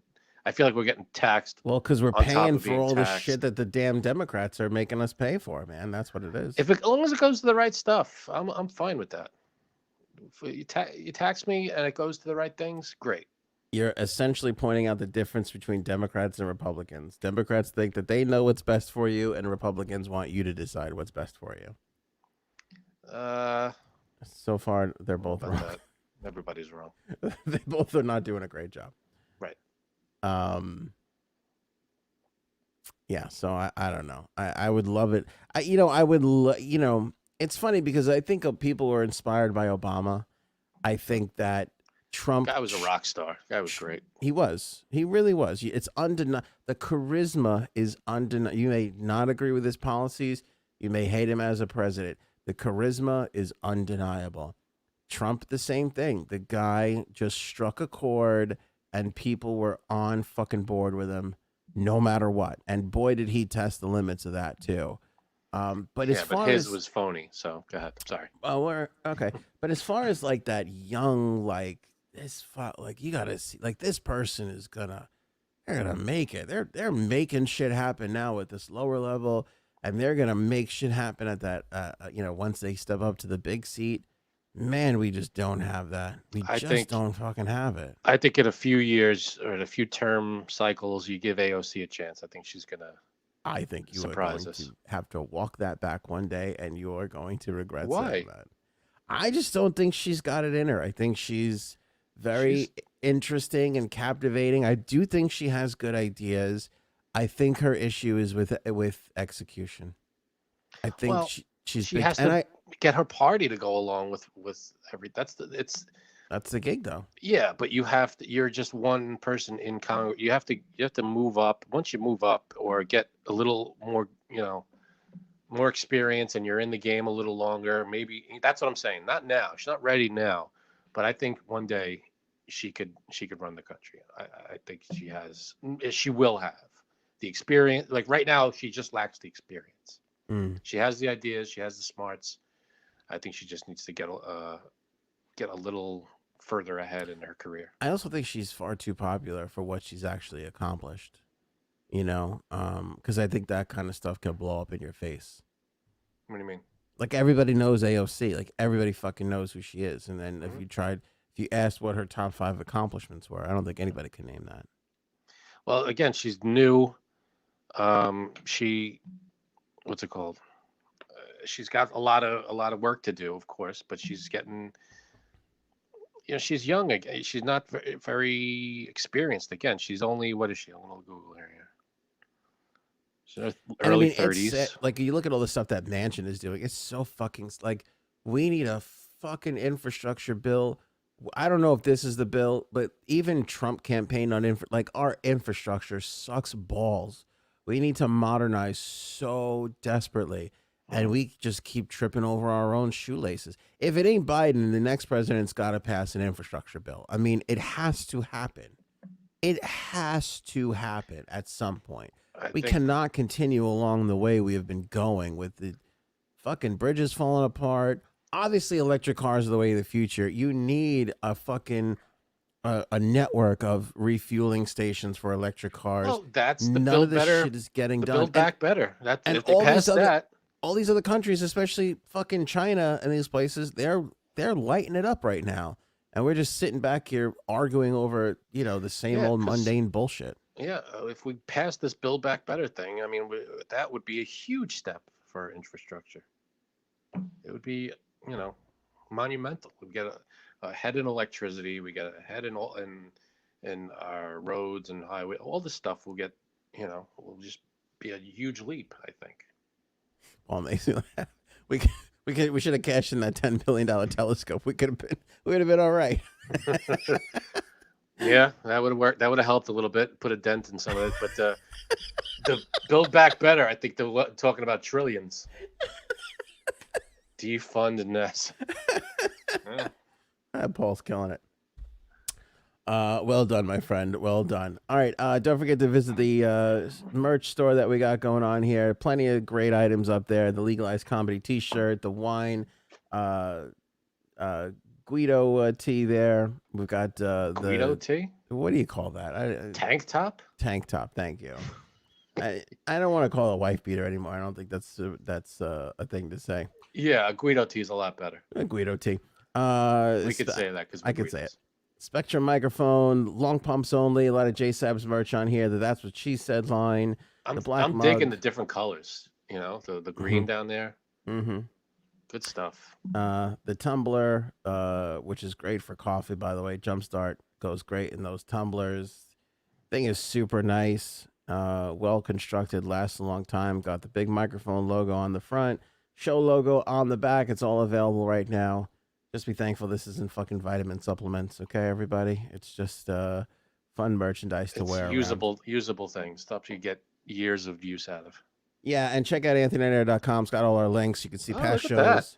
I feel like we're getting taxed. Well, because we're paying for all the shit that the damn Democrats are making us pay for, man. That's what it is. As long as it goes to the right stuff, I'm fine with that. If you tax me and it goes to the right things, great. You're essentially pointing out the difference between Democrats and Republicans. Democrats think that they know what's best for you, and Republicans want you to decide what's best for you. So far, they're both wrong. That. Everybody's wrong. They both are not doing a great job. Right. Yeah, so I don't know. I would love it. It's funny because I think people were inspired by Obama. I think that Trump. Guy was a rock star. Guy was great. He was. He really was. It's undeniable. The charisma is undeniable. You may not agree with his policies. You may hate him as a president. The charisma is undeniable. Trump, the same thing. The guy just struck a chord and people were on fucking board with him. no matter what. And boy, did he test the limits of that too. But as far his as was phony. So go ahead. Sorry. we're okay. But as far as like that young, like like you gotta see, like this person is they're gonna make it. They're making shit happen now at this lower level, and they're gonna make shit happen at that. Once they step up to the big seat, man, we just don't have that. We just don't fucking have it. I think in a few years or in a few term cycles, you give AOC a chance. I think she's gonna. I think you are going to have to walk that back one day, and you are going to regret saying that. I just don't think she's got it in her. I think she's very interesting and captivating. I do think she has good ideas. I think her issue is with execution. I think she has to get her party to go along with every. That's the gig, though. Yeah, but you're just one person in Congress. You have to move up. Once you move up or get a little more, more experience, and you're in the game a little longer, maybe that's what I'm saying. Not now. She's not ready now, but I think one day she could run the country. I think she will have the experience. Like right now, she just lacks the experience. She has the ideas. She has the smarts. I think she just needs to get a little further ahead in her career. I also think she's far too popular for what she's actually accomplished. Because I think that kind of stuff can blow up in your face. What do you mean? Like everybody knows AOC. Like everybody fucking knows who she is. And then if you asked what her top 5 accomplishments were, I don't think anybody can name that. Well, again, she's new. What's it called? She's got a lot of work to do, of course, but she's getting. She's young again. She's not very, very experienced. Again, she's only, what is she? I'm gonna Google her here. She's early 30s. Like you look at all the stuff that Manchin is doing. It's so fucking like we need a fucking infrastructure bill. I don't know if this is the bill, but even Trump campaigned on our infrastructure sucks balls. We need to modernize so desperately. And we just keep tripping over our own shoelaces. If it ain't Biden, the next president's got to pass an infrastructure bill. I mean, it has to happen. It has to happen at some point. We cannot continue along the way we have been going with the fucking bridges falling apart. Obviously, electric cars are the way of the future. You need a fucking a network of refueling stations for electric cars. Well, that's the None Build of this Better. shit is getting the done. Build Back Better. That's and if they pass that. All these other countries, especially fucking China and these places, they're lighting it up right now, and we're just sitting back here arguing over the same old mundane bullshit. Yeah, if we pass this Build Back Better thing, I mean, that would be a huge step for infrastructure. It would be monumental. We get a head in electricity. We get a head in our roads and highway. All this stuff will get will just be a huge leap, I think. Well, we should have cashed in that $10 billion telescope. We would have been all right. Yeah, that would have worked. That would have helped a little bit, put a dent in some of it. But the Build Back Better, I think they're talking about trillions. Defund NASA. Yeah. Paul's killing it. Well done, my friend. Well done. All right. Don't forget to visit the merch store that we got going on here. Plenty of great items up there. The Legalized Comedy T-shirt, the wine, Guido tee there. We've got the Guido tee. What do you call that? Tank top. Tank top. Thank you. I don't want to call it a wife beater anymore. I don't think that's a thing to say. Yeah, a Guido tee is a lot better. A Guido tee. We could say that because I could say it. Spectrum microphone, long pumps only. A lot of J-Sab's merch on here. That's what she said line. I'm mug. digging the different colors. The green down there. Mm-hmm. Good stuff. The tumbler, which is great for coffee, by the way. Jumpstart goes great in those tumblers. Thing is super nice. Well constructed, lasts a long time. Got the big microphone logo on the front, show logo on the back. It's all available right now. Just be thankful this isn't fucking vitamin supplements, okay, everybody? It's just fun merchandise to wear. Usable things, stuff you get years of use out of. Yeah, and check out AnthonyNair.com. It's got all our links. You can see past shows,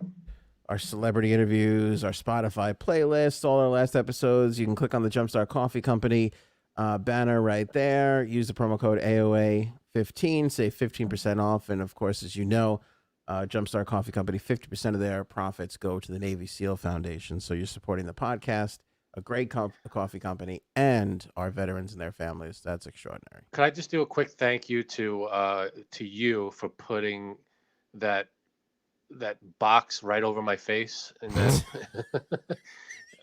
our celebrity interviews, our Spotify playlists, all our last episodes. You can click on the Jumpstart Coffee Company banner right there. Use the promo code AOA15, save 15% off. And of course, as you know, Jumpstart Coffee Company, 50% of their profits go to the Navy SEAL Foundation. So you're supporting the podcast, a great coffee company, and our veterans and their families. That's extraordinary. Could I just do a quick thank you to you for putting that box right over my face, and then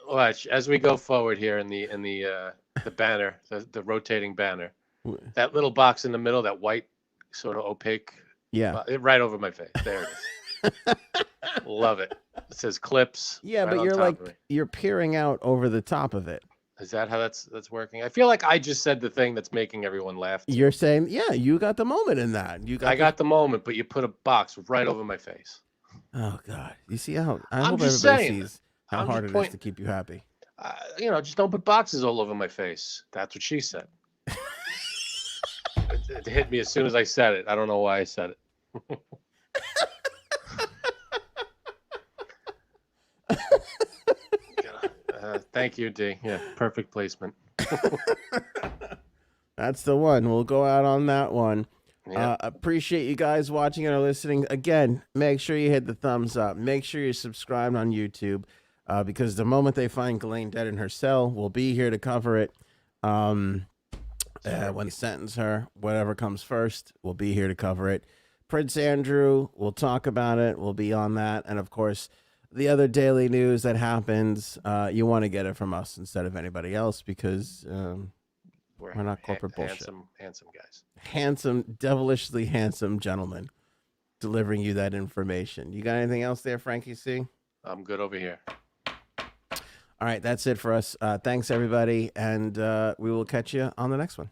watch as we go forward here in the banner, the rotating banner, that little box in the middle, that white sort of opaque, right over my face. There it is. Love it. It says clips. Yeah, right but you're peering out over the top of it. Is that how that's working? I feel like I just said the thing that's making everyone laugh. You're saying, yeah, you got the moment in that. I got the moment, but you put a box right over my face. Oh God! You see how I I'm hope just everybody saying, sees how hard it is to keep you happy. Just don't put boxes all over my face. That's what she said. It hit me as soon as I said it. I don't know why I said it. Thank you, D. Yeah, perfect placement. That's the one. We'll go out on that one. Yeah. Appreciate you guys watching or listening. Again, make sure you hit the thumbs up. Make sure you're subscribed on YouTube, because the moment they find Ghislaine dead in her cell, we'll be here to cover it. When they sentence her, whatever comes first, we'll be here to cover it. Prince Andrew, we'll talk about it. We'll be on that. And of course, the other daily news that happens, you want to get it from us instead of anybody else, because we're not corporate bullshit. Handsome guys. Handsome, devilishly handsome gentlemen delivering you that information. You got anything else there, Frankie C? I'm good over here. All right, that's it for us. Thanks, everybody, and we will catch you on the next one.